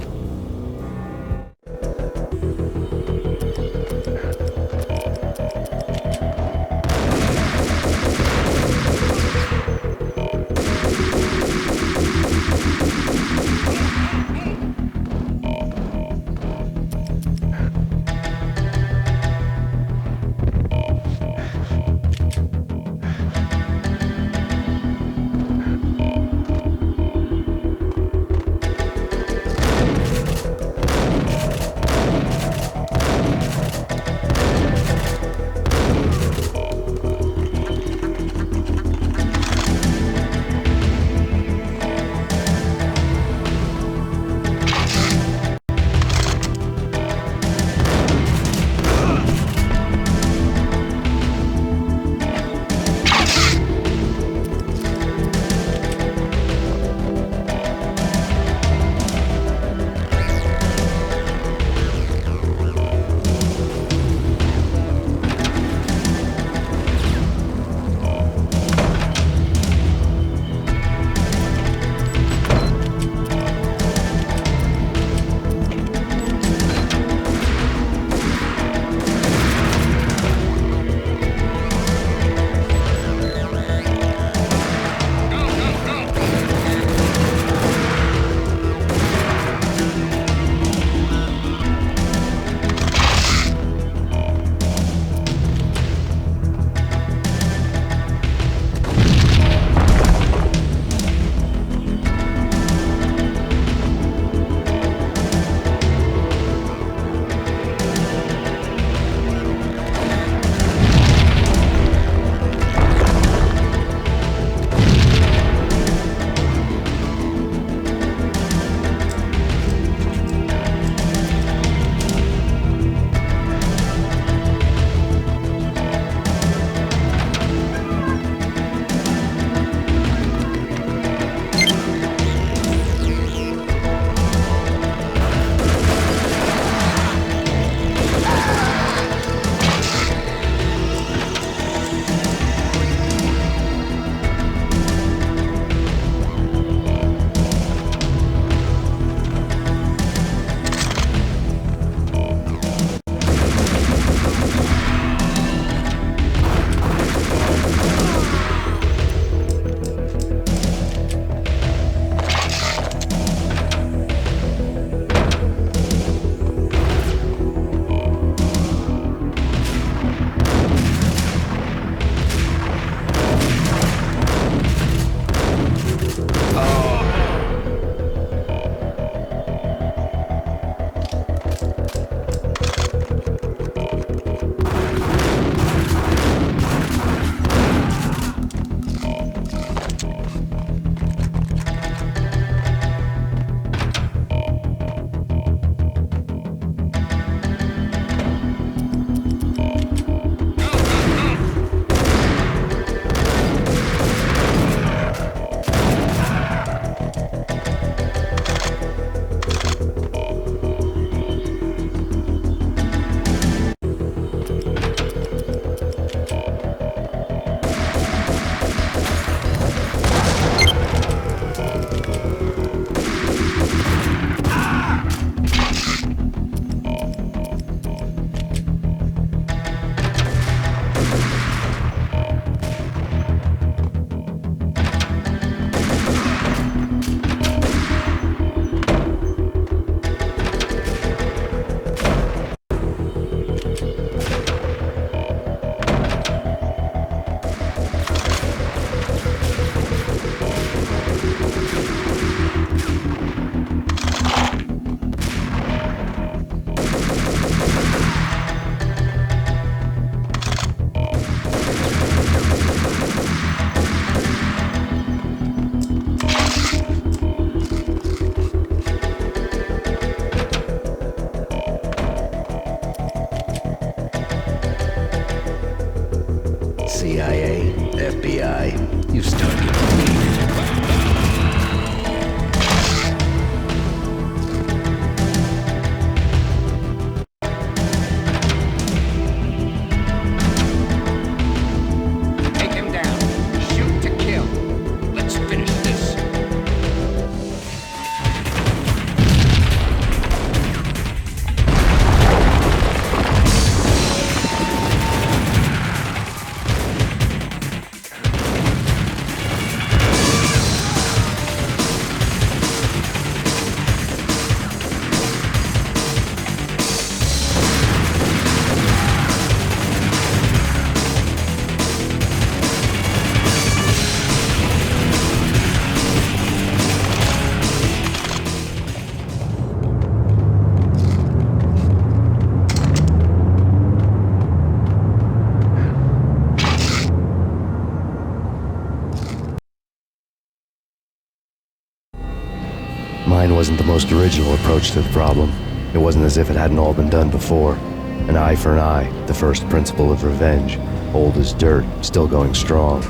most original approach to the problem. It wasn't as if it hadn't all been done before. An eye for an eye, the first principle of revenge. Old as dirt, still going strong.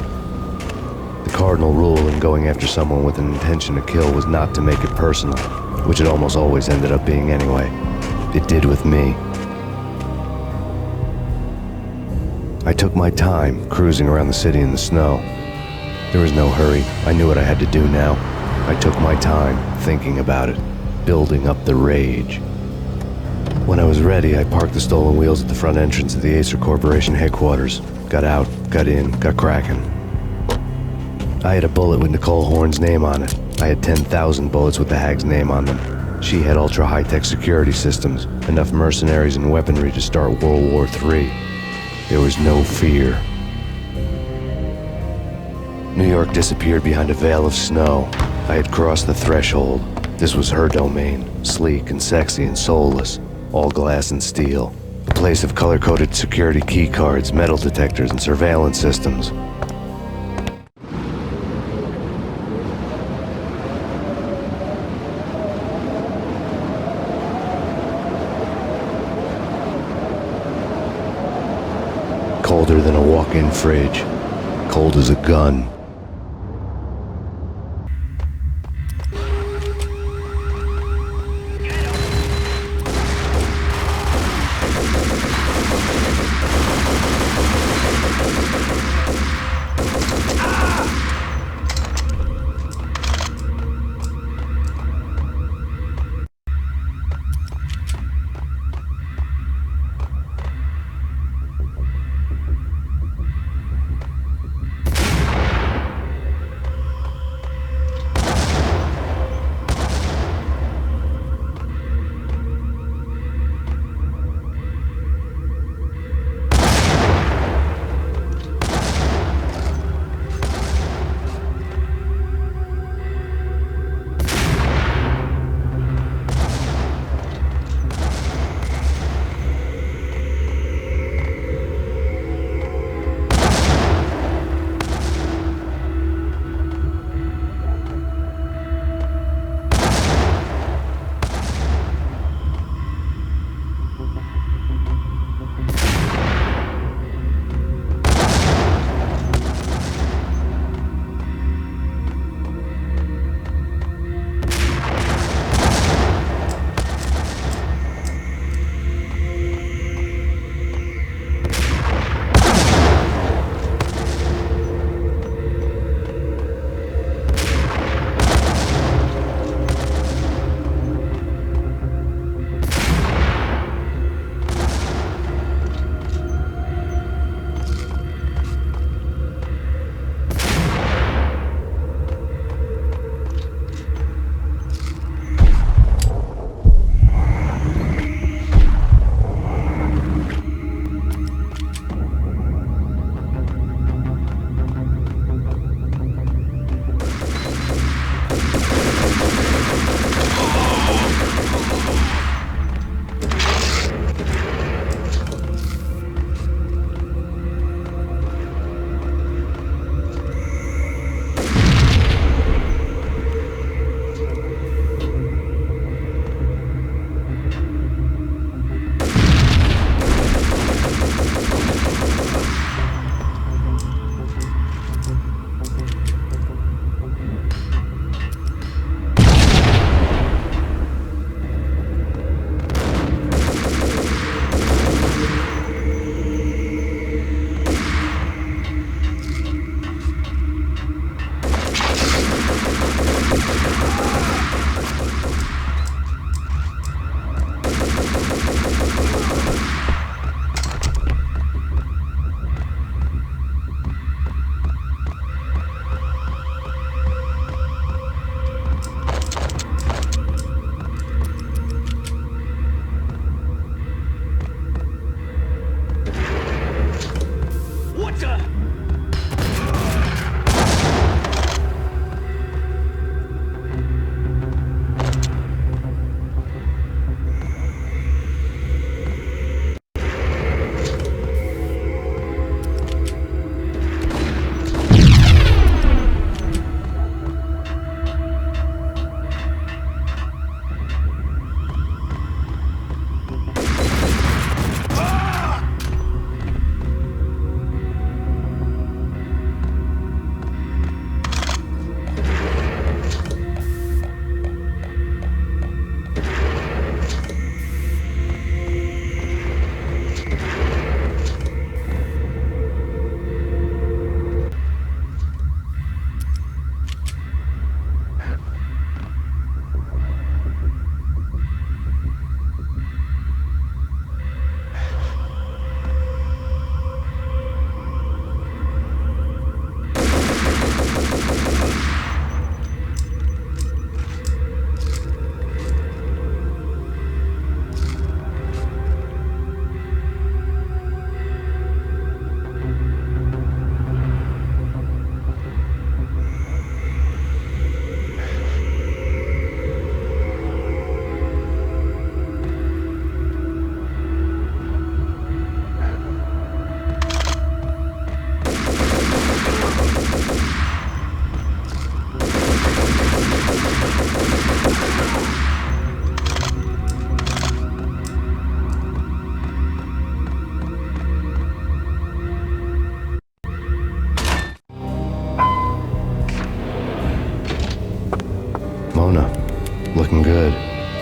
The cardinal rule in going after someone with an intention to kill was not to make it personal, which it almost always ended up being anyway. It did with me. I took my time, cruising around the city in the snow. There was no hurry. I knew what I had to do now. I took my time, thinking about it, building up the rage. When I was ready, I parked the stolen wheels at the front entrance of the Acer Corporation headquarters. Got out, got in, got cracking. I had a bullet with Nicole Horn's name on it. I had 10,000 bullets with the hag's name on them. She had ultra-high-tech security systems, enough mercenaries and weaponry to start World War III. There was no fear. New York disappeared behind a veil of snow. I had crossed the threshold. This was her domain, sleek and sexy and soulless, all glass and steel. A place of color-coded security key cards, metal detectors, and surveillance systems. Colder than a walk-in fridge. Cold as a gun.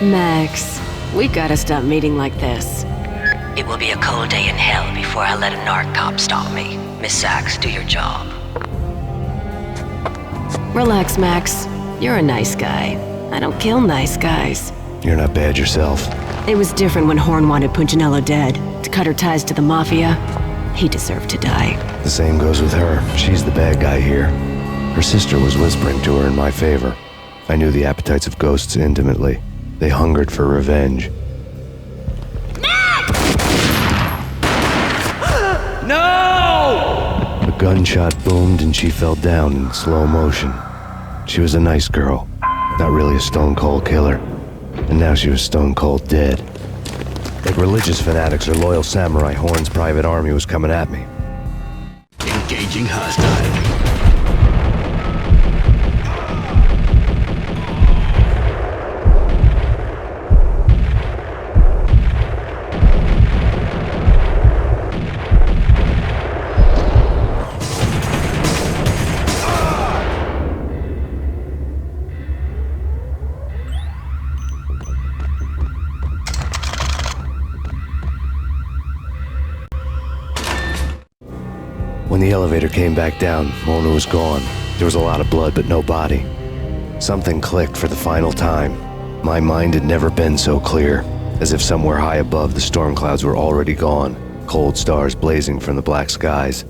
Max, we gotta stop meeting like this. It will be a cold day in hell before I let a narc cop stop me. Miss Sachs, do your job. Relax, Max. You're a nice guy. I don't kill nice guys. You're not bad yourself. It was different when Horn wanted Punchinello dead. To cut her ties to the Mafia, he deserved to die. The same goes with her. She's the bad guy here. Her sister was whispering to her in my favor. I knew the appetites of ghosts intimately. They hungered for revenge. No! A gunshot boomed and she fell down in slow motion. She was a nice girl, not really a stone-cold killer. And now she was stone-cold dead. Like religious fanatics or loyal samurai, Horn's private army was coming at me. Engaging hostile. When the elevator came back down, Mona was gone. There was a lot of blood, but no body. Something clicked for the final time. My mind had never been so clear, as if somewhere high above the storm clouds were already gone, cold stars blazing from the black skies.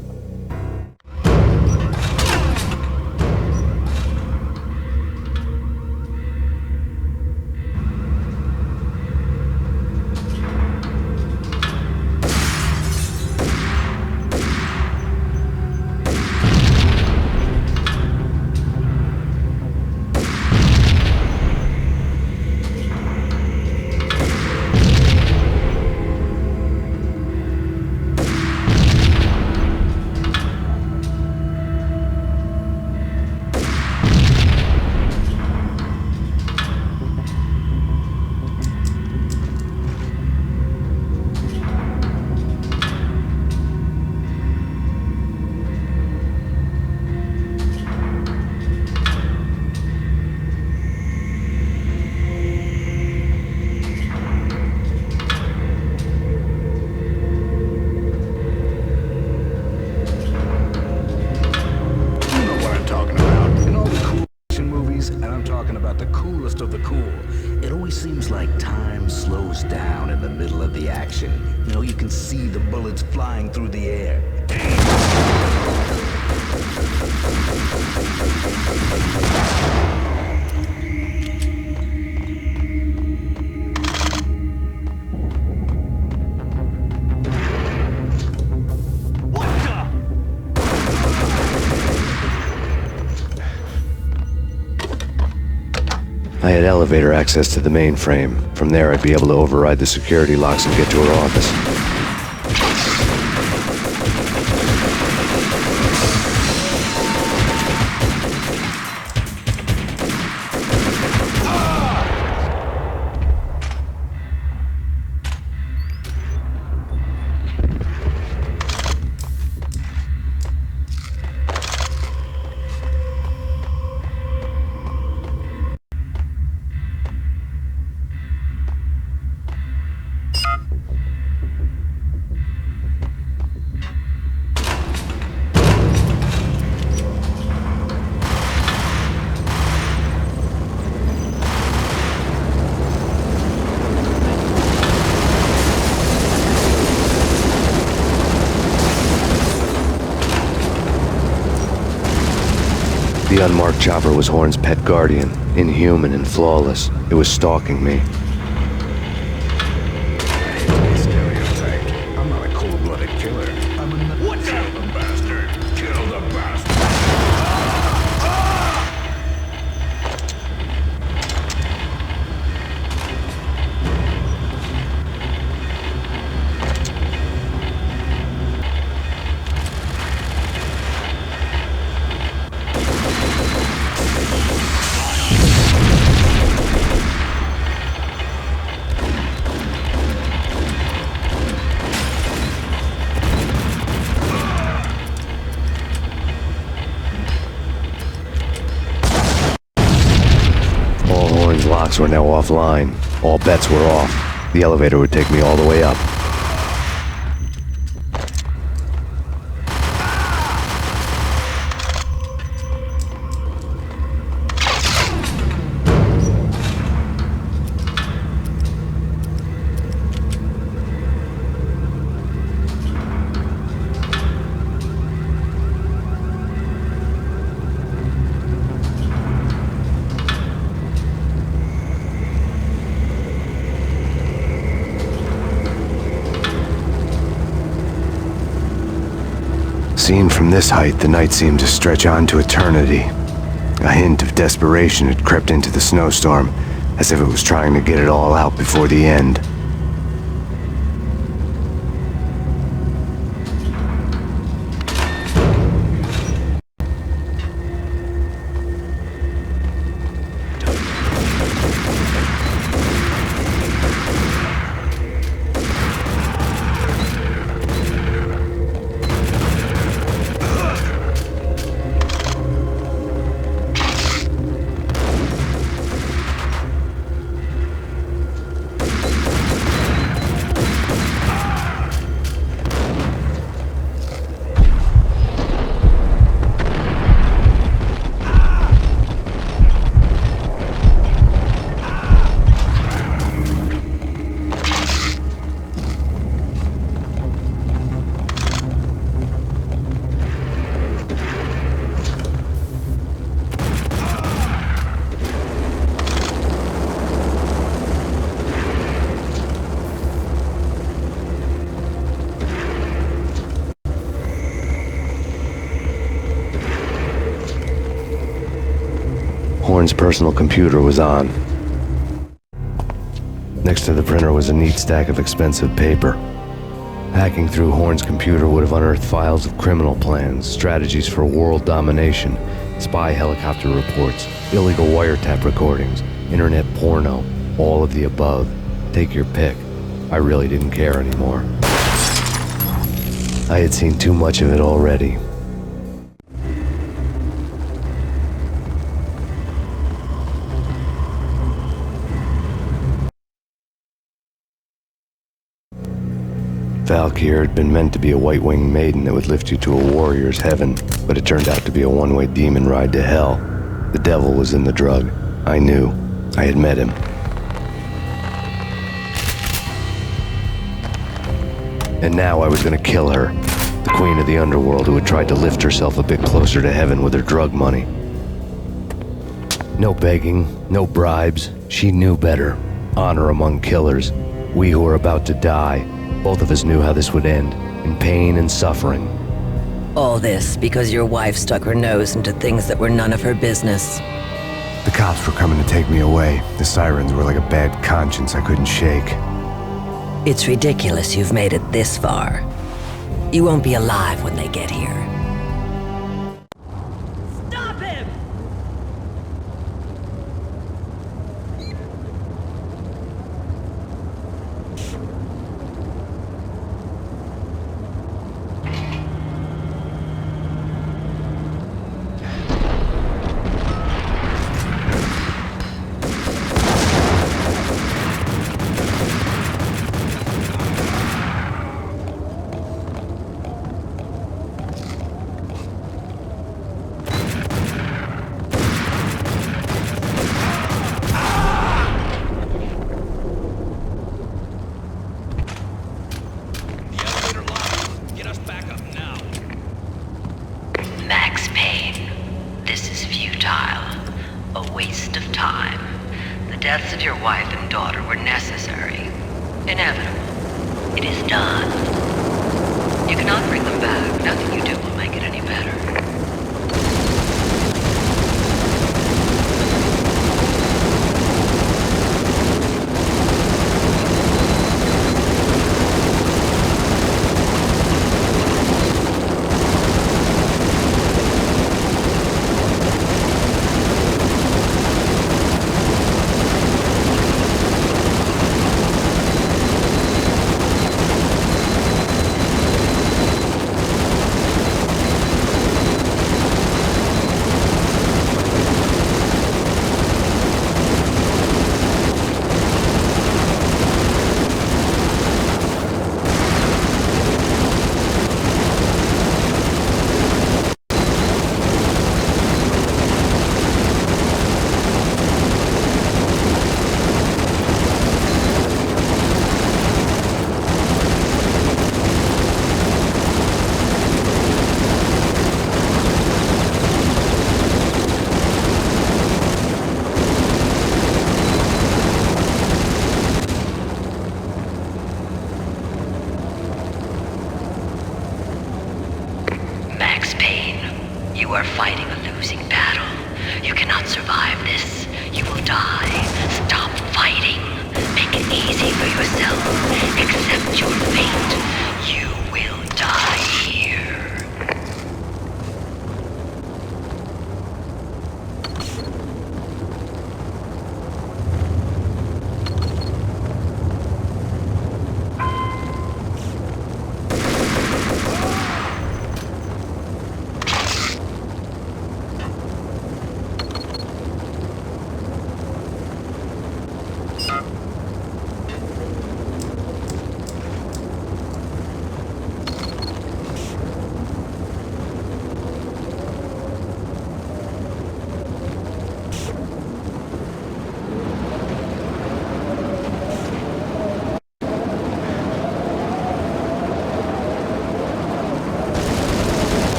Seems like time slows down in the middle of the action. You know, you can see the bullets flying through the air. I had elevator access to the mainframe. From there, I'd be able to override the security locks and get to her office. The unmarked chopper was Horn's pet guardian, inhuman and flawless. It was stalking me. Stereotype. I'm not a cold-blooded killer. I'm a... What the? Kill the bastard! Kill the bastard! Locks were now offline. All bets were off. The elevator would take me all the way up. Seen from this height, the night seemed to stretch on to eternity. A hint of desperation had crept into the snowstorm, as if it was trying to get it all out before the end. Horn's personal computer was on. Next to the printer was a neat stack of expensive paper. Hacking through Horn's computer would have unearthed files of criminal plans, strategies for world domination, spy helicopter reports, illegal wiretap recordings, internet porno, all of the above. Take your pick. I really didn't care anymore. I had seen too much of it already. Valkyr had been meant to be a white-winged maiden that would lift you to a warrior's heaven, but it turned out to be a one-way demon ride to hell. The devil was in the drug. I knew. I had met him. And now I was gonna kill her, the queen of the underworld who had tried to lift herself a bit closer to heaven with her drug money. No begging, no bribes. She knew better. Honor among killers. We who were about to die. Both of us knew how this would end, in pain and suffering. All this because your wife stuck her nose into things that were none of her business. The cops were coming to take me away. The sirens were like a bad conscience I couldn't shake. It's ridiculous you've made it this far. You won't be alive when they get here. Stop him! Max Payne, this is futile. A waste of time. The deaths of your wife and daughter were necessary. Inevitable. It is done. You cannot bring them back. Nothing you do will make it any better. You are fighting a losing battle. You cannot survive this. You will die. Stop fighting. Make it easy for yourself. Accept your fate. You will die here.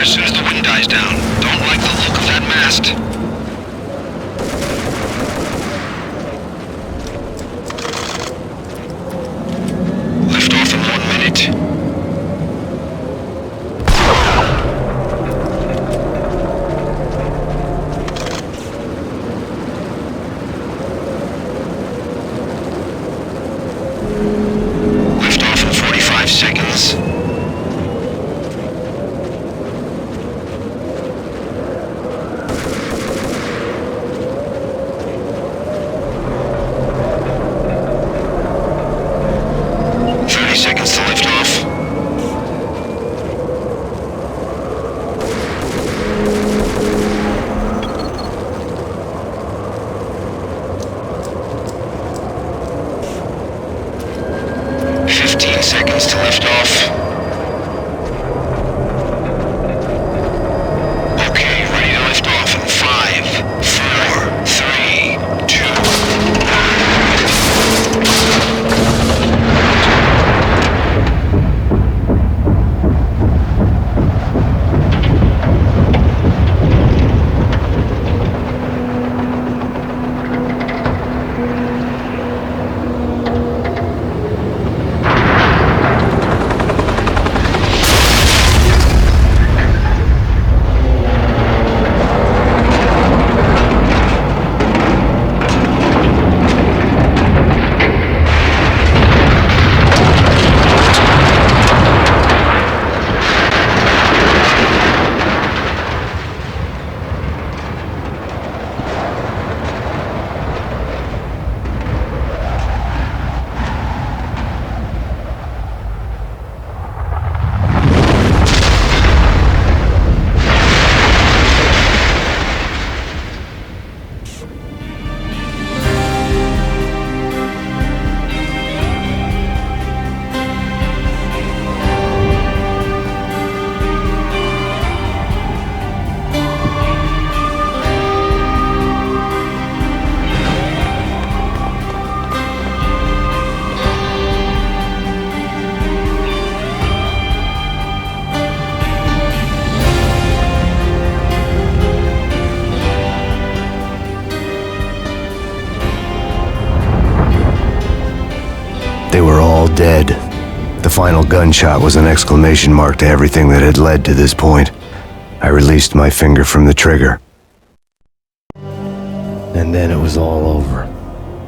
as soon as the wind dies down. Don't like the look of that mast. Lift off in 1 minute. Lift off in 45 seconds. Seconds to lift off. Okay, ready to lift off in 5, 4, 3, They were all dead. The final gunshot was an exclamation mark to everything that had led to this point. I released my finger from the trigger. And then it was all over.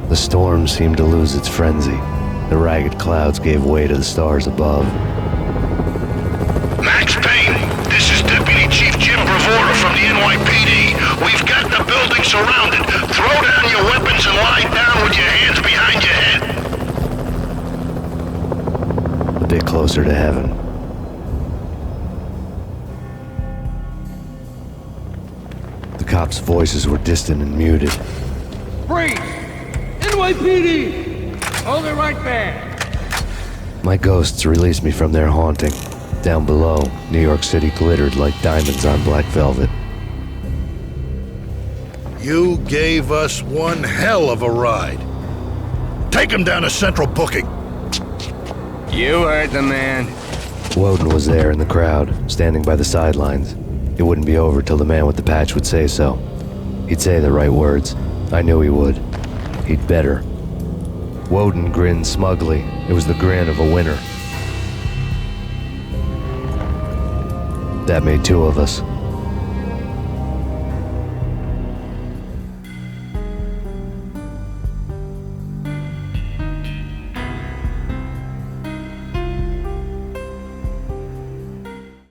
The storm seemed to lose its frenzy. The ragged clouds gave way to the stars above. Max Payne, this is Deputy Chief Jim Bravura from the NYPD. We've got the building surrounded. Throw down your weapons and lie down with your hands behind your head. A bit closer to heaven. The cops' voices were distant and muted. Freeze! NYPD! Hold it right there! My ghosts released me from their haunting. Down below, New York City glittered like diamonds on black velvet. You gave us one hell of a ride. Take him down to Central Booking. You heard the man. Woden was there in the crowd, standing by the sidelines. It wouldn't be over till the man with the patch would say so. He'd say the right words. I knew he would. He'd better. Woden grinned smugly. It was the grin of a winner. That made two of us.